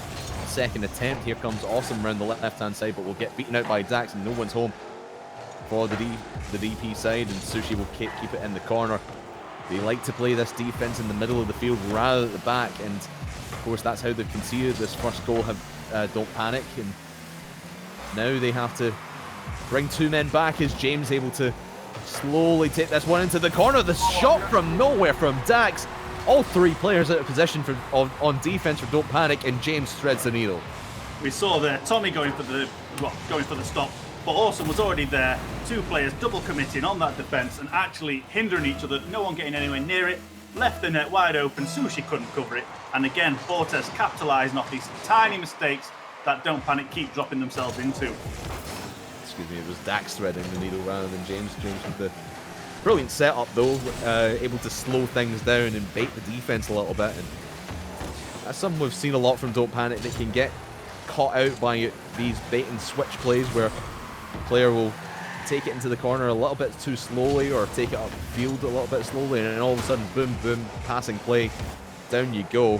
second attempt. Here comes Awesome around the left-hand side, but will get beaten out by Dax, and no one's home for the DP side, and Sushi will keep it in the corner. They like to play this defense in the middle of the field rather than at the back, and of course that's how they've conceded this first goal. Don't panic, and now they have to bring two men back as James able to slowly take this one into the corner. The shot from nowhere from Dax. All three players out of position on defense for Don't Panic, and James threads the needle. We saw there Tommy going for the stop, but Awesome was already there. Two players double committing on that defense and actually hindering each other. No one getting anywhere near it. Left the net wide open. Sushi couldn't cover it. And again, Fortes capitalising off these tiny mistakes that Don't Panic keep dropping themselves into. Excuse me, it was Dax threading the needle rather than James. James with the brilliant setup though, able to slow things down and bait the defense a little bit. And that's something we've seen a lot from Don't Panic. They can get caught out by these bait and switch plays where the player will take it into the corner a little bit too slowly or take it up field a little bit slowly, and then all of a sudden, boom, boom, passing play, down you go,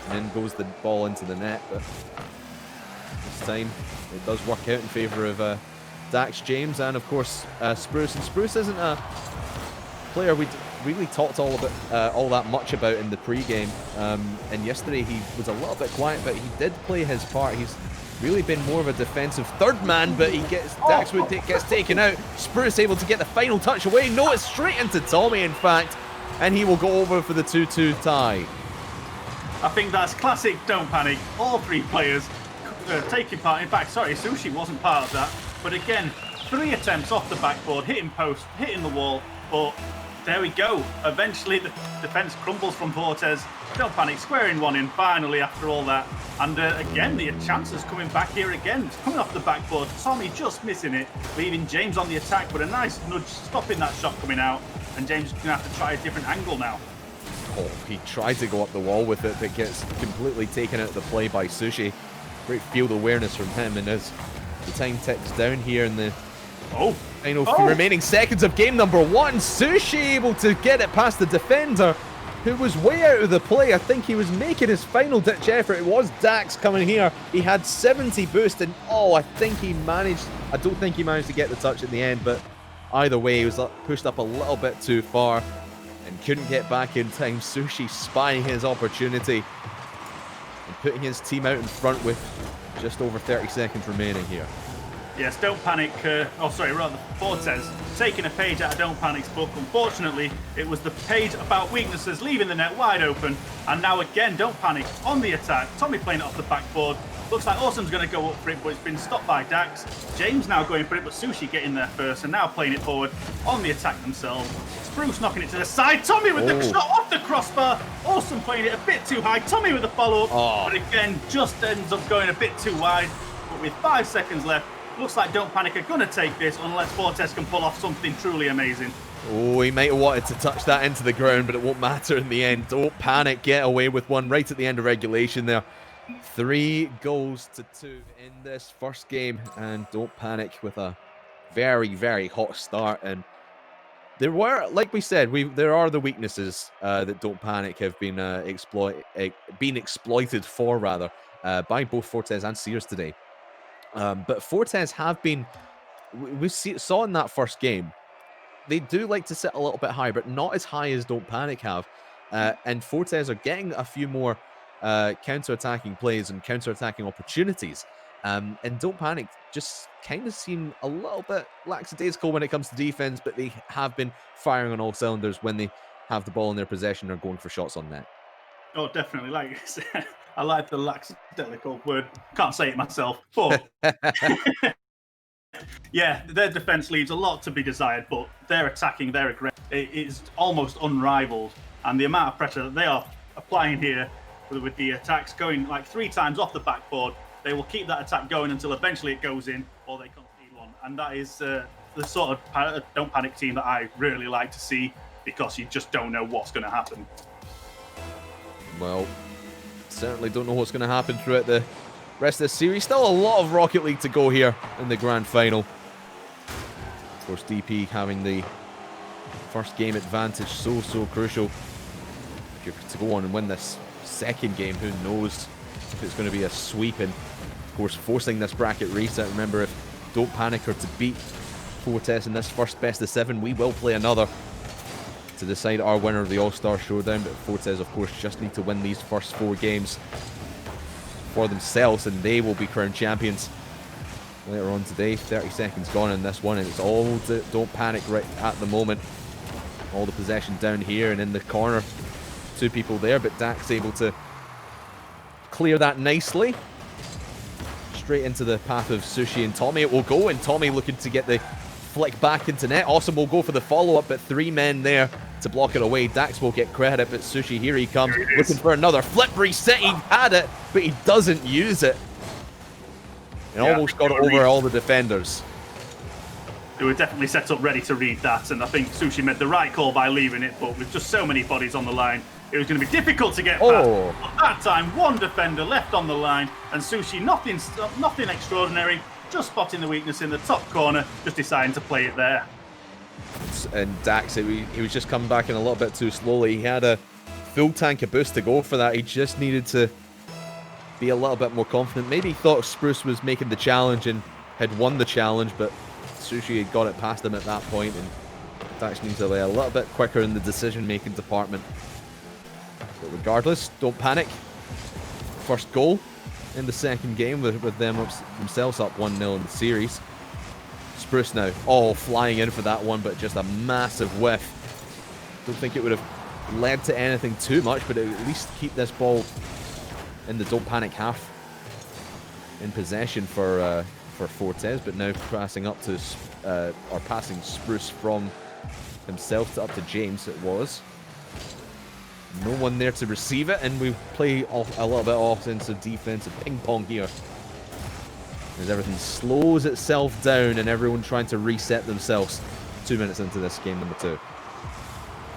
and then goes the ball into the net. But this time it does work out in favour of Dax, James, and of course Spruce. And Spruce isn't a player we really talked all that much about in the pre-game, and yesterday he was a little bit quiet, but he did play his part. He's really been more of a defensive third man, but Dax gets taken out. Spruce able to get the final touch away. No, it's straight into Tommy, in fact, and he will go over for the 2-2 tie. I think that's classic Don't Panic. All three players taking part. In fact, sorry, Sushi wasn't part of that. But again, 3 attempts off the backboard, hitting post, hitting the wall. But there we go. Eventually, the defense crumbles from Fortes. Don't Panic squaring one in finally after all that. And again, the chances coming back here again. It's coming off the backboard. Tommy just missing it, leaving James on the attack, but a nice nudge stopping that shot coming out. And James is going to have to try a different angle now. Oh, he tried to go up the wall with it, but gets completely taken out of the play by Sushi. Great field awareness from him, and as the time ticks down here in the final few remaining seconds of game number 1, Sushi able to get it past the defender, who was way out of the play. I think he was making his final ditch effort. It was Dax coming here. He had 70 boost, and I don't think he managed to get the touch at the end, but either way, he was pushed up a little bit too far and couldn't get back in time. Sushi spying his opportunity and putting his team out in front with just over 30 seconds remaining here. Yes, Don't Panic, Fortes taking a page out of Don't Panic's book. Unfortunately, it was the page about weaknesses, leaving the net wide open. And now again, Don't Panic on the attack. Tommy playing it off the backboard. Looks like Awesome's going to go up for it, but it's been stopped by Dax. James now going for it, but Sushi getting there first, and now playing it forward on the attack themselves. Spruce knocking it to the side. Tommy with the shot off the crossbar. Awesome playing it a bit too high. Tommy with the follow-up, but again, just ends up going a bit too wide. But with 5 seconds left, looks like Don't Panic are going to take this unless Fortes can pull off something truly amazing. Oh, he might have wanted to touch that into the ground, but it won't matter in the end. Don't Panic get away with one right at the end of regulation there. 3 goals to 2 in this first game, and Don't Panic with a very, very hot start. And there were, like we said, there are the weaknesses that Don't Panic have been exploited for, rather, by both Fortes and Sears today. But Fortes have been, we saw in that first game, they do like to sit a little bit high, but not as high as Don't Panic have. And Fortes are getting a few more counter-attacking plays and counter-attacking opportunities. And Don't Panic just kind of seem a little bit lackadaisical when it comes to defense, but they have been firing on all cylinders when they have the ball in their possession or going for shots on net. Oh, definitely. Like I said, I like the lackadaisical word. Can't say it myself, but yeah, their defense leaves a lot to be desired, but their attacking, their aggression, it is almost unrivaled. And the amount of pressure that they are applying here with the attacks going like 3 times off the backboard, they will keep that attack going until eventually it goes in or they concede one. And that is the sort of Don't Panic team that I really like to see, because you just don't know what's going to happen. Well, certainly don't know what's going to happen throughout the rest of this series. Still a lot of Rocket League to go here in the grand final. Of course, DP having the first game advantage, so crucial. If you're to go on and win this second game, who knows if it's going to be a sweep, and of course forcing this bracket reset. Remember, if Don't Panic are to beat Fortes in this first best of 7, we will play another to decide our winner of the All-Star Showdown. But Fortes, of course, just need to win these first 4 games for themselves, and they will be crowned champions later on today. 30 seconds gone in this one, and it's all Don't Panic right at the moment. All the possession down here and in the corner. 2 people there, but Dax able to clear that nicely. Straight into the path of Sushi and Tommy it will go, and Tommy looking to get the flick back into net. Awesome will go for the follow-up, but 3 men there to block it away. Dax will get credit, but Sushi, here he comes, looking for another flip reset. He had it, but he doesn't use it. And almost got it over all the defenders. They were definitely set up ready to read that, and I think Sushi made the right call by leaving it, but with just so many bodies on the line, it was going to be difficult to get past. At that time, 1 defender left on the line, and Sushi, nothing extraordinary, just spotting the weakness in the top corner, just deciding to play it there. And Dax, he was just coming back in a little bit too slowly. He had a full tank of boost to go for that. He just needed to be a little bit more confident. Maybe he thought Spruce was making the challenge and had won the challenge, but Sushi had got it past him at that point, and Dax needs to be a little bit quicker in the decision-making department. But regardless, Don't Panic. First goal in the second game with them themselves up 1-0 in the series. Spruce now, flying in for that one, but just a massive whiff. Don't think it would have led to anything too much, but at least keep this ball in the Don't Panic half in possession for Fortes, but now passing up to, or passing Spruce from himself up to James, it was. No one there to receive it, and we play off a little bit offensive defensive ping pong here. As everything slows itself down and everyone trying to reset themselves 2 minutes into this game number 2.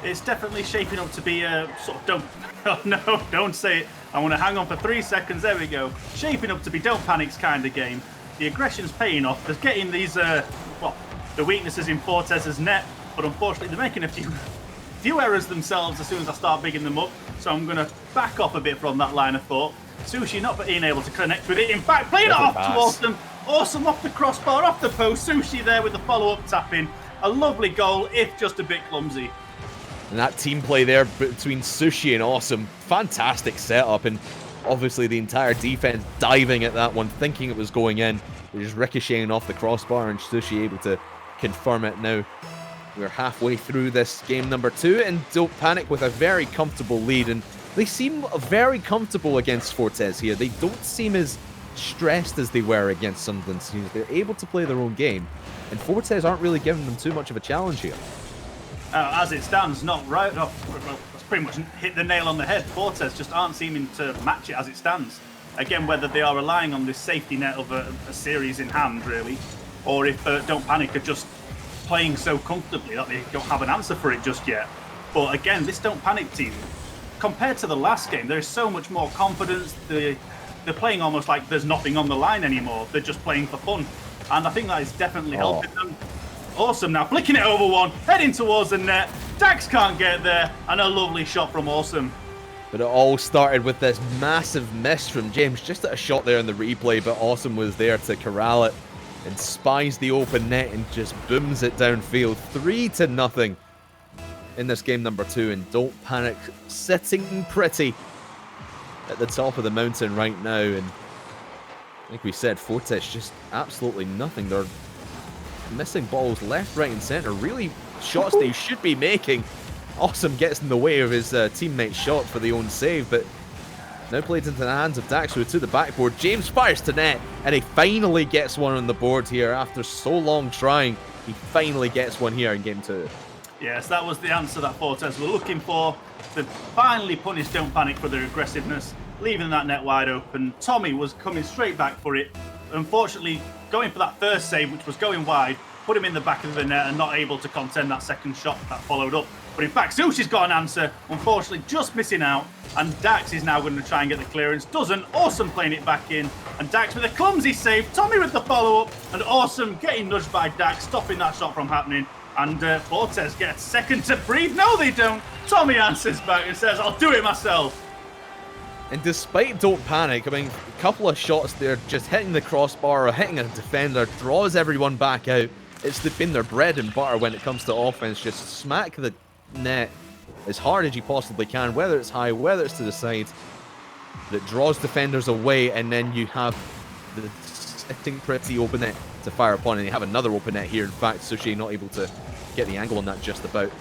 It's definitely shaping up to be a sort of don't say it. I want to hang on for 3 seconds. There we go. Shaping up to be Don't Panic's kind of game. The aggression's paying off. They're getting these, the weaknesses in Fortes' net, but unfortunately they're making a few errors themselves as soon as I start bigging them up. So I'm going to back off a bit from that line of thought. Sushi not being able to connect with it. In fact, playing it off to Awesome. Awesome off the crossbar, off the post. Sushi there with the follow-up tap-in. A lovely goal, if just a bit clumsy. And that team play there between Sushi and Awesome, fantastic setup, and obviously the entire defense diving at that one, thinking it was going in. They're just ricocheting off the crossbar, and Sushi able to confirm it now. We're halfway through this game number 2, and Don't Panic with a very comfortable lead, and they seem very comfortable against Fortes here. They don't seem as stressed as they were against some of them teams. They're able to play their own game, and Fortes aren't really giving them too much of a challenge here. As it stands, not right. Oh, well, that's pretty much hit the nail on the head. Fortes just aren't seeming to match it as it stands. Again, whether they are relying on this safety net of a series in hand, really, or if Don't Panic are just playing so comfortably that they don't have an answer for it just yet. But again, this Don't Panic team, compared to the last game, there is so much more confidence. They're playing almost like there's nothing on the line anymore. They're just playing for fun. And I think that is definitely helping them. Awesome now, flicking it over one, heading towards the net. Dax can't get there, and a lovely shot from Awesome. But it all started with this massive miss from James, just at a shot there in the replay, but Awesome was there to corral it and spies the open net and just booms it downfield. 3-0 in this game number 2, and Don't Panic sitting pretty at the top of the mountain right now. And like we said, Fortes just absolutely nothing. They're missing balls left, right and centre. Really shots they should be making. Awesome gets in the way of his teammate's shot for the own save, but now played into the hands of Dax, who to the backboard. James fires to net, and he finally gets one on the board here after so long trying. He finally gets one here in game 2. Yes, that was the answer that Fortes were looking for. They finally punished Don't Panic for their aggressiveness, leaving that net wide open. Tommy was coming straight back for it. Unfortunately, going for that first save, which was going wide, put him in the back of the net and not able to contend that second shot that followed up. But in fact, Sushi's got an answer, unfortunately just missing out. And Dax is now going to try and get the clearance. Doesn't. Awesome playing it back in. And Dax with a clumsy save. Tommy with the follow-up. And Awesome getting nudged by Dax, stopping that shot from happening. And Fortes get a second to breathe. No, they don't. Tommy answers back and says, I'll do it myself. And despite Don't Panic, I mean, a couple of shots there, just hitting the crossbar or hitting a defender, draws everyone back out. It's been their bread and butter when it comes to offense. Just smack the net as hard as you possibly can, whether it's high, whether it's to the side. That draws defenders away, and then you have the sitting pretty open net to fire upon, and you have another open net here. In fact, Sushi not able to get the angle on that just about.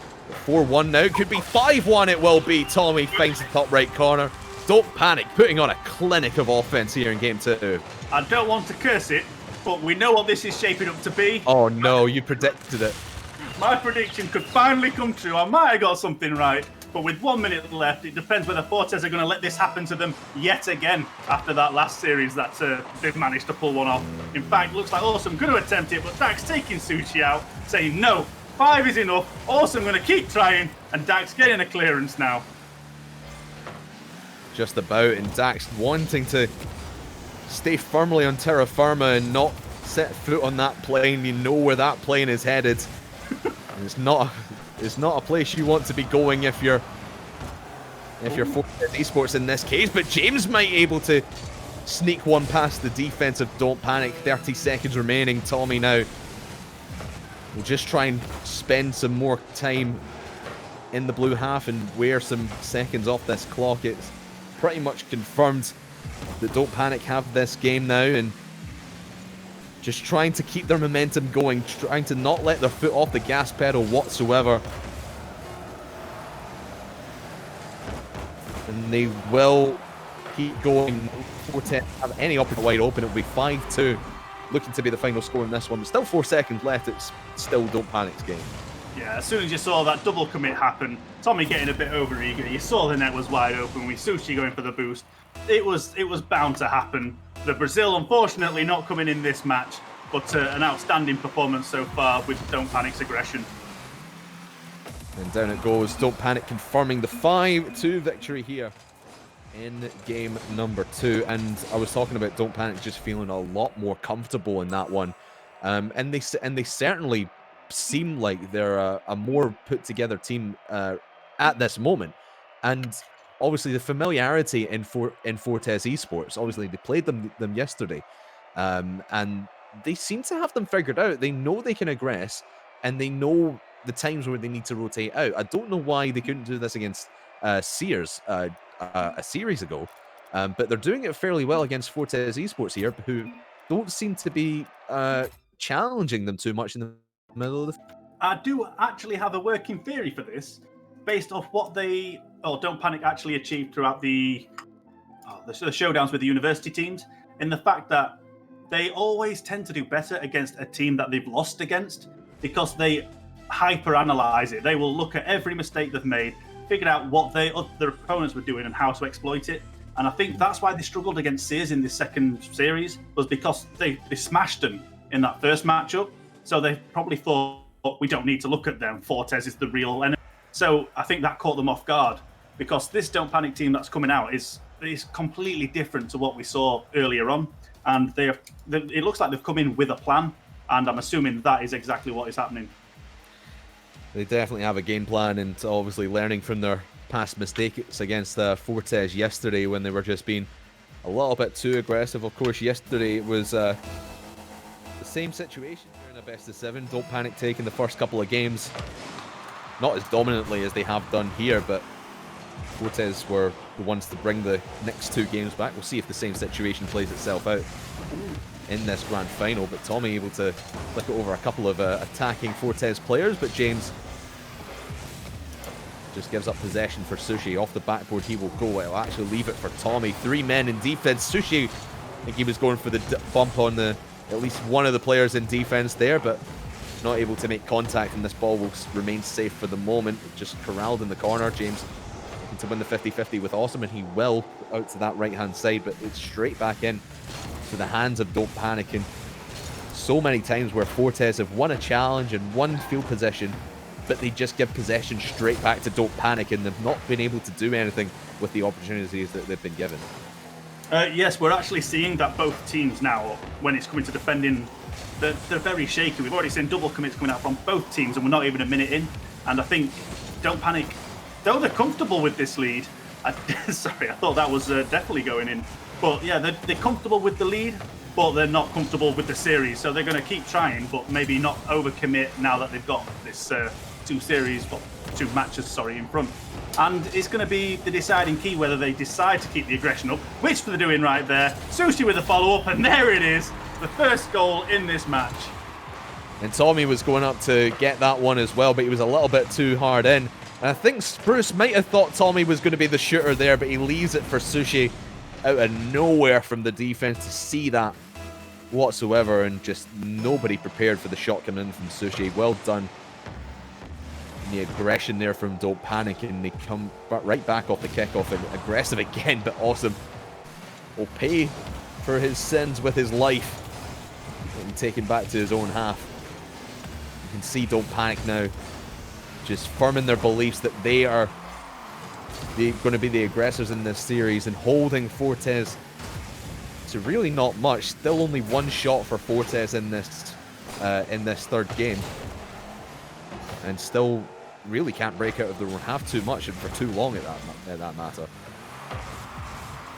4-1 now, could be 5-1 it will be. Tommy finds the top right corner. Don't Panic putting on a clinic of offense here in game 2. I don't want to curse it, but we know what this is shaping up to be. Oh no, you predicted it. My prediction could finally come true. I might have got something right, but with 1 minute left, it depends whether Fortes are going to let this happen to them yet again after that last series that they've managed to pull one off. In fact, looks like Awesome going to attempt it, but Dax taking Sushi out, saying no, 5 is enough. Awesome going to keep trying, and Dax getting a clearance now. Just about, and Dax wanting to stay firmly on terra firma and not set foot on that plane. You know where that plane is headed. It's not a place you want to be going if you're Fortes Esports in this case. But James might be able to sneak one past the defense of Don't Panic. 30 seconds remaining. Tommy now will just try and spend some more time in the blue half and wear some seconds off this clock. It's pretty much confirmed that Don't Panic have this game now, and just trying to keep their momentum going, trying to not let their foot off the gas pedal whatsoever. And they will keep going. Fortes have any option wide open, it'll be 5-2. Looking to be the final score in this one, but still 4 seconds left. It's still Don't Panic's game. Yeah, as soon as you saw that double commit happen, Tommy getting a bit overeager, you saw the net was wide open with Sushi going for the boost. It was bound to happen. The Brazil, unfortunately, not coming in this match, but an outstanding performance so far with Don't Panic's aggression. And down it goes. Don't Panic confirming the 5-2 victory here in game number 2. And I was talking about Don't Panic just feeling a lot more comfortable in that one. And they certainly seem like they're a more put together team at this moment. And obviously the familiarity in Fortes Esports, obviously they played them yesterday, and they seem to have them figured out. They know they can aggress, and they know the times where they need to rotate out. I don't know why they couldn't do this against Sears a series ago, but they're doing it fairly well against Fortes Esports here, who don't seem to be challenging them too much in the middle of the... I do actually have a working theory for this, based off what Don't Panic actually achieved throughout the showdowns with the university teams, in the fact that they always tend to do better against a team that they've lost against, because they hyper-analyze it. They will look at every mistake they've made, figure out what their opponents were doing and how to exploit it. And I think that's why they struggled against Sears in this second series, was because they smashed them in that first matchup. So they probably thought, we don't need to look at them. Fortes is the real enemy. So I think that caught them off guard, because this Don't Panic team that's coming out is completely different to what we saw earlier on. And it looks like they've come in with a plan, and I'm assuming that is exactly what is happening. They definitely have a game plan, and obviously learning from their past mistakes against Fortes yesterday when they were just being a little bit too aggressive. Of course, yesterday it was the same situation during a best of 7. Don't Panic taking the first couple of games, not as dominantly as they have done here, but Fortes were the ones to bring the next 2 games back. We'll see if the same situation plays itself out in this grand final. But Tommy able to flip it over a couple of attacking Fortes players, but James just gives up possession for Sushi. Off the backboard he will go. It'll actually leave it for Tommy. 3 men in defense. Sushi, I think he was going for the bump on at least one of the players in defense there, but not able to make contact, and this ball will remain safe for the moment. Just corralled in the corner. James looking to win the 50-50 with Awesome, and he will out to that right-hand side, but it's straight back in to the hands of Don't Panic. And so many times where Fortes have won a challenge and won field position but they just give possession straight back to Don't Panic, and they've not been able to do anything with the opportunities that they've been given. Yes, we're actually seeing that both teams now, when it's coming to defending, they're very shaky. We've already seen double commits coming out from both teams, and we're not even a minute in. And I think Don't Panic, though they're comfortable with this lead, sorry, I thought that was definitely going in. But yeah, they're comfortable with the lead, but they're not comfortable with the series. So they're going to keep trying, but maybe not overcommit now that they've got this two matches in front. And it's going to be the deciding key whether they decide to keep the aggression up, which they're doing right there. Sushi with a follow-up, and there it is, the first goal in this match. And Tommy was going up to get that one as well, but he was a little bit too hard in. And I think Spruce might have thought Tommy was going to be the shooter there, but he leaves it for Sushi out of nowhere from the defense to see that whatsoever, and just nobody prepared for the shot coming in from Sushi. Well done. The aggression there from Don't Panic, and they come right back off the kickoff and aggressive again, but awesome. Will pay for his sins with his life and taken back to his own half. You can see Don't Panic now just firm in their beliefs that they are going to be the aggressors in this series, and holding Fortes to really not much. Still only one shot for Fortes in this third game, and still really can't break out of their own half too much and for too long at that matter.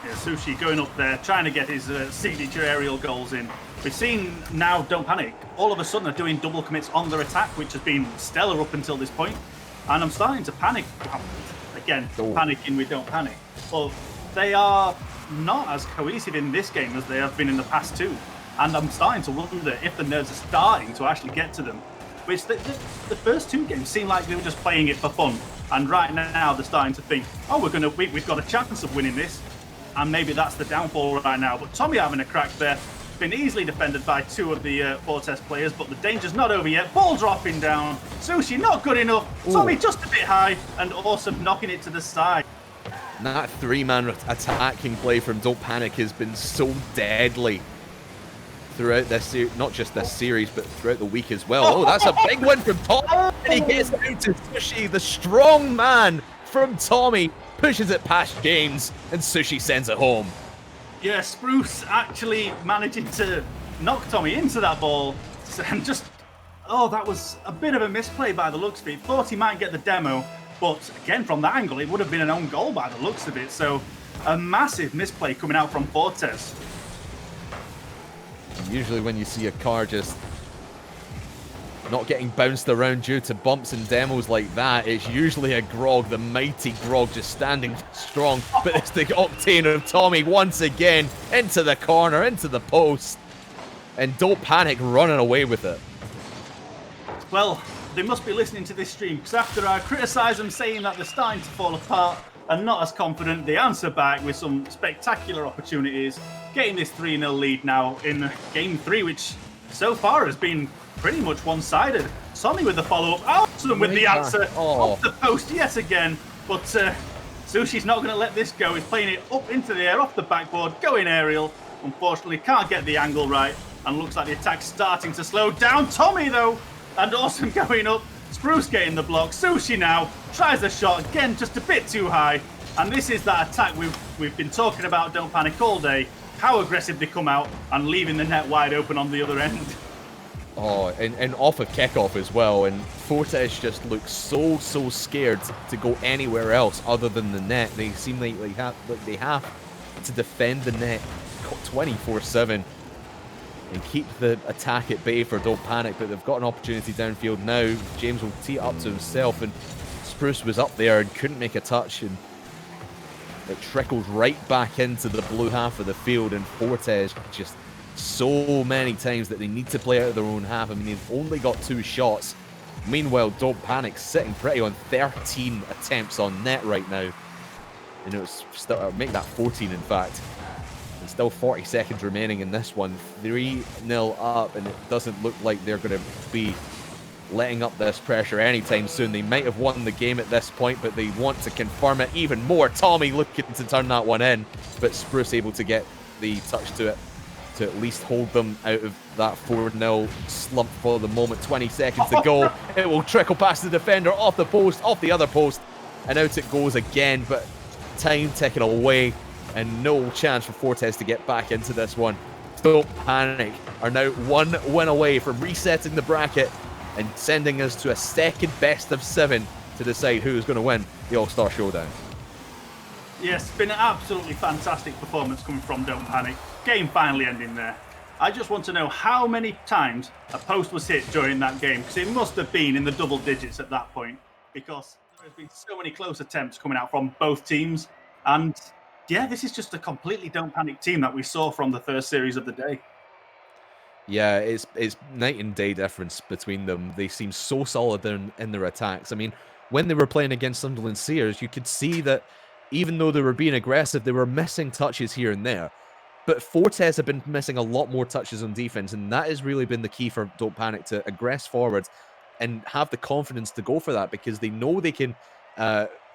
Yeah, Sushi going up there, trying to get his signature aerial goals in. We've seen now Don't Panic all of a sudden are doing double commits on their attack, which has been stellar up until this point. And I'm starting to panic. Again, panicking with Don't Panic. But they are not as cohesive in this game as they have been in the past two. And I'm starting to wonder if the nerves are starting to actually get to them. Which the first two games seemed like they were just playing it for fun. And right now they're starting to think, oh, we've got a chance of winning this. And maybe that's the downfall right now. But Tommy having a crack there. Been easily defended by two of the Fortes players, but the danger's not over yet. Ball dropping down. Sushi not good enough. Ooh. Tommy just a bit high, and Awesome knocking it to the side. That three-man attacking play from Don't Panic has been so deadly throughout this series, not just this series, but throughout the week as well. Oh, that's a big win from Tommy, and he gets out to Sushi. The strong man from Tommy pushes it past James, and Sushi sends it home. Yeah, Spruce actually managing to knock Tommy into that ball, and that was a bit of a misplay by the looks of it. Thought he might get the demo, but again, from that angle, it would have been an own goal by the looks of it. So a massive misplay coming out from Fortes. Usually when you see a car just not getting bounced around due to bumps and demos like that, it's usually a Grog, the mighty Grog, just standing strong. But it's the Octane of Tommy once again into the corner, into the post, and Don't Panic running away with it. Well, they must be listening to this stream, because after I criticise them saying that they're starting to fall apart and not as confident, they answer back with some spectacular opportunities, getting this 3-0 lead now in game 3, which so far has been pretty much one-sided. Tommy with the follow-up, Awesome with the answer, off the post yet again, but Sushi's not going to let this go. He's playing it up into the air, off the backboard, going aerial. Unfortunately, can't get the angle right, and looks like the attack's starting to slow down. Tommy, though, and Awesome going up. Spruce getting the block. Sushi now tries the shot, again, just a bit too high. And this is that attack we've been talking about, Don't Panic, all day. How aggressive they come out and leaving the net wide open on the other end. Oh, and off a kickoff as well, and Fortes just looks so scared to go anywhere else other than the net. They seem like they have to defend the net 24/7 and keep the attack at bay for Don't Panic, but they've got an opportunity downfield now. James will tee it up to himself, and Spruce was up there and couldn't make a touch, and it trickles right back into the blue half of the field, and Fortes just so many times that they need to play out of their own half. I mean, they've only got 2 shots. Meanwhile, Don't Panic sitting pretty on 13 attempts on net right now. And it was still, make that 14 in fact. And still 40 seconds remaining in this one. 3-0 up, and it doesn't look like they're going to be letting up this pressure anytime soon. They might have won the game at this point, but they want to confirm it even more. Tommy looking to turn that one in, but Spruce able to get the touch to it to at least hold them out of that 4-0 slump for the moment. 20 seconds to go. It will trickle past the defender, off the post, off the other post, and out it goes again. But time ticking away, and no chance for Fortes to get back into this one. Don't Panic are now 1 win away from resetting the bracket and sending us to a second best of 7 to decide who is going to win the All-Star Showdown. Yes, been an absolutely fantastic performance coming from Don't Panic. Game finally ending there. I just want to know how many times a post was hit during that game, because it must have been in the double digits at that point, because there's been so many close attempts coming out from both teams. And yeah, this is just a completely Don't Panic team that we saw from the first series of the day. Yeah, it's night and day difference between them. They seem so solid in their attacks. I mean, when they were playing against Sunderland Sears, you could see that even though they were being aggressive, they were missing touches here and there. But Fortes have been missing a lot more touches on defense, and that has really been the key for Don't Panic to aggress forward and have the confidence to go for that, because they know they can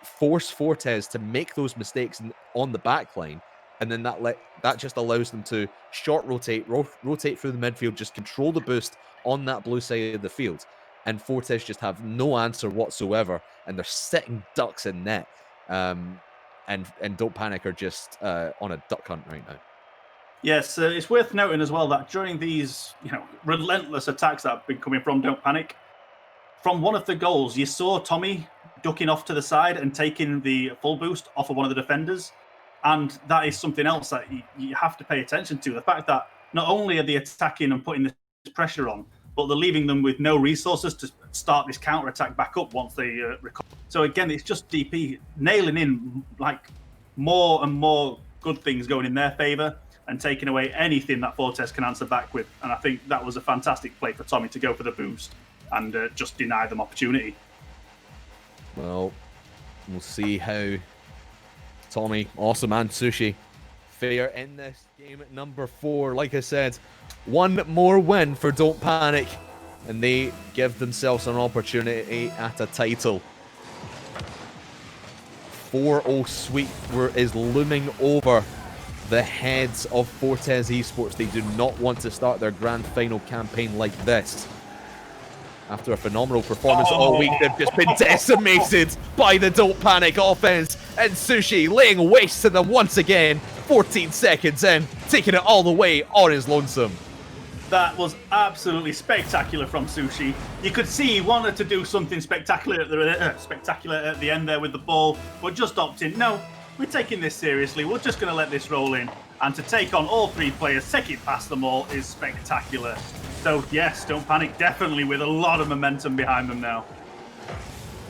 force Fortes to make those mistakes on the back line, and then that just allows them to short rotate through the midfield, just control the boost on that blue side of the field. And Fortes just have no answer whatsoever, and they're sitting ducks in net. And Don't Panic are just on a duck hunt right now. Yes, it's worth noting as well that during these, relentless attacks that have been coming from Don't Panic, from one of the goals, you saw Tommy ducking off to the side and taking the full boost off of one of the defenders. And that is something else that you have to pay attention to. The fact that not only are they attacking and putting this pressure on, but they're leaving them with no resources to start this counter-attack back up once they recover. So again, it's just DP nailing in like more and more good things going in their favour and taking away anything that Fortes can answer back with. And I think that was a fantastic play for Tommy to go for the boost and just deny them opportunity. Well, we'll see how Tommy, Awesome, and Sushi fare in this game at number 4. Like I said, one more win for Don't Panic, and they give themselves an opportunity at a title. 4-0 sweep is looming over the heads of Fortes Esports. They do not want to start their grand final campaign like this. After a phenomenal performance all week, they've just been decimated by the Don't Panic offense. And Sushi laying waste to them once again, 14 seconds in, taking it all the way on his lonesome. That was absolutely spectacular from Sushi. You could see he wanted to do something spectacular at the end there with the ball, but just opted, no, we're taking this seriously. We're just going to let this roll in. And to take on all 3 players, take it past them all, is spectacular. So yes, Don't Panic definitely with a lot of momentum behind them now.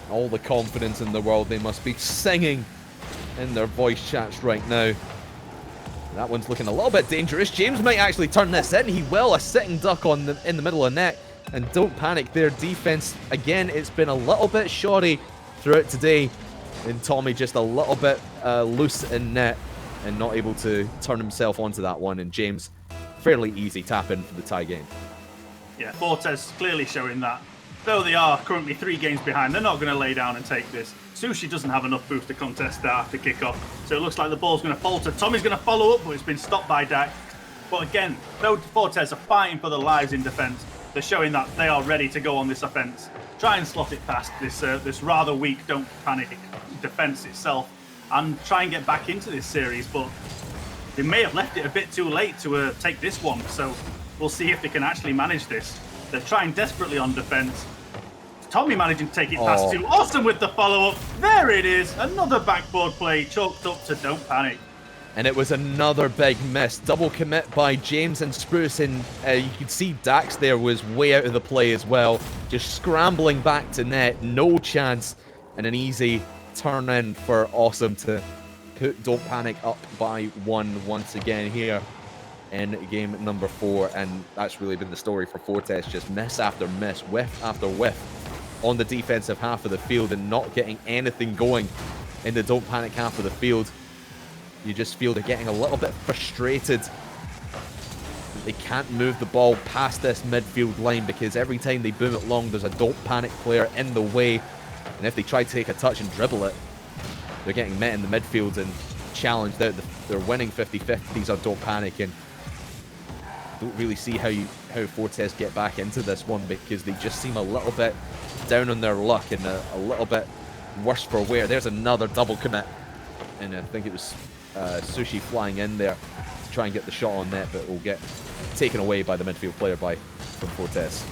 All the confidence in the world they must be singing in their voice chats right now. That one's looking a little bit dangerous. James might actually turn this in. He will. A sitting duck in the middle of net. And Don't Panic, their defense, again, it's been a little bit shoddy throughout today. And Tommy just a little bit loose in net and not able to turn himself onto that one. And James, fairly easy tap in for the tie game. Yeah, Fortes clearly showing that. Though they are currently 3 games behind, they're not going to lay down and take this. Sushi doesn't have enough boost to contest that after kickoff, so it looks like the ball's going to falter. Tommy's going to follow up, but it's been stopped by Dak. But again, though Fortes are fighting for their lives in defence, they're showing that they are ready to go on this offence. Try and slot it past this rather weak Don't Panic defence itself, and try and get back into this series. But they may have left it a bit too late to take this one, so we'll see if they can actually manage this. They're trying desperately on defence. Tommy managing to take it past 2. Awesome with the follow-up. There it is. Another backboard play chalked up to Don't Panic. And it was another big miss. Double commit by James and Spruce. And you could see Dax there was way out of the play as well. Just scrambling back to net. No chance. And an easy turn in for Awesome to put Don't Panic up by 1 once again here in game number 4. And that's really been the story for Fortes. Just miss after miss, whiff after whiff on the defensive half of the field and not getting anything going in the Don't Panic half of the field. You just feel they're getting a little bit frustrated. They can't move the ball past this midfield line because every time they boom it long, there's a Don't Panic player in the way. And if they try to take a touch and dribble it, they're getting met in the midfield and challenged out. They're winning 50-50s on Don't Panic. And don't really see how Fortes get back into this one, because they just seem a little bit down on their luck and a little bit worse for wear. There's another double commit, and I think it was Sushi flying in there to try and get the shot on net, but will get taken away by the midfield player from Fortes.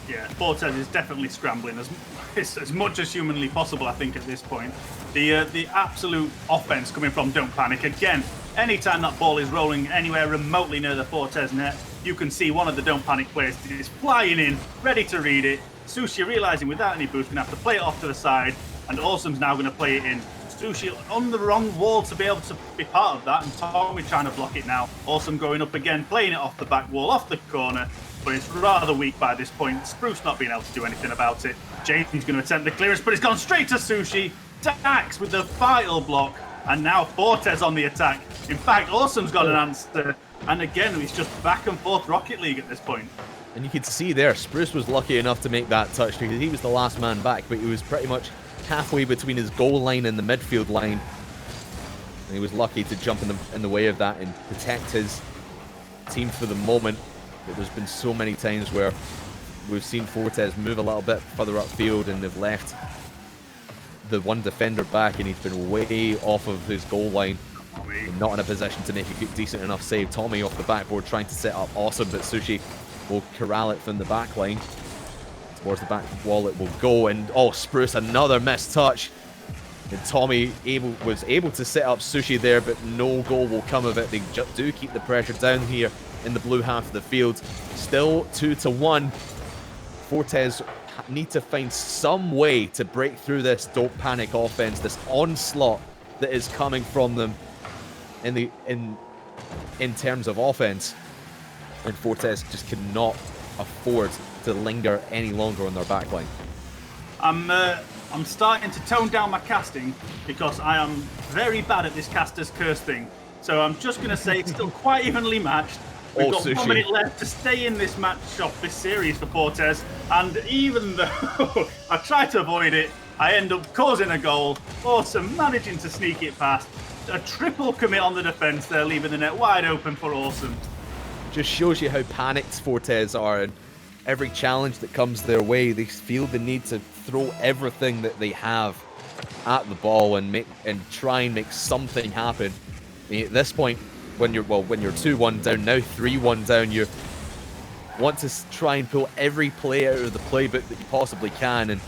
Yeah, Fortes is definitely scrambling as much as humanly possible, I think, at this point. The absolute offense coming from Don't Panic. Again, anytime that ball is rolling anywhere remotely near the Fortes net, you can see one of the Don't Panic players is flying in, ready to read it. Sushi, realizing without any boost, going to have to play it off to the side, and Awesome's now going to play it in. Sushi on the wrong wall to be able to be part of that, and Tommy trying to block it now. Awesome going up again, playing it off the back wall, off the corner, but it's rather weak by this point. Spruce not being able to do anything about it. Jason's going to attempt the clearance, but it's gone straight to Sushi. Dax with the vital block, and now Fortes on the attack. In fact, Awesome's got an answer, and again, it's just back and forth Rocket League at this point. And you can see there, Spruce was lucky enough to make that touch because he was the last man back, but he was pretty much halfway between his goal line and the midfield line. And he was lucky to jump in the way of that and protect his team for the moment. But there's been so many times where we've seen Fortes move a little bit further upfield and they've left the one defender back, and he's been way off of his goal line and not in a position to make a decent enough save. Tommy off the backboard trying to set up Awesome, but Sushi will corral it from the back line. Towards the back wall it will go, and Spruce, another missed touch. And Tommy was able to set up Sushi there, but no goal will come of it. They do keep the pressure down here in the blue half of the field. Still 2-1. Fortes need to find some way to break through this Don't Panic offense, this onslaught that is coming from them in terms of offense. And Fortes just cannot afford to linger any longer on their backline. I'm starting to tone down my casting because I am very bad at this caster's curse thing. So I'm just going to say it's still quite evenly matched. We've got Sushi. 1 minute left to stay in this match of this series for Fortes, and even though I try to avoid it, I end up causing a goal. Awesome, managing to sneak it past. A triple commit on the defence there, leaving the net wide open for Awesome. Just shows you how panicked Fortes are, and every challenge that comes their way, they feel the need to throw everything that they have at the ball and try and make something happen. I mean, at this point, when you're 2-1 down, now 3-1 down, you want to try and pull every play out of the playbook that you possibly can and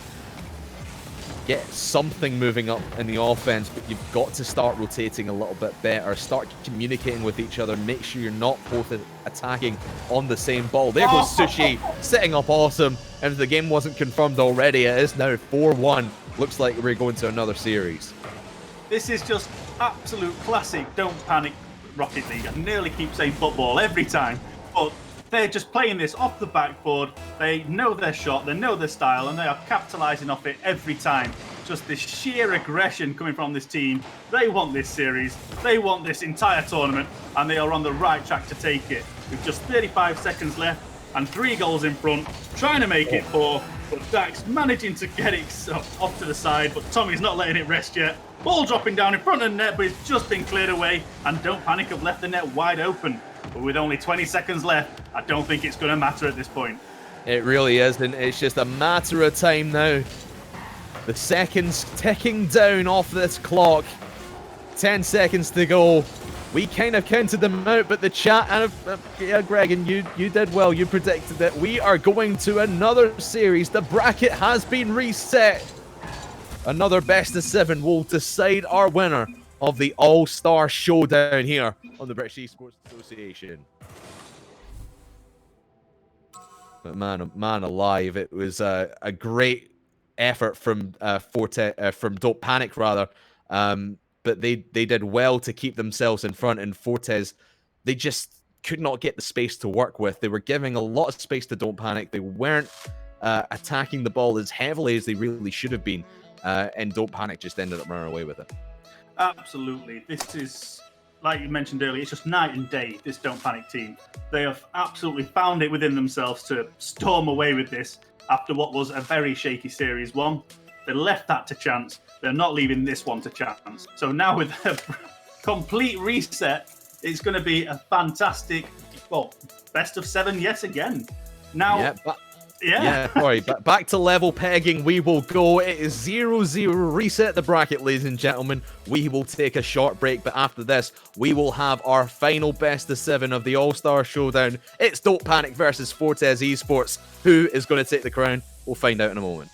get something moving up in the offense, but you've got to start rotating a little bit better, start communicating with each other, make sure you're not both attacking on the same ball. There goes Sushi, setting up Awesome, and if the game wasn't confirmed already, it is now 4-1. Looks like we're going to another series. This is just absolute classic Don't Panic Rocket League. I nearly keep saying football every time, but they're just playing this off the backboard. They know their shot, they know their style, and they are capitalising off it every time. Just this sheer aggression coming from this team. They want this series, they want this entire tournament, and they are on the right track to take it. With just 35 seconds left and 3 goals in front, trying to make it 4, but Dax managing to get it off to the side, but Tommy's not letting it rest yet. Ball dropping down in front of the net, but it's just been cleared away, and Don't Panic have left the net wide open. But with only 20 seconds left, I don't think it's going to matter at this point. It really is, and it's just a matter of time now. The seconds ticking down off this clock. 10 seconds to go. We kind of counted them out, but the chat, and yeah, Greg, and you did well. You predicted that we are going to another series. The bracket has been reset. Another best of 7 will decide our winner of the All-Star Showdown here on the British Esports Association. But man alive, it was a great effort from Don't Panic rather. But they did well to keep themselves in front, and Fortes, they just could not get the space to work with. They were giving a lot of space to Don't Panic. They weren't attacking the ball as heavily as they really should have been, and Don't Panic just ended up running away with it. Absolutely. This is, like you mentioned earlier, it's just night and day, this Don't Panic team. They have absolutely found it within themselves to storm away with this after what was a very shaky Series 1. They left that to chance. They're not leaving this one to chance. So now with a complete reset, it's going to be a fantastic well, best of 7 yet again. Now, Sorry, but back to level pegging we will go. It is 0-0. Reset the bracket, ladies and gentlemen. We will take a short break, but after this, we will have our final best of 7 of the All-Star Showdown. It's Don't Panic versus Fortes Esports. Who is going to take the crown? We'll find out in a moment.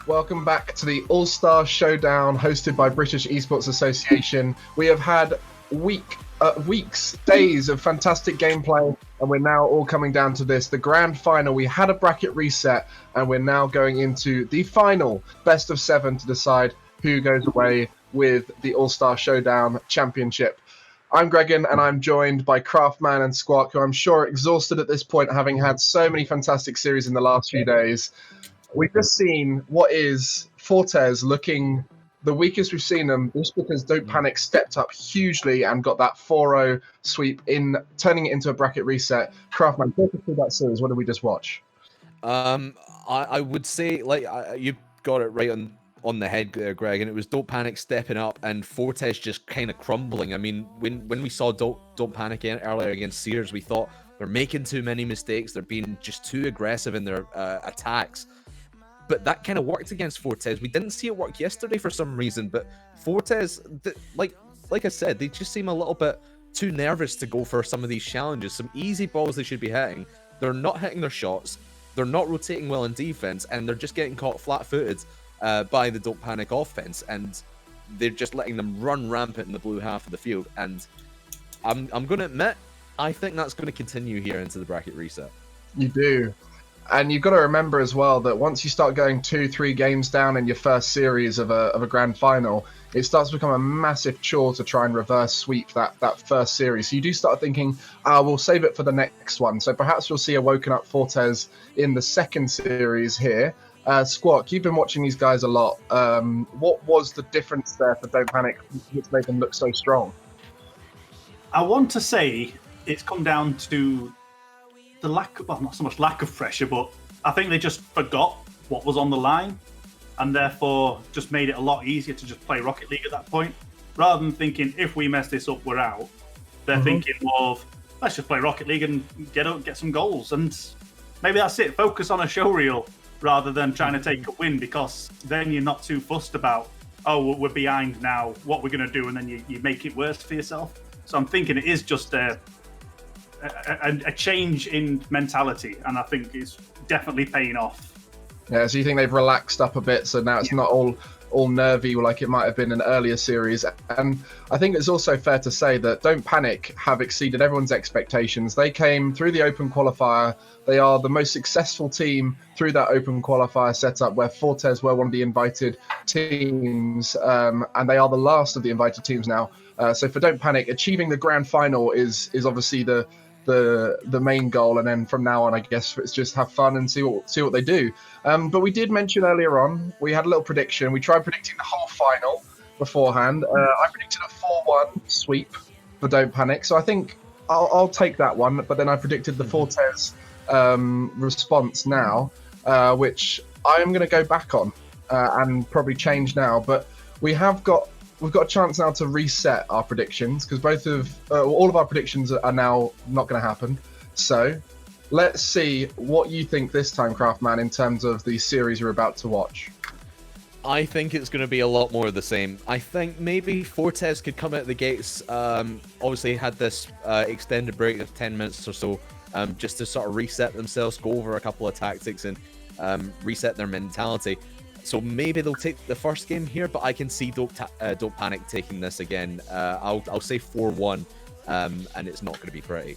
Welcome back to the All-Star Showdown hosted by British Esports Association. We have had weeks, days of fantastic gameplay, and we're now all coming down to this, the grand final. We had a bracket reset, and we're now going into the final best of 7 to decide who goes away with the All-Star Showdown Championship. I'm Gregan, and I'm joined by Craftman and Squawk, who I'm sure are exhausted at this point, having had so many fantastic series in the last few days. We've just seen what is Fortes looking the weakest we've seen them, just because Don't Panic stepped up hugely and got that 4-0 sweep in, turning it into a bracket reset. Craftman, talk us through that series. What did we just watch? I would say, like, you got it right on the head there, Greg, and it was Don't Panic stepping up and Fortes just kind of crumbling. I mean, when we saw Don't Panic earlier against Sears, we thought they're making too many mistakes, they're being just too aggressive in their attacks. But that kind of worked against Fortes. We didn't see it work yesterday for some reason, but Fortes, like I said, they just seem a little bit too nervous to go for some of these challenges. Some easy balls they should be hitting. They're not hitting their shots. They're not rotating well in defense, and they're just getting caught flat-footed by the Don't Panic offense, and they're just letting them run rampant in the blue half of the field. And I'm going to admit, I think that's going to continue here into the bracket reset. You do. And you've got to remember as well that once you start going 2-3 games down in your first series of a grand final, it starts to become a massive chore to try and reverse sweep that first series. So you do start thinking, we'll save it for the next one. So perhaps we'll see a woken up Fortes in the second series here. Squawk, you've been watching these guys a lot. What was the difference there for Don't Panic, which made them look so strong? I want to say it's come down to the not so much lack of pressure, but I think they just forgot what was on the line, and therefore just made it a lot easier to just play Rocket League at that point. Rather than thinking, if we mess this up, we're out, they're thinking more of, let's just play Rocket League and get some goals. And maybe that's it. Focus on a show reel rather than trying to take a win, because then you're not too fussed about, oh, we're behind now, what we're going to do, and then you make it worse for yourself. So I'm thinking it is just a change in mentality, and I think it's definitely paying off. Yeah, so you think they've relaxed up a bit, so now it's not all nervy like it might have been in earlier series. And I think it's also fair to say that Don't Panic have exceeded everyone's expectations. They came through the open qualifier. They are the most successful team through that open qualifier setup, where Fortes were one of the invited teams, and they are the last of the invited teams now. So for Don't Panic, achieving the grand final is obviously the main goal, and then from now on, I guess it's just have fun and see what they do. But we did mention earlier on, we had a little prediction. We tried predicting the whole final beforehand. I predicted a 4-1 sweep for Don't Panic, so I think I'll take that one. But then I predicted the Fortes response now, which I'm going to go back on and probably change now. But we've got a chance now to reset our predictions, because all of our predictions are now not going to happen. So let's see what you think this time, Craftman, in terms of the series you're about to watch. I think it's going to be a lot more of the same. I think maybe Fortes could come out the gates. Obviously had this extended break of 10 minutes or so, just to sort of reset themselves, go over a couple of tactics and reset their mentality. So maybe they'll take the first game here, but I can see Don't Panic taking this again. I'll say 4-1, and it's not going to be pretty.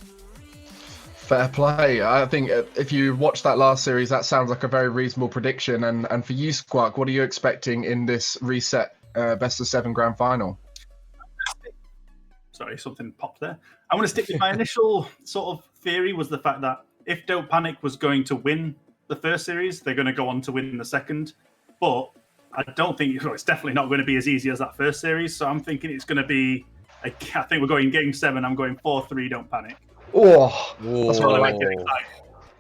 Fair play. I think if you watch that last series, that sounds like a very reasonable prediction. And for you, Squawk, what are you expecting in this reset best of 7 grand final? Sorry, something popped there. I'm going to stick with my initial sort of theory, was the fact that if Don't Panic was going to win the first series, they're going to go on to win the second. But I don't think it's definitely not going to be as easy as that first series. So I'm thinking it's going to be, I think we're going game 7. I'm going 4-3, Don't Panic. Oh, That's what I like to excited.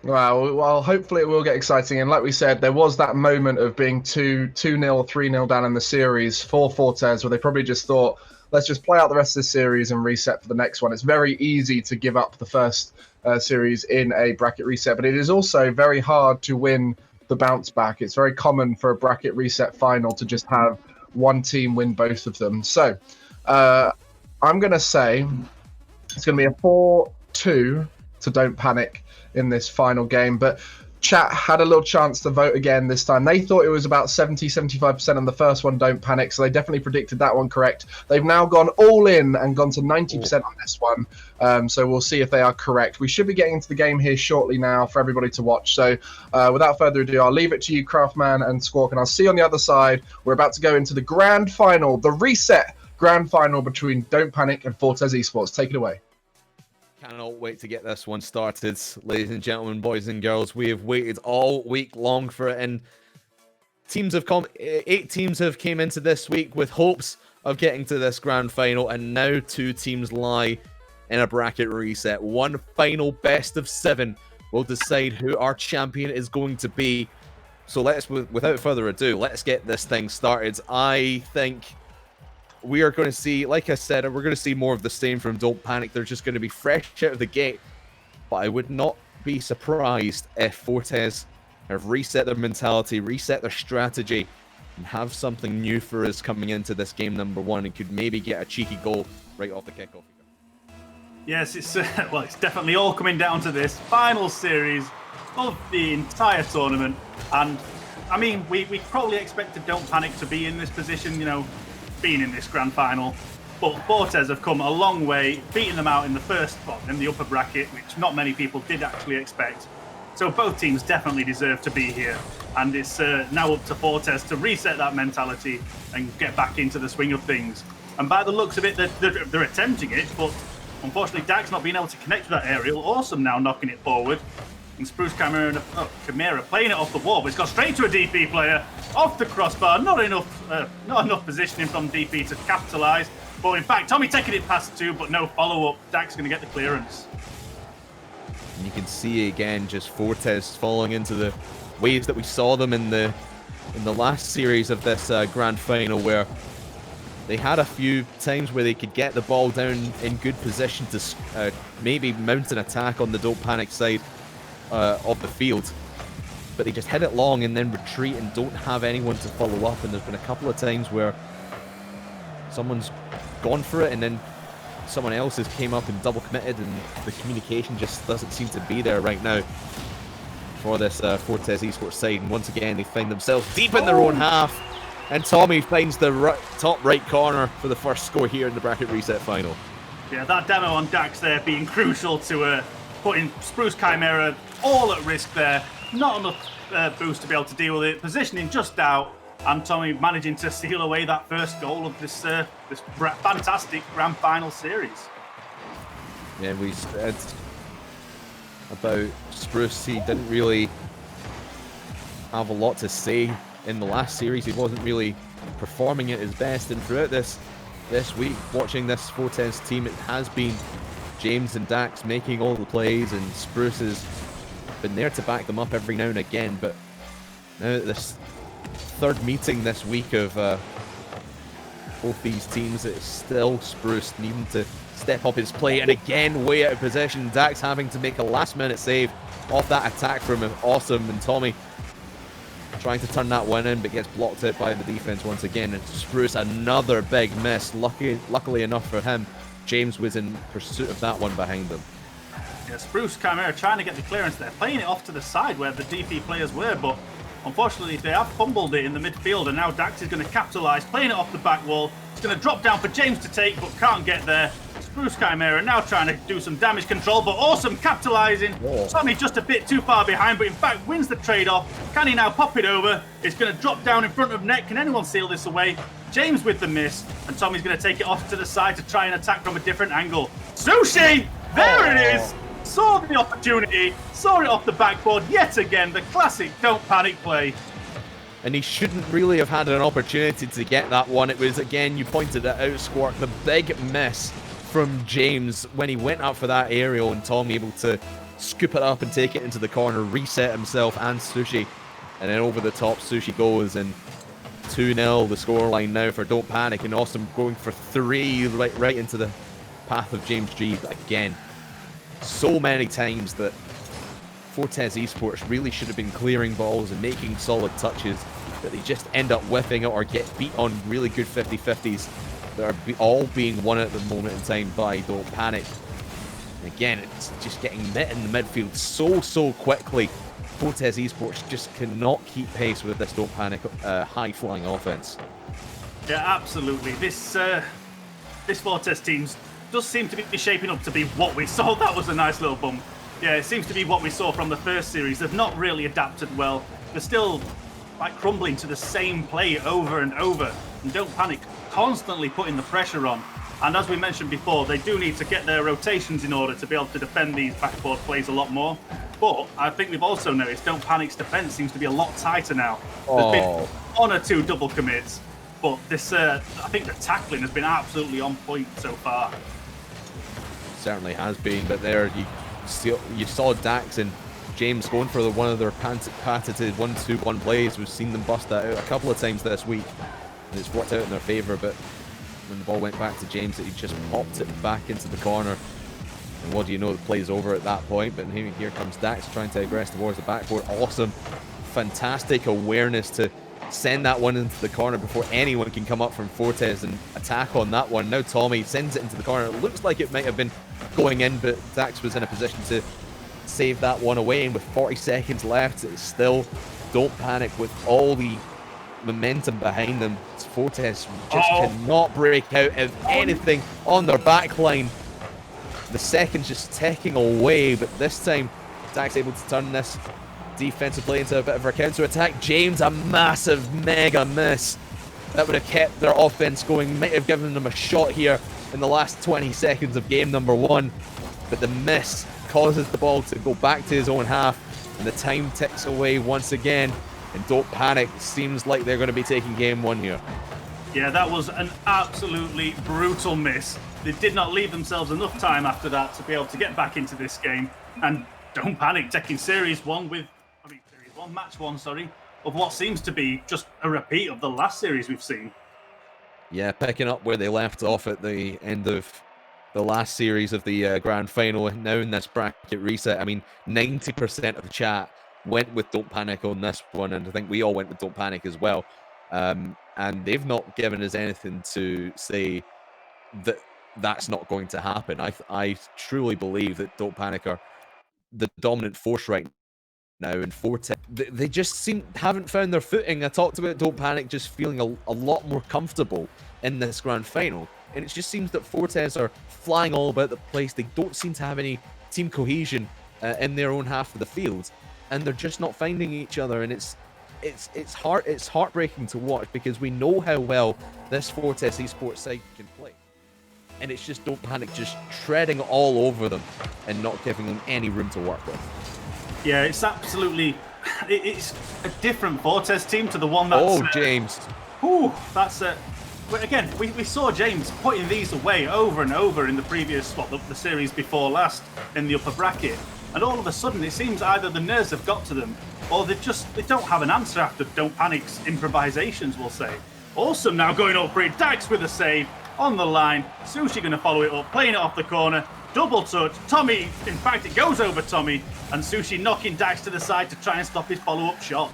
Wow. Well, hopefully it will get exciting. And like we said, there was that moment of being 2-0, 3-0 down in the series for Fortes, where they probably just thought, let's just play out the rest of the series and reset for the next one. It's very easy to give up the first series in a bracket reset, but it is also very hard to win the bounce back. It's very common for a bracket reset final to just have one team win both of them. So I'm going to say it's going to be a 4-2 to Don't Panic in this final game. But chat had a little chance to vote again this time. They thought it was about 70-75% on the first one, Don't Panic, so they definitely predicted that one correct. They've now gone all in and gone to 90% on this one, so we'll see if they are correct. We should be getting into the game here shortly now for everybody to watch, so without further ado, I'll leave it to you, Craftman and Squawk, and I'll see you on the other side. We're about to go into the grand final, the reset grand final between Don't Panic and Fortes Esports. Take it away. Cannot wait to get this one started, ladies and gentlemen, boys and girls. We have waited all week long for it, and 8 teams have came into this week with hopes of getting to this grand final, and now 2 teams lie in a bracket reset. One final best of 7 will decide who our champion is going to be. So without further ado, let's get this thing started. I think we are going to see, like I said, we're going to see more of the same from Don't Panic. They're just going to be fresh out of the gate. But I would not be surprised if Fortes have reset their mentality, reset their strategy, and have something new for us coming into this game number 1, and could maybe get a cheeky goal right off the kickoff. Yes, it's definitely all coming down to this final series of the entire tournament. And I mean, we probably expected Don't Panic to be in this position, being in this grand final. But Fortes have come a long way, beating them out in the upper bracket, which not many people did actually expect. So both teams definitely deserve to be here. And it's now up to Fortes to reset that mentality and get back into the swing of things. And by the looks of it, they're attempting it, but unfortunately, Dax not being able to connect with that aerial. Awesome now knocking it forward. And Spruce Chimera playing it off the wall, but it's got straight to a DP player. Off the crossbar, not enough positioning from DP to capitalise. But in fact, Tommy taking it past 2, but no follow-up. Dax going to get the clearance. And you can see again just Fortes falling into the waves that we saw them in the last series of this grand final, where they had a few times where they could get the ball down in good position to maybe mount an attack on the Don't Panic side of the field. But they just hit it long and then retreat and don't have anyone to follow up. And there's been a couple of times where someone's gone for it and then someone else has came up and double committed, and the communication just doesn't seem to be there right now for this Fortes Esports side. And once again, they find themselves deep in their own half. And Tommy finds the top right corner for the first score here in the bracket reset final. Yeah, that demo on Dax there being crucial to putting Spruce Chimera all at risk there. Not enough boost to be able to deal with it. Positioning just out, and Tommy managing to seal away that first goal of this fantastic grand final series. Yeah, we said about Spruce, he didn't really have a lot to say in the last series. He wasn't really performing at his best, and throughout this week, watching this Fortes team, it has been James and Dax making all the plays, and Spruce has been there to back them up every now and again. But now this third meeting this week of both these teams, it's still Spruce needing to step up his play, and again way out of position. Dax having to make a last-minute save off that attack from Awesome, and Tommy trying to turn that one in, but gets blocked out by the defense once again. And Spruce, another big miss. Luckily enough for him, James was in pursuit of that one behind them. Yeah, Spruce Chimera trying to get the clearance there, playing it off to the side where the DP players were, but unfortunately they have fumbled it in the midfield, and now Dax is going to capitalise, playing it off the back wall. It's going to drop down for James to take, but can't get there. Spruce Chimera now trying to do some damage control, but Awesome capitalising. Tommy just a bit too far behind, but in fact wins the trade-off. Can he now pop it over? It's going to drop down in front of net. Can anyone seal this away? James with the miss, and Tommy's going to take it off to the side to try and attack from a different angle. Sushi! There it is! Saw the opportunity, saw it off the backboard yet again, the classic Don't Panic play. And he shouldn't really have had an opportunity to get that one. It was, again, you pointed it out, Squark, the big miss from James when he went up for that aerial, and Tommy able to scoop it up and take it into the corner, reset himself and Sushi. And then over the top, Sushi goes, and 2-0 the scoreline now for Don't Panic, and Awesome going for 3 right into the path of James G. But again, so many times that Fortes Esports really should have been clearing balls and making solid touches, but they just end up whiffing it or get beat on really good 50-50s that are all being won at the moment in time by Don't Panic. And again, it's just getting met in the midfield so quickly. Fortes Esports just cannot keep pace with this Don't Panic high-flying offense. Yeah, absolutely. This Fortes team does seem to be shaping up to be what we saw. That was a nice little bump. Yeah, it seems to be what we saw from the first series. They've not really adapted well. They're still like crumbling to the same play over and over. And Don't Panic constantly putting the pressure on. And as we mentioned before, they do need to get their rotations in order to be able to defend these backboard plays a lot more. But I think we've also noticed Don't Panic's defense seems to be a lot tighter now. There's been 1 or 2 double commits, but this I think the tackling has been absolutely on point so far. Certainly has been, but there you saw Dax and James going for one of their patented 1-2-1 plays. We've seen them bust that out a couple of times this week, and it's worked out in their favour. But when the ball went back to James, he just popped it back into the corner. And what do you know, the play's over at that point. But here comes Dax trying to aggress towards the backboard. Awesome, fantastic awareness to send that one into the corner before anyone can come up from Fortes and attack on that one. Now Tommy sends it into the corner. It looks like it might have been going in, but Dax was in a position to save that one away. And with 40 seconds left, it's still Don't Panic with all the momentum behind them. Fortes just cannot break out of anything on their back line. The seconds just ticking away, but this time Dax able to turn this defensive play into a bit of a counter attack. James, a massive mega miss that would have kept their offense going, might have given them a shot here in the last 20 seconds of game number 1, but the miss causes the ball to go back to his own half, and the time ticks away once again, and Don't Panic seems like they're going to be taking game 1 here. Yeah, that was an absolutely brutal miss. They did not leave themselves enough time after that to be able to get back into this game, and Don't Panic taking series 1 with match 1, of what seems to be just a repeat of the last series we've seen. Yeah, picking up where they left off at the end of the last series of the grand final. Now in this bracket reset, I mean, 90% of the chat went with Don't Panic on this one, and I think we all went with Don't Panic as well. And they've not given us anything to say that that's not going to happen. I truly believe that Don't Panic are the dominant force right now, and Forte, they just haven't found their footing. I talked about Don't Panic just feeling a lot more comfortable in this grand final, and it just seems that Fortes are flying all about the place. They don't seem to have any team cohesion in their own half of the field, and they're just not finding each other, and it's heartbreaking to watch, because we know how well this Fortes Esports side can play, and it's just Don't Panic just treading all over them and not giving them any room to work with. Yeah, it's absolutely, it's a different Fortes team to the one that's... Oh, James. That's but again, we saw James putting these away over and over in the previous, the series before last in the upper bracket. And all of a sudden, it seems either the nerves have got to them, or they don't have an answer after Don't Panic's improvisations, we'll say. Awesome now going up for it. Dax with a save on the line. Sushi going to follow it up, playing it off the corner. Double touch. Tommy, in fact, it goes over Tommy, and Sushi knocking Dax to the side to try and stop his follow-up shot.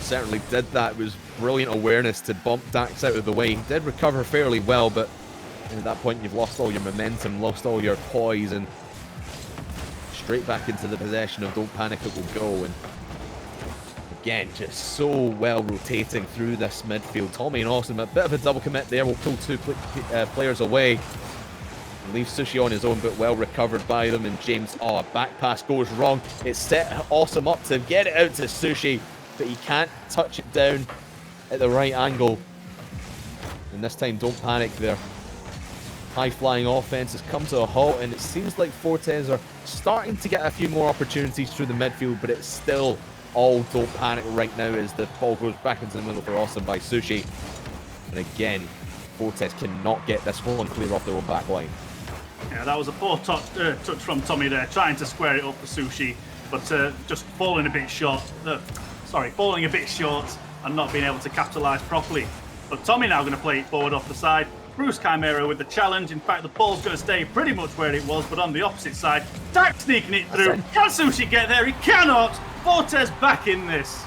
Certainly did that. It was brilliant awareness to bump Dax out of the way. He did recover fairly well, but at that point you've lost all your momentum, lost all your poise, and straight back into the possession of Don't Panic it will go. And again, just so well rotating through this midfield. Tommy and Austin, a bit of a double commit there, will pull 2 players away. Leaves Sushi on his own, but well recovered by them. And James, a back pass goes wrong. It's set Awesome up to get it out to Sushi, but he can't touch it down at the right angle. And this time, Don't Panic, their high-flying offense has come to a halt, and it seems like Fortes are starting to get a few more opportunities through the midfield, but it's still all Don't Panic right now as the ball goes back into the middle for Awesome by Sushi. And again, Fortes cannot get this one clear off their own back line. Yeah, that was a poor touch from Tommy there, trying to square it up for Sushi, but just falling a bit short. Falling a bit short and not being able to capitalise properly. But Tommy now going to play it forward off the side. Bruce Chimera with the challenge. In fact, the ball's going to stay pretty much where it was, but on the opposite side. Dax sneaking it through. Can Sushi get there? He cannot. Fortes back in this.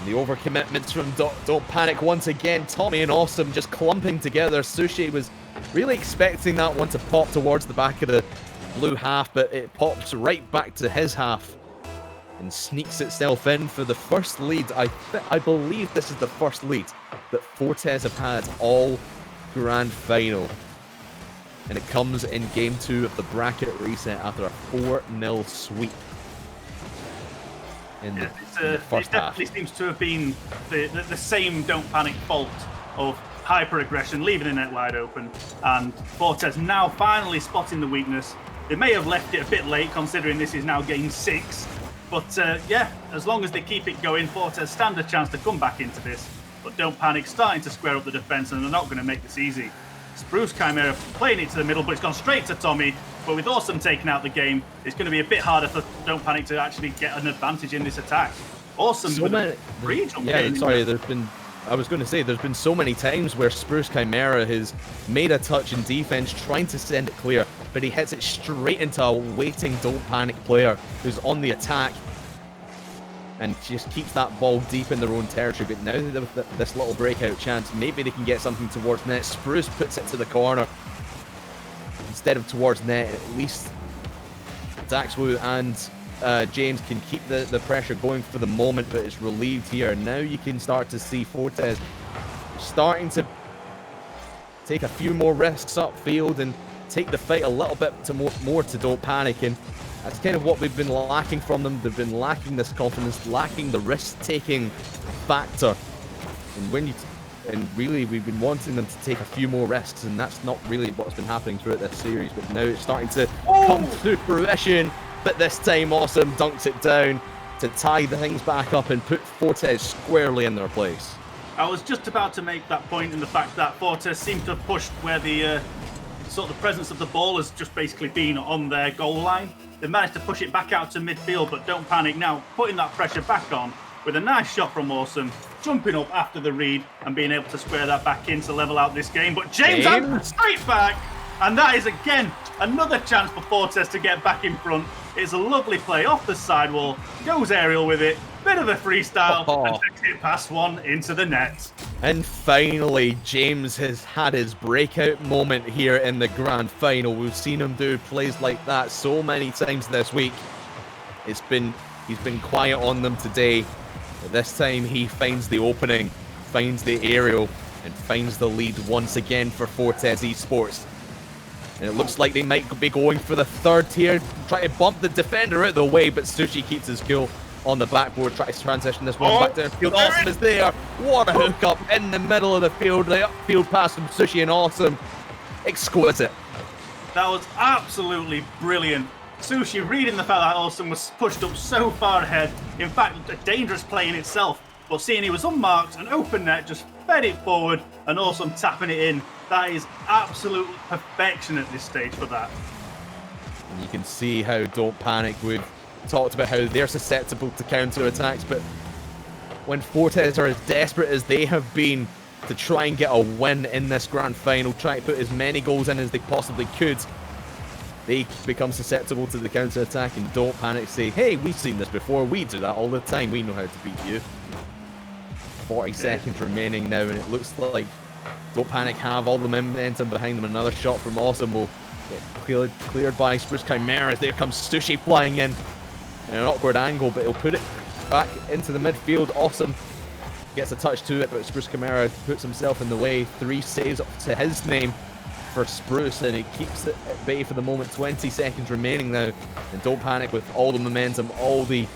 The overcommitments from Don't Panic once again. Tommy and Awesome just clumping together. Sushi was really expecting that one to pop towards the back of the blue half, but it pops right back to his half and sneaks itself in for the first lead. I believe this is the first lead that Fortes have had all grand final. And it comes in game 2 of the bracket reset after a 4-0 sweep. In the first it definitely half. seems to have been the same Don't Panic fault of hyper aggression, leaving the net wide open. And Fortes now finally spotting the weakness. They may have left it a bit late, considering this is now game 6. But yeah, as long as they keep it going, Fortes stand a chance to come back into this. But Don't Panic starting to square up the defense, and they're not going to make this easy. Spruce Chimera playing it to the middle, but it's gone straight to Tommy. But with Awesome taking out the game, it's going to be a bit harder for Don't Panic to actually get an advantage in this attack. Awesome. So many, I was going to say, there's been so many times where Spruce Chimera has made a touch in defense, trying to send it clear, but he hits it straight into a waiting Don't Panic player who's on the attack and just keeps that ball deep in their own territory. But now with this little breakout chance, maybe they can get something towards net. Spruce puts it to the corner instead of towards net. At least Daxwu and James can keep the pressure going for the moment, but it's relieved here. Now you can start to see Fortes starting to take a few more risks upfield and take the fight a little bit more to Don't Panic, and that's kind of what we've been lacking from them. They've been lacking this confidence, lacking the risk-taking factor, and really we've been wanting them to take a few more risks, and that's not really what's been happening throughout this series. But now it's starting to come to fruition. But this time, Awesome dunks it down to tie the things back up and put Fortes squarely in their place. I was just about to make that point in the fact that Fortes seemed to have pushed where the sort of the presence of the ball has just basically been on their goal line. They managed to push it back out to midfield, but Don't Panic now putting that pressure back on with a nice shot from Awesome, jumping up after the read and being able to square that back in to level out this game. But James straight back, and that is again another chance for Fortes to get back in front. It's a lovely play off the sidewall, goes aerial with it, bit of a freestyle, and takes it past one into the net. And finally, James has had his breakout moment here in the grand final. We've seen him do plays like that so many times this week. He's been quiet on them today, but this time he finds the opening, finds the aerial, and finds the lead once again for Fortes Esports. And it looks like they might be going for the third here, trying to bump the defender out of the way, but Sushi keeps his cool on the backboard, tries to transition this one back to the field. Awesome is there. What a hookup in the middle of the field. The upfield pass from Sushi and Awesome. Exquisite. That was absolutely brilliant. Sushi reading the fact that Awesome was pushed up so far ahead. In fact, a dangerous play in itself. But seeing he was unmarked, an open net, just fed it forward, and Awesome tapping it in. That is absolute perfection at this stage for that. And you can see how Don't Panic, we've talked about how they're susceptible to counter-attacks, but when Fortes are as desperate as they have been to try and get a win in this grand final, try to put as many goals in as they possibly could, they become susceptible to the counter-attack, and Don't Panic say, hey, we've seen this before, we do that all the time, we know how to beat you. 40 seconds remaining now, and it looks like Don't Panic have all the momentum behind them. Another shot from Awesome will get cleared by Spruce Chimera. There comes Sushi flying in an awkward angle, but he'll put it back into the midfield. Awesome gets a touch to it, but Spruce Chimera puts himself in the way. 3 saves up to his name for Spruce, and he keeps it at bay for the moment. 20 seconds remaining now, and Don't Panic with all the momentum, all the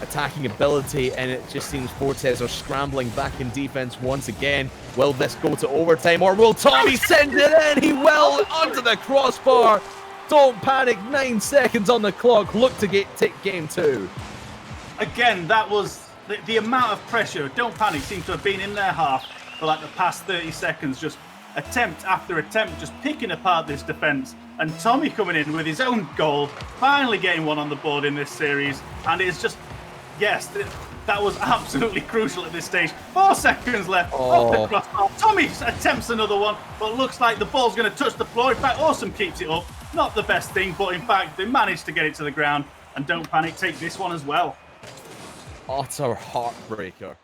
attacking ability, and it just seems Fortes are scrambling back in defense once again. Will this go to overtime, or will Tommy send it in? He will, onto the crossbar. Don't Panic, 9 seconds on the clock, look to take game 2. Again, that was the amount of pressure. Don't Panic seems to have been in their half for like the past 30 seconds, just attempt after attempt, just picking apart this defense. And Tommy coming in with his own goal, finally getting one on the board in this series, and it's just, yes, that was absolutely crucial at this stage. 4 seconds left. Off the crossbar. Tommy attempts another one, but looks like the ball's going to touch the floor. In fact, Awesome keeps it up. Not the best thing, but in fact, they managed to get it to the ground, and Don't Panic take this one as well. Utter heartbreaker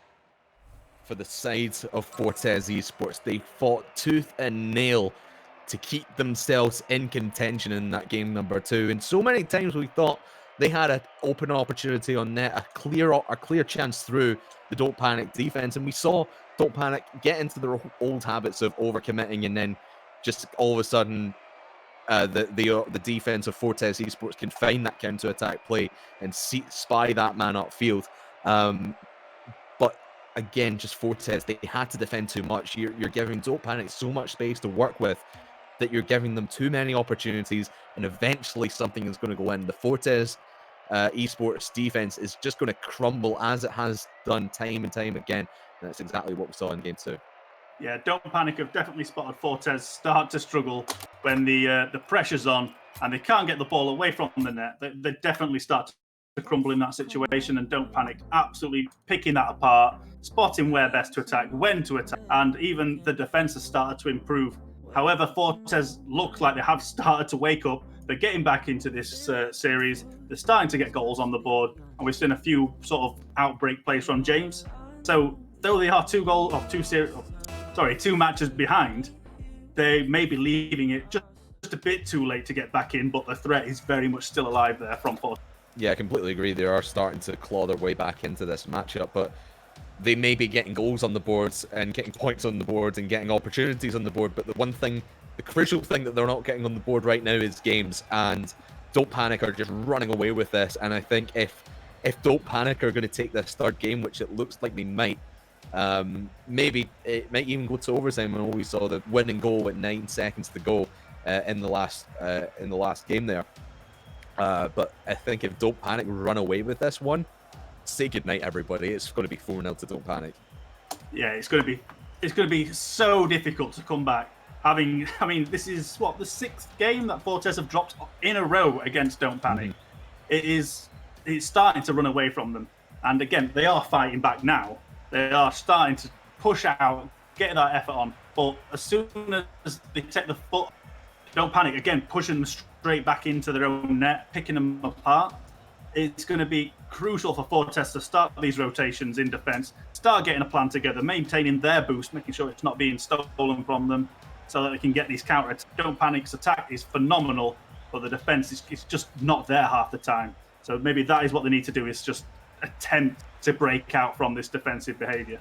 for the side of Fortes Esports. They fought tooth and nail to keep themselves in contention in that game number 2. And so many times we thought they had an open opportunity on net, a clear chance through the Don't Panic defense, and we saw Don't Panic get into their old habits of overcommitting, and then just all of a sudden the defense of Fortes Esports can find that counter-attack play and spy that man upfield. But again, just Fortes, they had to defend too much. You're giving Don't Panic so much space to work with that you're giving them too many opportunities, and eventually something is going to go in. The Fortes Esports defense is just going to crumble, as it has done time and time again. And that's exactly what we saw in game 2. Yeah, Don't Panic have definitely spotted Fortes start to struggle when the pressure's on and they can't get the ball away from the net. They definitely start to crumble in that situation, and Don't Panic absolutely picking that apart, spotting where best to attack, when to attack, and even the defense has started to improve. However, Fortes look like they have started to wake up. They're getting back into this series. They're starting to get goals on the board, and we've seen a few sort of outbreak plays from James. So though they are two matches behind, they may be leaving it just a bit too late to get back in, but the threat is very much still alive there from Fortes. Yeah, I completely agree. They are starting to claw their way back into this matchup, but they may be getting goals on the boards and getting points on the boards and getting opportunities on the board, but the crucial thing that they're not getting on the board right now is games, and Don't Panic are just running away with this. And I think if Don't Panic are going to take this third game, which it looks like they might, maybe it might even go to overtime. And we saw the winning goal with 9 seconds to go in the last game there. But I think if Don't Panic run away with this one, say goodnight, everybody. It's going to be 4-0 to Don't Panic. Yeah, it's going to be so difficult to come back. This is the 6th game that Fortes have dropped in a row against Don't Panic. Mm-hmm. It's starting to run away from them, and again, they are fighting back now. They are starting to push out, get that effort on. But as soon as they take the foot, Don't Panic again, pushing them straight back into their own net, picking them apart. It's going to be crucial for Fortes to start these rotations in defense, start getting a plan together, maintaining their boost, making sure it's not being stolen from them, so that they can get these counters. Don't Panic's attack is phenomenal, but the defense is just not there half the time. So maybe that is what they need to do, is just attempt to break out from this defensive behavior.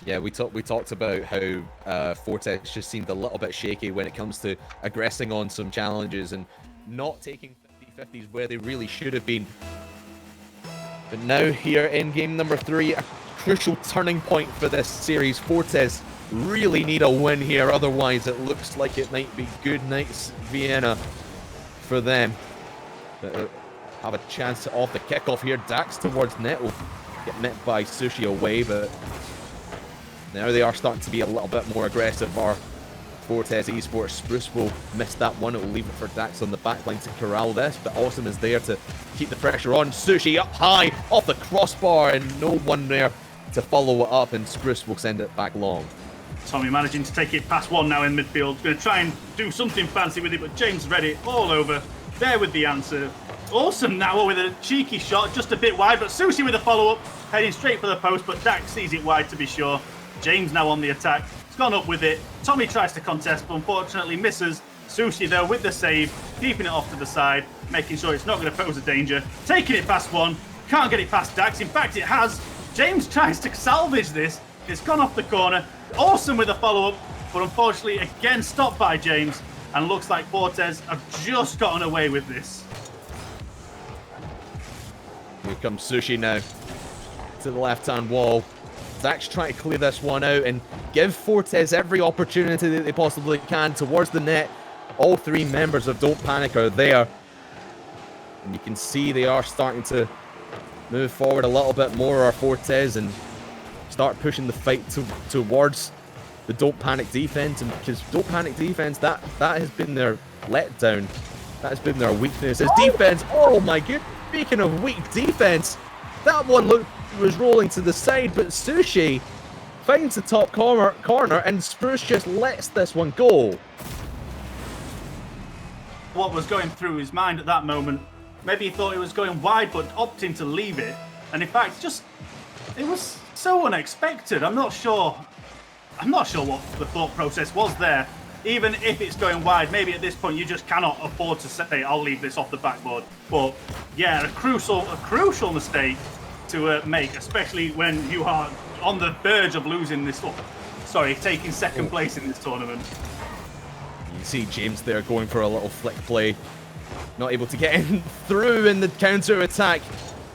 Yeah, we talked about how Fortes just seemed a little bit shaky when it comes to aggressing on some challenges and not taking 50-50s where they really should have been. But now here in game number 3, a crucial turning point for this series. Fortes really need a win here, otherwise it looks like it might be good night Vienna for them. But have a chance off the kickoff here. Dax towards net will get met by Sushi away, but now they are starting to be a little bit more aggressive. Our Fortes Esports Spruce will miss that one. It will leave it for Dax on the backline to corral this, but Awesome is there to keep the pressure on. Sushi up high off the crossbar, and no one there to follow it up, and Spruce will send it back long. Tommy managing to take it past one now in midfield. Going to try and do something fancy with it, but James read it all over. There with the answer. Awesome now with a cheeky shot, just a bit wide, but Sushi with a follow-up, heading straight for the post, but Dax sees it wide to be sure. James now on the attack. He's gone up with it. Tommy tries to contest, but unfortunately misses. Sushi though with the save, keeping it off to the side, making sure it's not going to pose a danger. Taking it past one. Can't get it past Dax. In fact, it has. James tries to salvage this. It's gone off the corner. Awesome with a follow-up, but unfortunately again stopped by James, and looks like Fortes have just gotten away with this. Here comes Sushi now to the left-hand wall. Dax trying to clear this one out and give Fortes every opportunity that they possibly can towards the net. All 3 members of Don't Panic are there, and you can see they are starting to move forward a little bit more, our Fortes, and start pushing the fight towards the Don't Panic defense. And because Don't Panic defense, that has been their letdown, that has been their weakness. His defense, oh my god, speaking of weak defense, that one was rolling to the side, but Sushi finds the top corner, and Spruce just lets this one go. What was going through his mind at that moment? Maybe he thought it was going wide, but opting to leave it. And in fact, it was so unexpected. I'm not sure what the thought process was there. Even if it's going wide, maybe at this point you just cannot afford to say, I'll leave this off the backboard. But yeah, a crucial mistake to make, especially when you are on the verge of losing this, taking second place in this tournament. You see James there going for a little flick play, not able to get in through in the counter attack.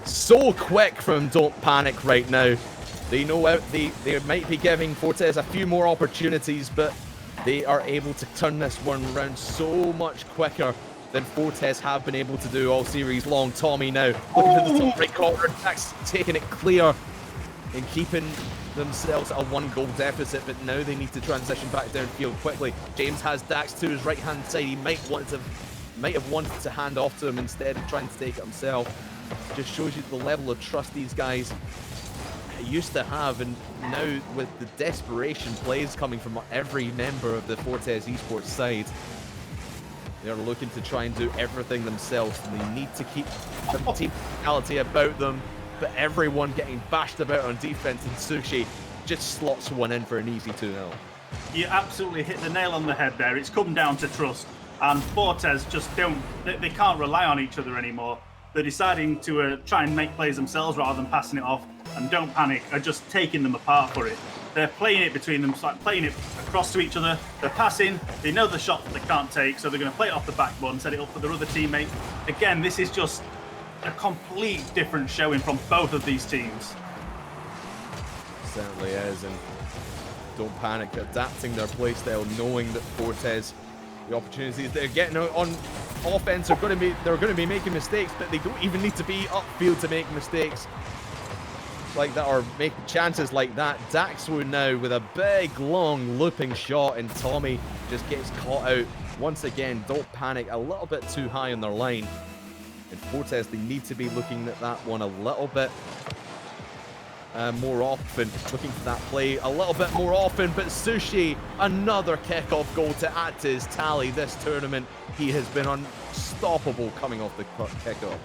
So quick from Don't Panic right now. They know they might be giving Fortes a few more opportunities, but they are able to turn this one around so much quicker than Fortes have been able to do all series long. Tommy now looking for the top right corner. Dax taking it clear and keeping themselves at a 1-goal deficit, but now they need to transition back downfield quickly. James has Dax to his right-hand side. He might have wanted to hand off to him instead of trying to take it himself. Just shows you the level of trust these guys used to have, and now with the desperation plays coming from every member of the Fortes Esports side, they're looking to try and do everything themselves, and they need to keep the team mentality about them. But everyone getting bashed about on defense, and Sushi just slots one in for an easy 2-0. You absolutely hit the nail on the head there. It's come down to trust, and Fortes just they can't rely on each other anymore. They're deciding to try and make plays themselves rather than passing it off, and Don't Panic are just taking them apart for it. They're playing it between them, like playing it across to each other. They're passing, they know the shot that they can't take, so they're going to play it off the backboard and set it up for their other teammate. Again, this is just a complete different showing from both of these teams. Certainly is, and Don't Panic adapting their playstyle, knowing that Fortes, the opportunities they're getting on offense they're going to be making mistakes, but they don't even need to be upfield to make mistakes like that or make chances like that. Daxwood now with a big long looping shot, and Tommy just gets caught out once again. Don't Panic a little bit too high on their line. And Fortes, they need to be looking at that one a little bit more often, looking for that play a little bit more often. But Sushi, another kickoff goal to add to his tally this tournament. He has been unstoppable coming off the kickoff.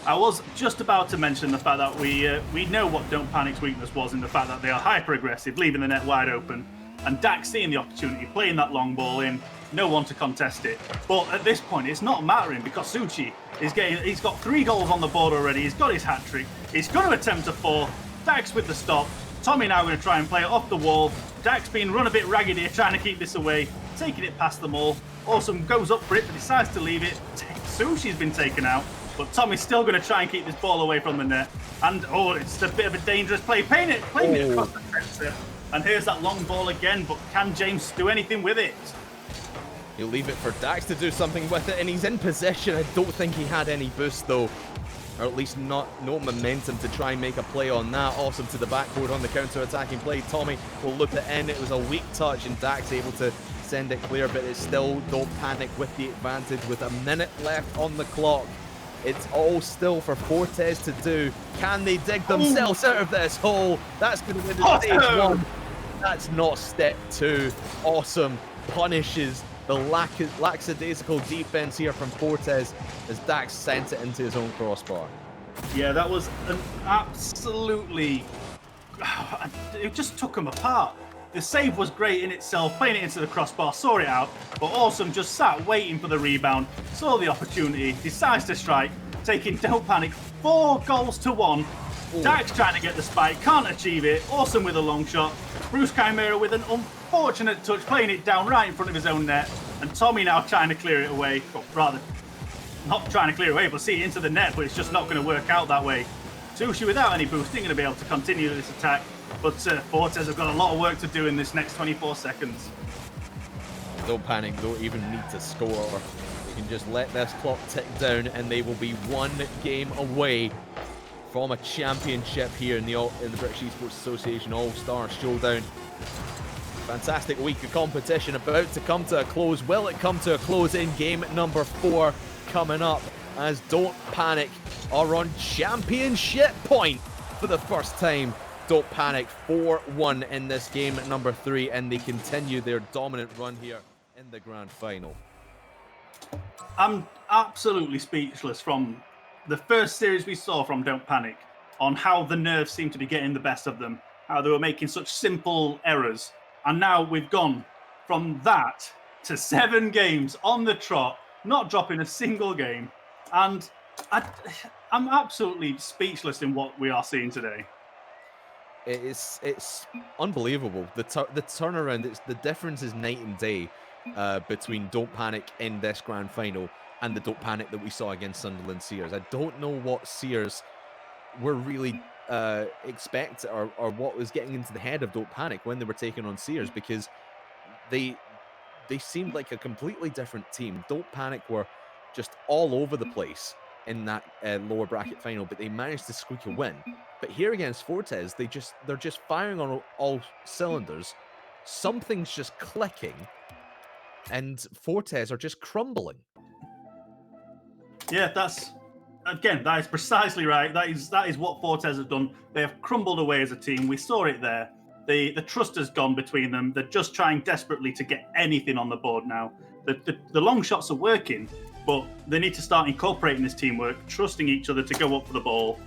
I was just about to mention the fact that we know what Don't Panic's weakness was in the fact that they are hyper-aggressive, leaving the net wide open. And Dax seeing the opportunity, playing that long ball in, no one to contest it. But at this point, it's not mattering because Suchi he's got 3 goals on the board already. He's got his hat-trick. He's going to attempt a 4. Dax with the stop. Tommy now going to try and play it off the wall. Dax being run a bit ragged here, trying to keep this away, taking it past them all. Awesome goes up for it, but decides to leave it. Sushi's been taken out, but Tommy's still going to try and keep this ball away from the net. And, it's a bit of a dangerous play. Playing it across the fence. And here's that long ball again, but can James do anything with it? He'll leave it for Dax to do something with it, and he's in possession. I don't think he had any boost, though. Or at least no momentum to try and make a play on that. Awesome to the backboard on the counter-attacking play. Tommy will loop it in. It was a weak touch, and Dax able to send it clear, but it's still Don't Panic with the advantage with a minute left on the clock. It's all still for Fortes to do. Can they dig themselves out of this hole? That's going to be the stage 1. That's not step 2. Awesome punishes the lackadaisical defense here from Fortes as Dax sent it into his own crossbar. Yeah, that was an absolutely... It just took him apart. The save was great in itself, playing it into the crossbar, saw it out, but Awesome just sat waiting for the rebound, saw the opportunity, decides to strike, taking Don't Panic 4 goals to 1. Dax trying to get the spike, can't achieve it. Awesome with a long shot. Bruce Chimera with an unfortunate touch, playing it down right in front of his own net. And Tommy now trying to clear it away. Or rather, not trying to clear it away, but see it into the net, but it's just not going to work out that way. Sushi without any boost, ain't going to be able to continue this attack. But Fortes have got a lot of work to do in this next 24 seconds. Don't Panic, don't even need to score. They can just let this clock tick down, and they will be 1 game away from a championship here in the British Esports Association All-Star Showdown. Fantastic week of competition about to come to a close. Will it come to a close in game number 4 coming up as Don't Panic are on championship point for the first time. Don't Panic 4-1 in this game number 3, and they continue their dominant run here in the grand final. I'm absolutely speechless from the first series we saw from Don't Panic on how the nerves seem to be getting the best of them, how they were making such simple errors. And now we've gone from that to 7 games on the trot, not dropping a single game. And I'm absolutely speechless in what we are seeing today. It's unbelievable. The turnaround, the difference is night and day between Don't Panic in this grand final and the Don't Panic that we saw against Sunderland Sears. I don't know what Sears were really expect or what was getting into the head of Don't Panic when they were taking on Sears, because they seemed like a completely different team. Don't Panic were just all over the place in that lower bracket final, but they managed to squeak a win. But here against Fortes, they're just firing on all cylinders. Something's just clicking, and Fortes are just crumbling. Yeah, that is precisely right. That is what Fortes have done. They have crumbled away as a team. We saw it there. The trust has gone between them. They're just trying desperately to get anything on the board now. The long shots are working, but they need to start incorporating this teamwork, trusting each other to go up for the ball,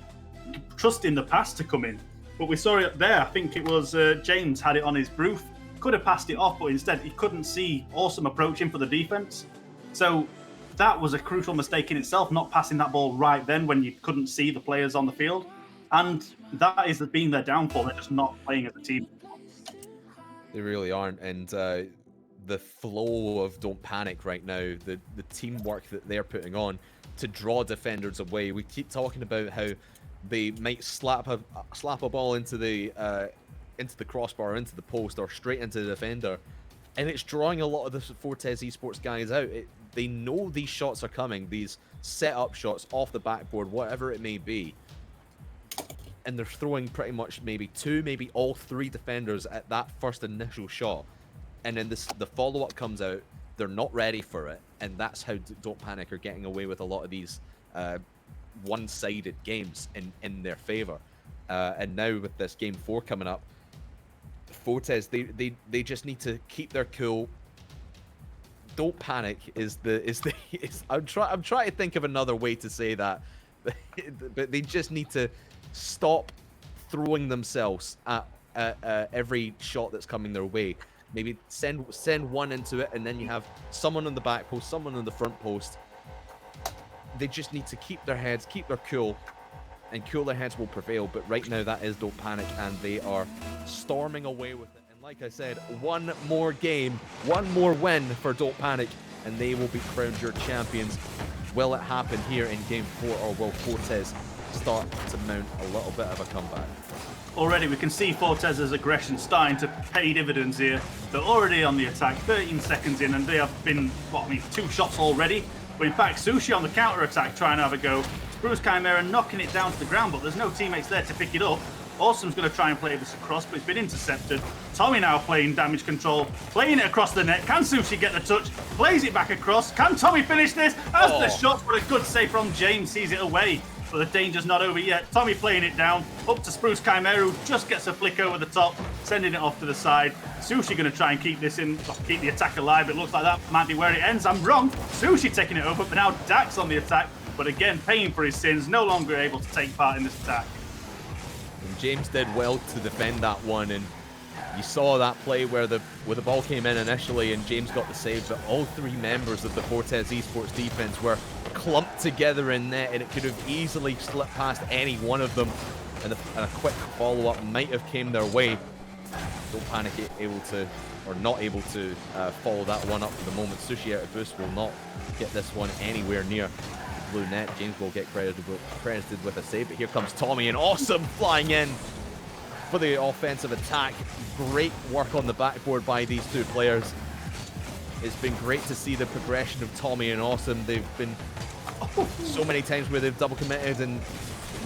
trusting the pass to come in. But we saw it there. I think it was James had it on his roof. Could have passed it off, but instead he couldn't see Awesome approaching for the defense. So that was a crucial mistake in itself, not passing that ball right then when you couldn't see the players on the field. And that is being their downfall. They're just not playing as a team. They really aren't. And the flow of Don't Panic right now, the teamwork that they're putting on to draw defenders away. We keep talking about how they might slap a ball into the crossbar, into the post, or straight into the defender, and it's drawing a lot of the Fortes Esports guys out. They know these shots are coming, these set-up shots off the backboard, whatever it may be, and they're throwing pretty much maybe two, maybe all three defenders at that first initial shot, and then the follow-up comes out. They're not ready for it, and that's how Don't Panic are getting away with a lot of these one-sided games in their favor. And now with this game 4 coming up, Fortes, they just need to keep their cool. Don't Panic I'm trying to think of another way to say that, but they just need to stop throwing themselves at every shot that's coming their way. Maybe send one into it, and then you have someone on the back post, someone on the front post. They just need to keep their heads, keep their cool, and cooler heads will prevail. But right now, that is Don't Panic, and they are storming away with it. And like I said, one more game, one more win for Don't Panic, and they will be crowned your champions. Will it happen here in Game 4, or will Fortes start to mount a little bit of a comeback? Already we can see Fortes' aggression starting to pay dividends here. They're already on the attack, 13 seconds in, and they have been, 2 shots already. But in fact, Sushi on the counter-attack trying to have a go. Bruce Chimera knocking it down to the ground, but there's no teammates there to pick it up. Awesome's going to try and play this across, but it's been intercepted. Tommy now playing damage control, playing it across the net. Can Sushi get the touch? Plays it back across. Can Tommy finish this? As the shot, but a good save from James sees it away. But the danger's not over yet. Tommy playing it down, up to Spruce Chimera, who just gets a flick over the top, sending it off to the side. Sushi going to try and keep this in, keep the attack alive. It looks like that might be where it ends. I'm wrong. Sushi taking it over, but now Dax on the attack. But again, paying for his sins, no longer able to take part in this attack. And James did well to defend that one, and you saw that play where the ball came in initially and James got the save, but all 3 members of the Fortes Esports defense were clumped together in net, and it could have easily slipped past any one of them, and a quick follow-up might have came their way. Don't Panic able to, or not able to, follow that one up for the moment. Sushi out of boost will not get this one anywhere near the blue net. James will get credited with a save, but here comes Tommy, and Awesome flying in for the offensive attack. Great work on the backboard by these 2 players. It's been great to see the progression of Tommy and Awesome. They've been so many times where they've double committed and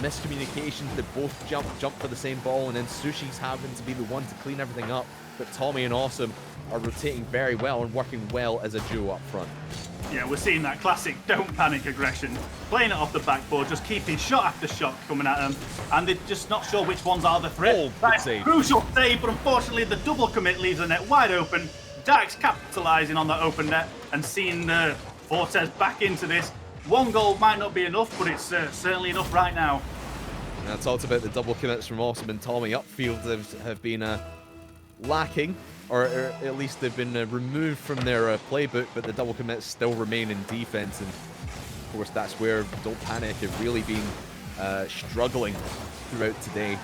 miscommunications. They both jump for the same ball, and then Sushi's having to be the one to clean everything up. But Tommy and Awesome are rotating very well and working well as a duo up front. Yeah, we're seeing that classic Don't Panic aggression. Playing it off the backboard, just keeping shot after shot coming at them, and they're just not sure which ones are the threat. Oh, That's save. Crucial save, but unfortunately the double commit leaves the net wide open. Dax capitalising on that open net and seeing Fortes back into this. 1 goal might not be enough, but it's certainly enough right now. And I talked about the double commits from Awesome and Tommy. Upfield have been lacking, or at least they've been removed from their playbook, but the double commits still remain in defense, and of course that's where Don't Panic have really been struggling throughout today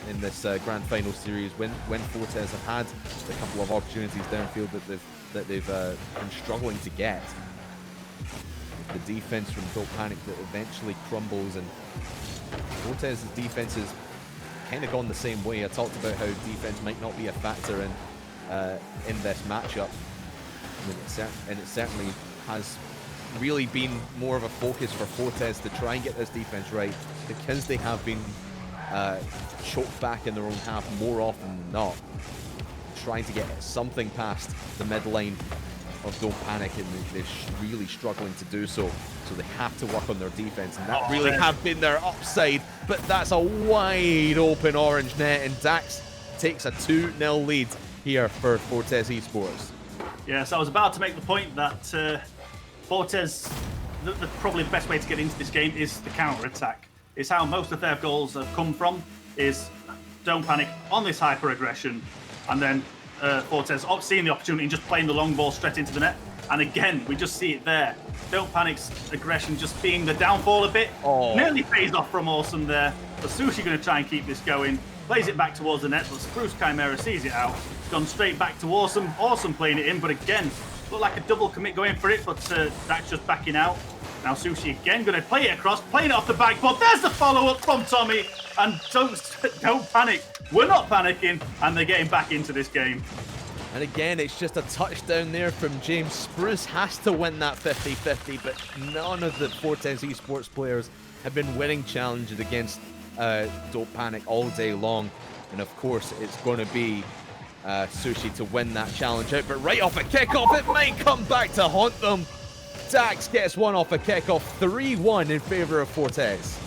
in this grand final series. When Fortes have had a couple of opportunities downfield that they've been struggling to get, the defense from Don't Panic that eventually crumbles, and Fortes' defense is kind of gone the same way. I talked about how defense might not be a factor in this matchup. I mean, it certainly has really been more of a focus for Fortes to try and get this defense right, because they have been choked back in their own half more often than not, trying to get something past the midline of Don't Panic, and they're really struggling to do so. So they have to work on their defense, and that really have been their upside. But that's a wide open orange net, and Dax takes a 2-0 lead here for Fortes Esports. Yes, I was about to make the point that Fortes, probably the best way to get into this game is the counter-attack. It's how most of their goals have come from, is Don't Panic on this hyper-aggression, and then Fortes seeing the opportunity and just playing the long ball straight into the net. And again, we just see it there. Don't Panic's aggression just being the downfall a bit. Nearly pays off from Awesome there. But Sushi going to try and keep this going. Plays it back towards the net, but Spruce Chimera sees it out. Gone straight back to Awesome. Awesome playing it in, but again, looked like a double commit going for it, but that's just backing out. Now Sushi again going to play it across, playing it off the backboard. There's the follow-up from Tommy. And don't panic. We're not panicking, and they're getting back into this game. And again, it's just a touchdown there from James. Spruce has to win that 50-50, but none of the Fortes Esports players have been winning challenges against Don't Panic all day long. And of course, it's going to be Sushi to win that challenge out. But right off a kickoff, it might come back to haunt them. Dax gets one off a kickoff, 3-1 in favor of Fortes.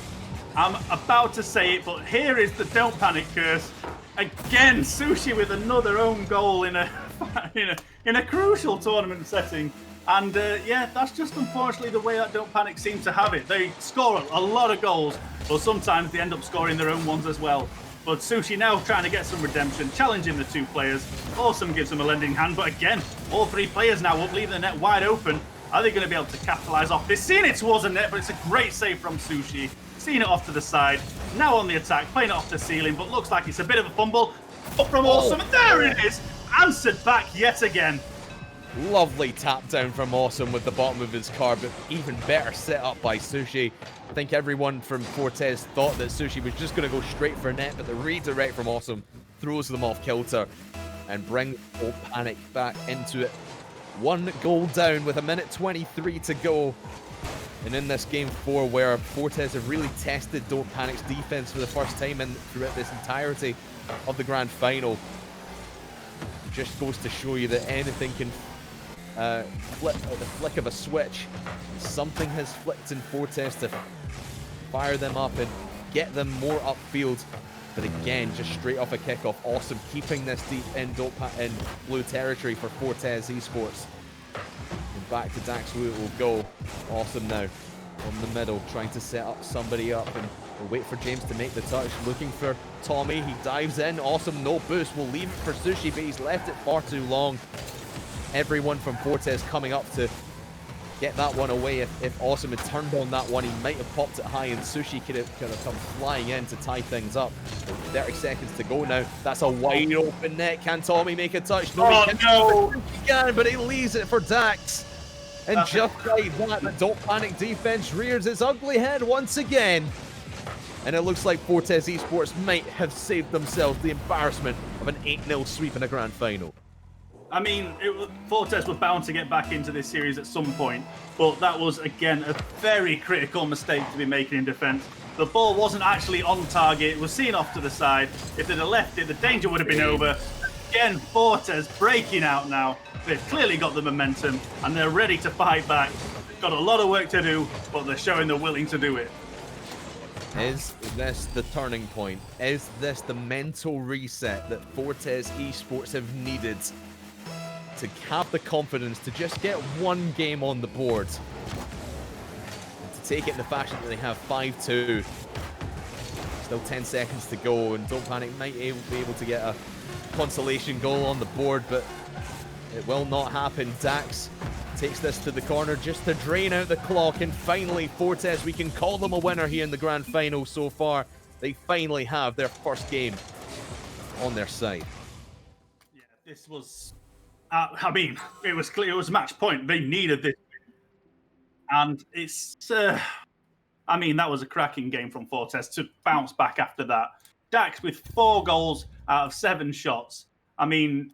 I'm about to say it, but here is the Don't Panic curse. Again, Sushi with another own goal in a crucial tournament setting. And yeah, that's just unfortunately the way that Don't Panic seem to have it. They score a lot of goals, but sometimes they end up scoring their own ones as well. But Sushi now trying to get some redemption, challenging the two players. Awesome gives them a lending hand, but again, all three players now up, leaving the net wide open. Are they going to be able to capitalize off this? Seeing it towards the net, but it's a great save from Sushi. Seeing it off to the side, now on the attack, playing it off the ceiling, but looks like it's a bit of a fumble. Up from Awesome, and there it is! Answered back yet again. Lovely tap down from Awesome with the bottom of his card, but even better set up by Sushi. I think everyone from Fortes thought that Sushi was just going to go straight for net, but the redirect from Awesome throws them off kilter and brings Don't Panic back into it. 1 goal down with 1:23 to go. And in this game 4, where Fortes have really tested Don't Panic's defense for the first time throughout this entirety of the grand final, it just goes to show you that anything can flip at the flick of a switch. Something has flipped in Fortes to fire them up and get them more upfield. But again, just straight off a kickoff, Awesome keeping this deep in blue territory for Fortes Esports. And back to Dax Wu it will go. Awesome now on the middle, trying to set up somebody up, and we'll wait for James to make the touch, looking for Tommy. He dives in. Awesome, no boost. We'll leave it for Sushi, but he's left it far too long. Everyone from Fortes coming up to get that one away. If Awesome had turned on that one, he might have popped it high, and Sushi could have come flying in to tie things up. 30 seconds to go now. That's a wide open net. Can Tommy make a touch? No, he can, but he leaves it for Dax. And just like that, the Don't Panic defense rears its ugly head once again. And it looks like Fortes Esports might have saved themselves the embarrassment of an 8-0 sweep in a grand final. I mean, Fortes were bound to get back into this series at some point, but that was, again, a very critical mistake to be making in defence. The ball wasn't actually on target. It was seen off to the side. If they'd have left it, the danger would have been over. Again, Fortes breaking out now. They've clearly got the momentum, and they're ready to fight back. Got a lot of work to do, but they're showing they're willing to do it. Is this the turning point? Is this the mental reset that Fortes Esports have needed to have the confidence to just get one game on the board? And to take it in the fashion that they have 5-2. Still 10 seconds to go, and Don't Panic might be able to get a consolation goal on the board, but it will not happen. Dax takes this to the corner just to drain out the clock, and finally Fortes, we can call them a winner here in the grand final so far. They finally have their first game on their side. Yeah, this was, I mean, it was clear, it was match point. They needed this. And it's, I mean, that was a cracking game from Fortes to bounce back after that. Dax with 4 goals out of 7 shots. I mean,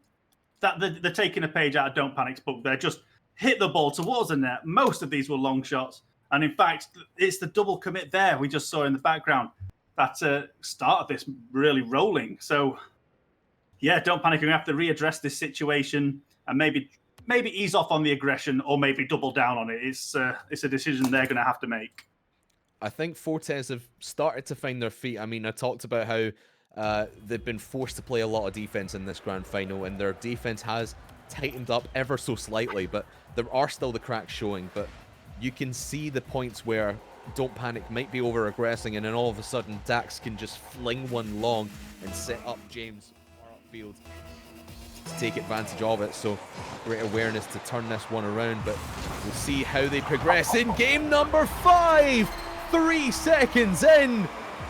that they're taking a page out of Don't Panic's book there. Just hit the ball towards the net. Most of these were long shots. And in fact, it's the double commit there we just saw in the background that started this really rolling. So, yeah, Don't Panic are going to have to readdress this situation and maybe ease off on the aggression or maybe double down on it. It's a decision they're going to have to make. I think Fortes have started to find their feet. I mean, I talked about how they've been forced to play a lot of defense in this grand final, and their defense has tightened up ever so slightly, but there are still the cracks showing. But you can see the points where Don't Panic might be over-aggressing, and then all of a sudden Dax can just fling one long and set up James far upfield to take advantage of it. So great awareness to turn this one around, but we'll see how they progress in game number 5. 3 seconds in,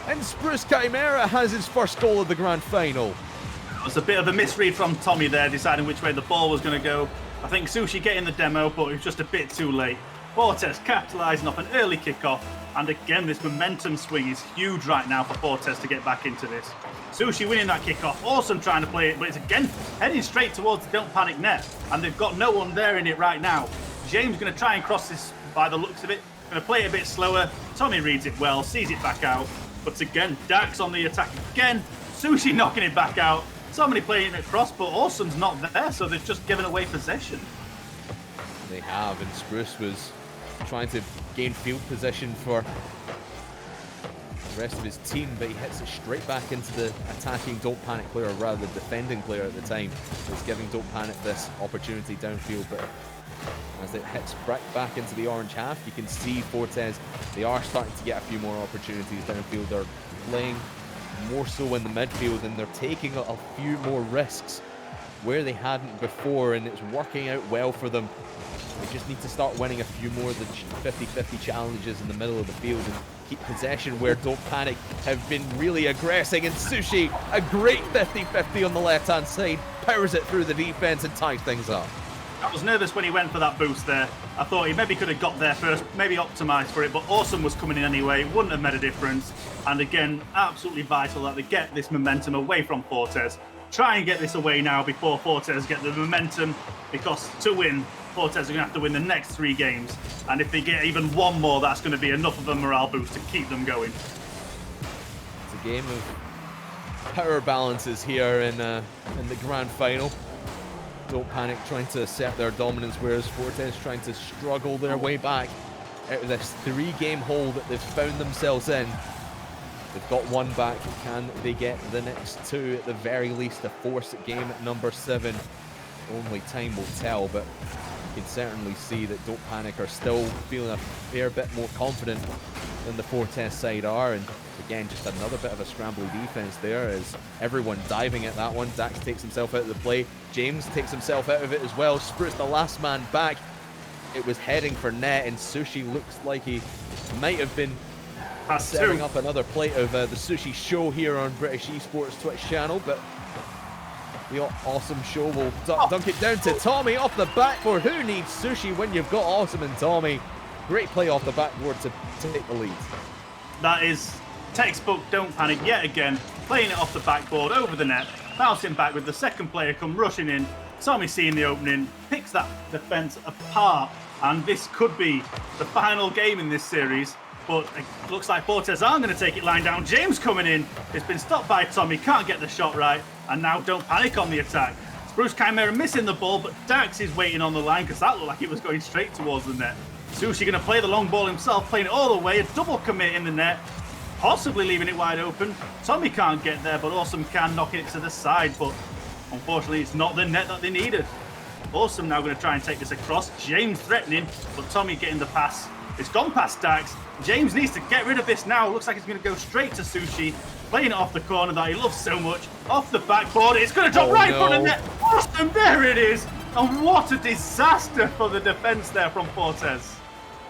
and Spruce Chimera has his first goal of the grand final. It was a bit of a misread from Tommy there, deciding which way the ball was going to go. I think Sushi getting the demo, but it was just a bit too late. Fortes capitalising off an early kickoff, and again, this momentum swing is huge right now for Fortes to get back into this. Sushi winning that kickoff, Awesome trying to play it, but it's again heading straight towards the Don't Panic net, and they've got no one there in it right now. James going to try and cross this by the looks of it. Going to play it a bit slower. Tommy reads it well, sees it back out. But again, Dax on the attack again. Sushi knocking it back out. Somebody playing it across, but Awesome's not there, so they've just given away possession. They have, and Spruce was trying to gain field position for the rest of his team, but he hits it straight back into the attacking Don't Panic player, or rather the defending player at the time. It's giving Don't Panic this opportunity downfield, but as it hits back into the orange half, you can see Fortes, they are starting to get a few more opportunities downfield. They're playing more so in the midfield, and they're taking a few more risks where they hadn't before, and it's working out well for them. They just need to start winning a few more of the 50-50 challenges in the middle of the field and keep possession where Don't Panic have been really aggressing, and Sushi, a great 50-50 on the left-hand side, powers it through the defense and ties things up. I was nervous when he went for that boost there. I thought he maybe could have got there first, maybe optimised for it, but Awesome was coming in anyway, wouldn't have made a difference. And again, absolutely vital that they get this momentum away from Fortes. Try and get this away now before Fortes get the momentum, because to win, Fortes are going to have to win the next 3 games. And if they get even one more, that's going to be enough of a morale boost to keep them going. It's a game of power balances here in the grand final. Don't Panic trying to assert their dominance, whereas Fortes trying to struggle their way back out of this 3-game hole that they've found themselves in. They've got 1 back. Can they get the next 2 at the very least? A force at game at number 7. Only time will tell, but you can certainly see that Don't Panic are still feeling a fair bit more confident than the Fortes side are. And again, just another bit of a scrambly defense there as everyone diving at that one. Dax takes himself out of the play. James takes himself out of it as well. Spruce, the last man back. It was heading for net, and Sushi looks like he might have been setting up another plate of the Sushi show here on British Esports Twitch channel, but the Awesome show will dunk it down to Tommy off the backboard. Who needs Sushi when you've got Awesome and Tommy? Great play off the backboard to take the lead. That is textbook Don't Panic yet again, playing it off the backboard over the net, bouncing back with the second player come rushing in. Tommy seeing the opening, picks that defence apart, and this could be the final game in this series. But it looks like Fortes aren't going to take it lying down. James coming in. It's been stopped by Tommy. Can't get the shot right. And now Don't Panic on the attack. Spruce Chimera missing the ball, but Dax is waiting on the line because that looked like it was going straight towards the net. Sushi going to play the long ball himself, playing it all the way. A double commit in the net, possibly leaving it wide open. Tommy can't get there, but Awesome can knock it to the side. But unfortunately, it's not the net that they needed. Awesome now going to try and take this across. James threatening, but Tommy getting the pass. It's gone past Dax. James needs to get rid of this now. Looks like he's going to go straight to Sushi. Playing it off the corner that he loves so much. Off the backboard. It's going to drop right in front of net. Awesome, there it is. And what a disaster for the defence there from Fortes.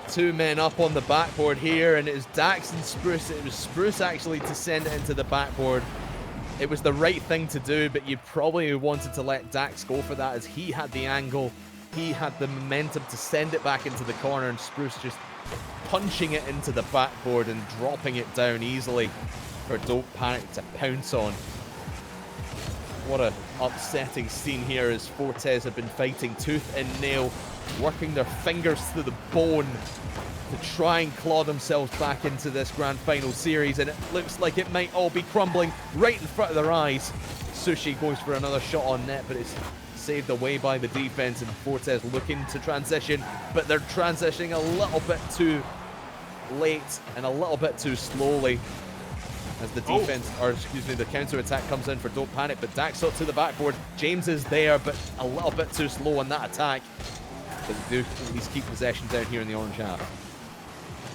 2 men up on the backboard here, and it was Dax and Spruce. It was Spruce actually to send it into the backboard. It was the right thing to do, but you probably wanted to let Dax go for that as he had the angle. He had the momentum to send it back into the corner, and Spruce just punching it into the backboard and dropping it down easily for Don't Panic to pounce on. What a upsetting scene here as Fortes have been fighting tooth and nail, working their fingers to the bone to try and claw themselves back into this grand final series, and it looks like it might all be crumbling right in front of their eyes. Sushi goes for another shot on net, but it's saved away by the defense, and Fortes looking to transition, but they're transitioning a little bit too late and a little bit too slowly as the defense, or excuse me, the counter-attack comes in for Don't Panic, but Dax up to the backboard. James is there, but a little bit too slow on that attack. But they do at least keep possession down here in the orange half.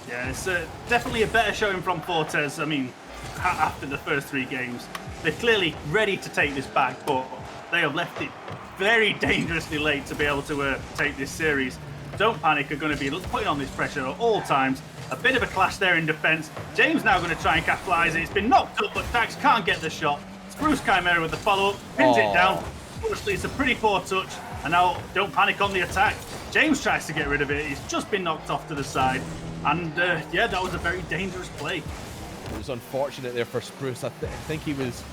Yeah, it's definitely a better showing from Fortes. I mean, after the first 3 games, they're clearly ready to take this back, but they have left it very dangerously late to be able to take this series. Don't Panic are going to be putting on this pressure at all times. A bit of a clash there in defense. James now going to try and capitalize it. It's been knocked up, but Dax can't get the shot. Spruce Chimera with the follow-up, pins it down. Obviously, it's a pretty poor touch, and now Don't Panic on the attack. James tries to get rid of it. He's just been knocked off to the side. And yeah, that was a very dangerous play. It was unfortunate there for Spruce. I think he was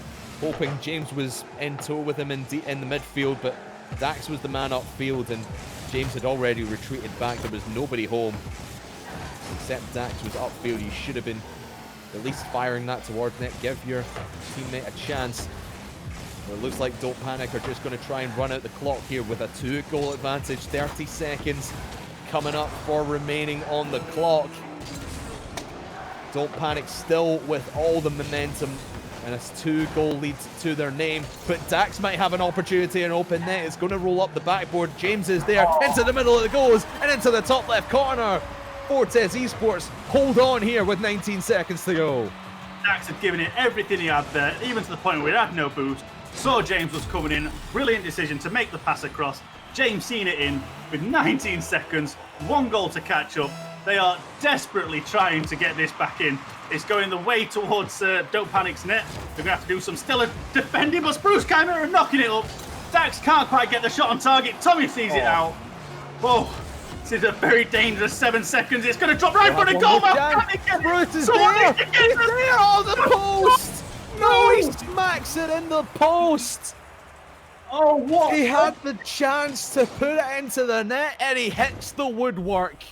hoping James was in tow with him in the midfield, but Dax was the man upfield, and James had already retreated back. There was nobody home except Dax was upfield. You should have been at least firing that towards net. Give your teammate a chance. Well, it looks like Don't Panic are just going to try and run out the clock here with a 2-goal advantage. 30 seconds coming up for remaining on the clock. Don't Panic still with all the momentum, and it's 2-goal leads to their name. But Dax might have an opportunity in open net. It's going to roll up the backboard. James is there, into the middle of the goals, and into the top left corner. Fortes Esports hold on here with 19 seconds to go. Dax had given it everything he had there, even to the point where he had no boost. Saw James was coming in. Brilliant decision to make the pass across. James seen it in with 19 seconds. 1 goal to catch up. They are desperately trying to get this back in. It's going the way towards Don't Panic's net. They're going to have to do some still defending, but Spruce Chimera knocking it up. Dax can't quite get the shot on target. Tommy sees it out. Whoa. This is a very dangerous 7 seconds. It's going to drop right in front of goal. Bruce is there. He's there on the post. No, he smacks it in the post. Oh, what? He had the chance to put it into the net, and he hits the woodwork.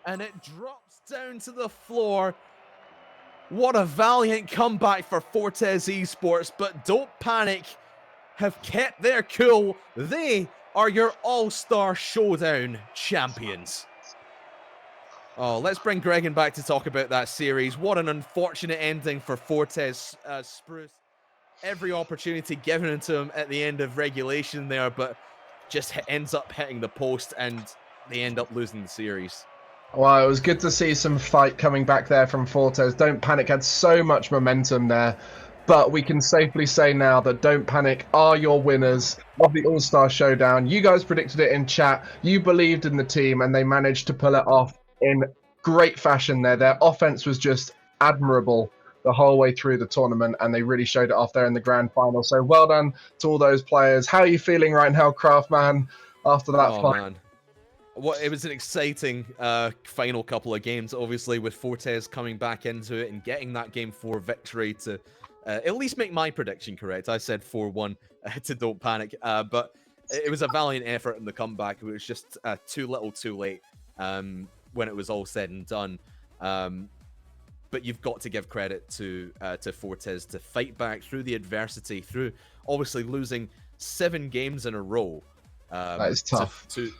And it drops down to the floor. What a valiant comeback for Fortes Esports, but Don't Panic have kept their cool. They are your all-star Showdown champions. Oh, let's bring Gregan back to talk about that series. What an unfortunate ending for Fortes Spruce. Every opportunity given to him at the end of regulation there, but just ends up hitting the post, and they end up losing the series. Well, it was good to see some fight coming back there from Fortes. Don't Panic had so much momentum there, but we can safely say now that Don't Panic are your winners of the All-Star Showdown. You guys predicted it in chat. You believed in the team, and they managed to pull it off in great fashion there. Their offense was just admirable the whole way through the tournament, and they really showed it off there in the grand final. So well done to all those players. How are you feeling right now, Craftman, after that fight? Man. Well, it was an exciting final couple of games, obviously, with Fortes coming back into it and getting that Game 4 victory to at least make my prediction correct. I said 4-1 to Don't Panic, but it was a valiant effort in the comeback. It was just too little too late when it was all said and done. But you've got to give credit to Fortes to fight back through the adversity, through obviously losing 7 games in a row. That is tough. To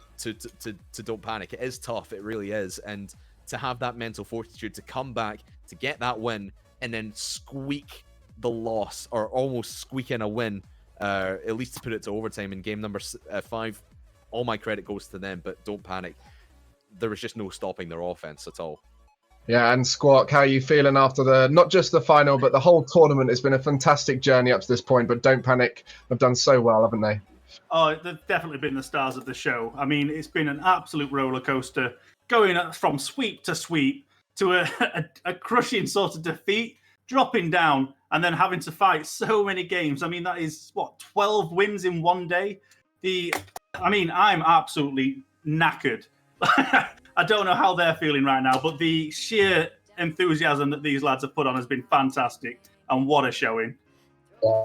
Don't Panic. It is tough. It really is. And to have that mental fortitude to come back, to get that win, and then squeak the loss, or almost squeak in a win, at least to put it to overtime in game number 5, all my credit goes to them. But Don't Panic, there was just no stopping their offense at all. Yeah, and Squawk, how are you feeling after not just the final, but the whole tournament? It's been a fantastic journey up to this point, but Don't Panic have done so well, haven't they? Oh, they've definitely been the stars of the show. I mean, it's been an absolute roller coaster, going from sweep to a crushing sort of defeat, dropping down, and then having to fight so many games. I mean, that is, 12 wins in one day? I'm absolutely knackered. I don't know how they're feeling right now, but the sheer enthusiasm that these lads have put on has been fantastic, and what a showing.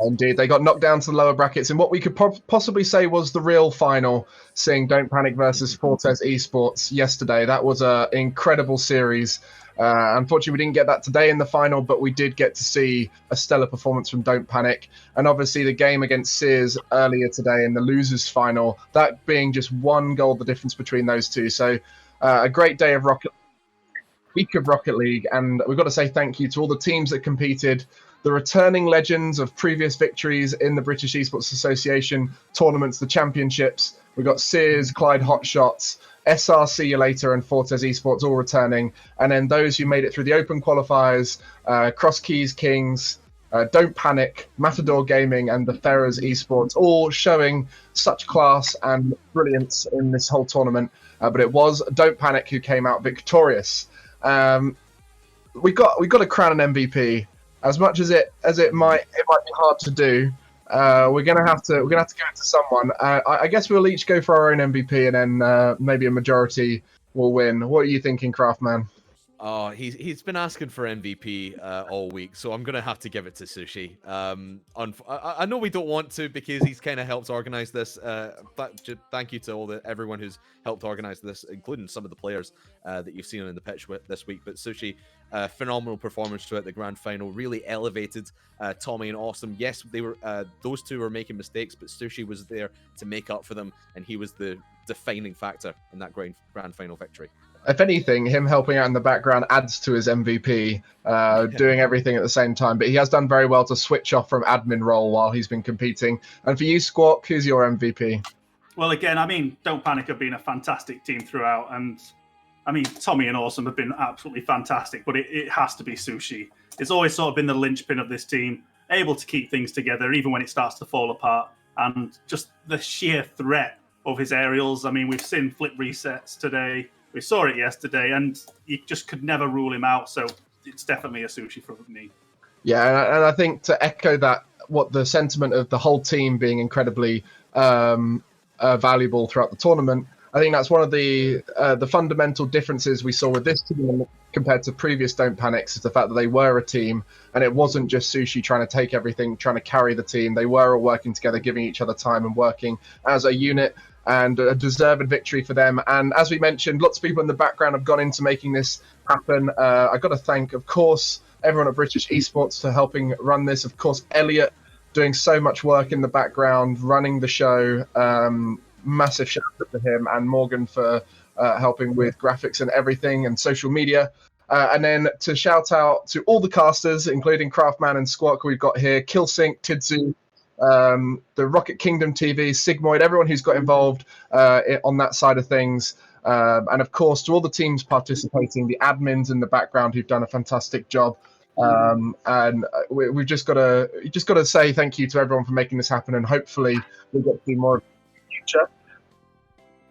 Indeed, they got knocked down to the lower brackets in what we could possibly say was the real final, seeing Don't Panic versus Fortes Esports yesterday. That was an incredible series. Unfortunately, we didn't get that today in the final, but we did get to see a stellar performance from Don't Panic. And obviously the game against Sears earlier today in the losers final, that being just one goal, the difference between those two. So a great day of week of Rocket League. And we've got to say thank you to all the teams that competed, the returning legends of previous victories in the British Esports Association tournaments, the championships. We've got Sears, Clyde Hotshots, SR See You Later, and Fortes Esports all returning. And then those who made it through the open qualifiers, Cross Keys Kings, Don't Panic, Matador Gaming, and the Ferrers Esports, all showing such class and brilliance in this whole tournament. But it was Don't Panic who came out victorious. We got to crown an MVP. As much as it might be hard to do, we're gonna have to give it to someone. I guess we'll each go for our own MVP, and then maybe a majority will win. What are you thinking, Craftman? Oh, he's been asking for MVP all week, so I'm gonna have to give it to Sushi. I know we don't want to because he's kind of helped organize this. Thank you to everyone who's helped organize this, including some of the players that you've seen on the pitch this week. But Sushi, phenomenal performance throughout the grand final, really elevated Tommy and Awesome. Yes, they were those two were making mistakes, but Sushi was there to make up for them, and he was the defining factor in that grand final victory. If anything, him helping out in the background adds to his MVP, doing everything at the same time. But he has done very well to switch off from admin role while he's been competing. And for you, Squawk, who's your MVP? Well, again, I mean, Don't Panic have been a fantastic team throughout. And, I mean, Tommy and Awesome have been absolutely fantastic. But it has to be Sushi. It's always sort of been the linchpin of this team, able to keep things together, even when it starts to fall apart. And just the sheer threat of his aerials. I mean, we've seen flip resets today. We saw it yesterday, and you just could never rule him out. So it's definitely a Sushi for me. Yeah, and I think to echo that, what the sentiment of the whole team being incredibly valuable throughout the tournament, I think that's one of the fundamental differences we saw with this team compared to previous Don't Panics, is the fact that they were a team, and it wasn't just Sushi trying to take everything, trying to carry the team. They were all working together, giving each other time and working as a unit. And a deserved victory for them. And as we mentioned, lots of people in the background have gone into making this happen. I've got to thank, of course, everyone at British Esports for helping run this. Of course, Elliot doing so much work in the background, running the show. Massive shout out to him, and Morgan for helping with graphics and everything and social media. And then to shout out to all the casters, including Craftman and Squawk, we've got here, Killsync, Tidzu, the Rocket Kingdom TV, Sigmoid, everyone who's got involved on that side of things, and of course to all the teams participating, the admins in the background who've done a fantastic job, and we've just got to say thank you to everyone for making this happen, and hopefully we'll get to do more in the future.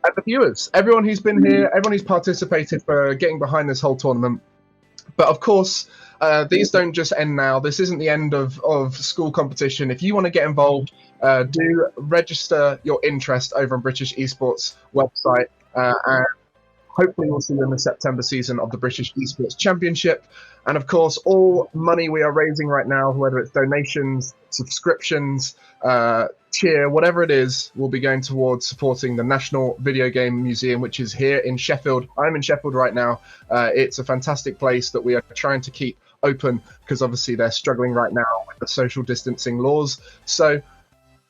And the viewers, everyone who's been here, everyone who's participated for getting behind this whole tournament. But of course, these don't just end now. This isn't the end of school competition. If you want to get involved, do register your interest over on British Esports website. And hopefully we'll see you in the September season of the British Esports Championship. And of course, all money we are raising right now, whether it's donations, subscriptions, cheer, whatever it is, will be going towards supporting the National Video Game Museum, which is here in Sheffield. I'm in Sheffield right now. It's a fantastic place that we are trying to keep open because obviously they're struggling right now with the social distancing laws. So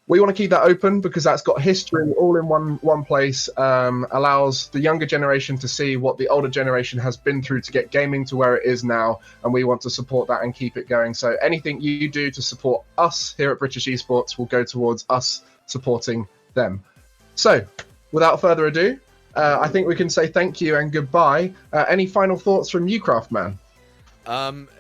we want to keep that open because that's got history all in one place, allows the younger generation to see what the older generation has been through to get gaming to where it is now, and we want to support that and keep it going. So anything you do to support us here at British Esports will go towards us supporting them. So without further ado, I think we can say thank you and goodbye. Any final thoughts from you, Craftman?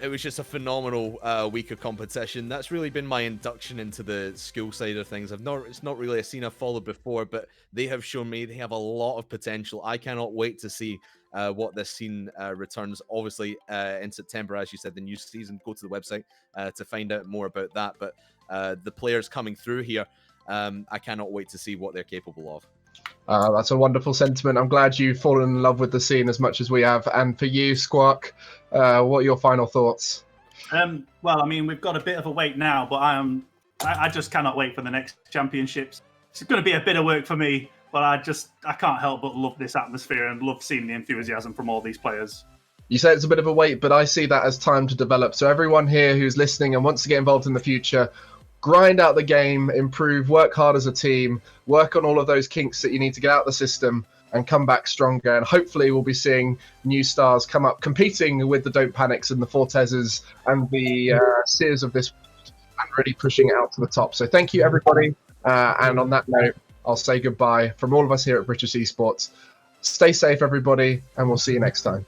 It was just a phenomenal week of competition. That's really been my induction into the school side of things. It's not really a scene I've followed before, but they have shown me they have a lot of potential. I cannot wait to see what this scene returns. Obviously, in September, as you said, the new season. Go to the website to find out more about that. But the players coming through here, I cannot wait to see what they're capable of. That's a wonderful sentiment. I'm glad you've fallen in love with the scene as much as we have. And for you, Squawk, what are your final thoughts? Well, I mean, we've got a bit of a wait now, but I just cannot wait for the next championships. It's going to be a bit of work for me, but I can't help but love this atmosphere and love seeing the enthusiasm from all these players. You say it's a bit of a wait, but I see that as time to develop. So everyone here who's listening and wants to get involved in the future, grind out the game, improve, work hard as a team, work on all of those kinks that you need to get out the system and come back stronger. And hopefully we'll be seeing new stars come up competing with the Don't Panics and the Fortezes and the Sears of this world and really pushing it out to the top. So thank you, everybody. And on that note, I'll say goodbye from all of us here at British Esports. Stay safe, everybody, and we'll see you next time.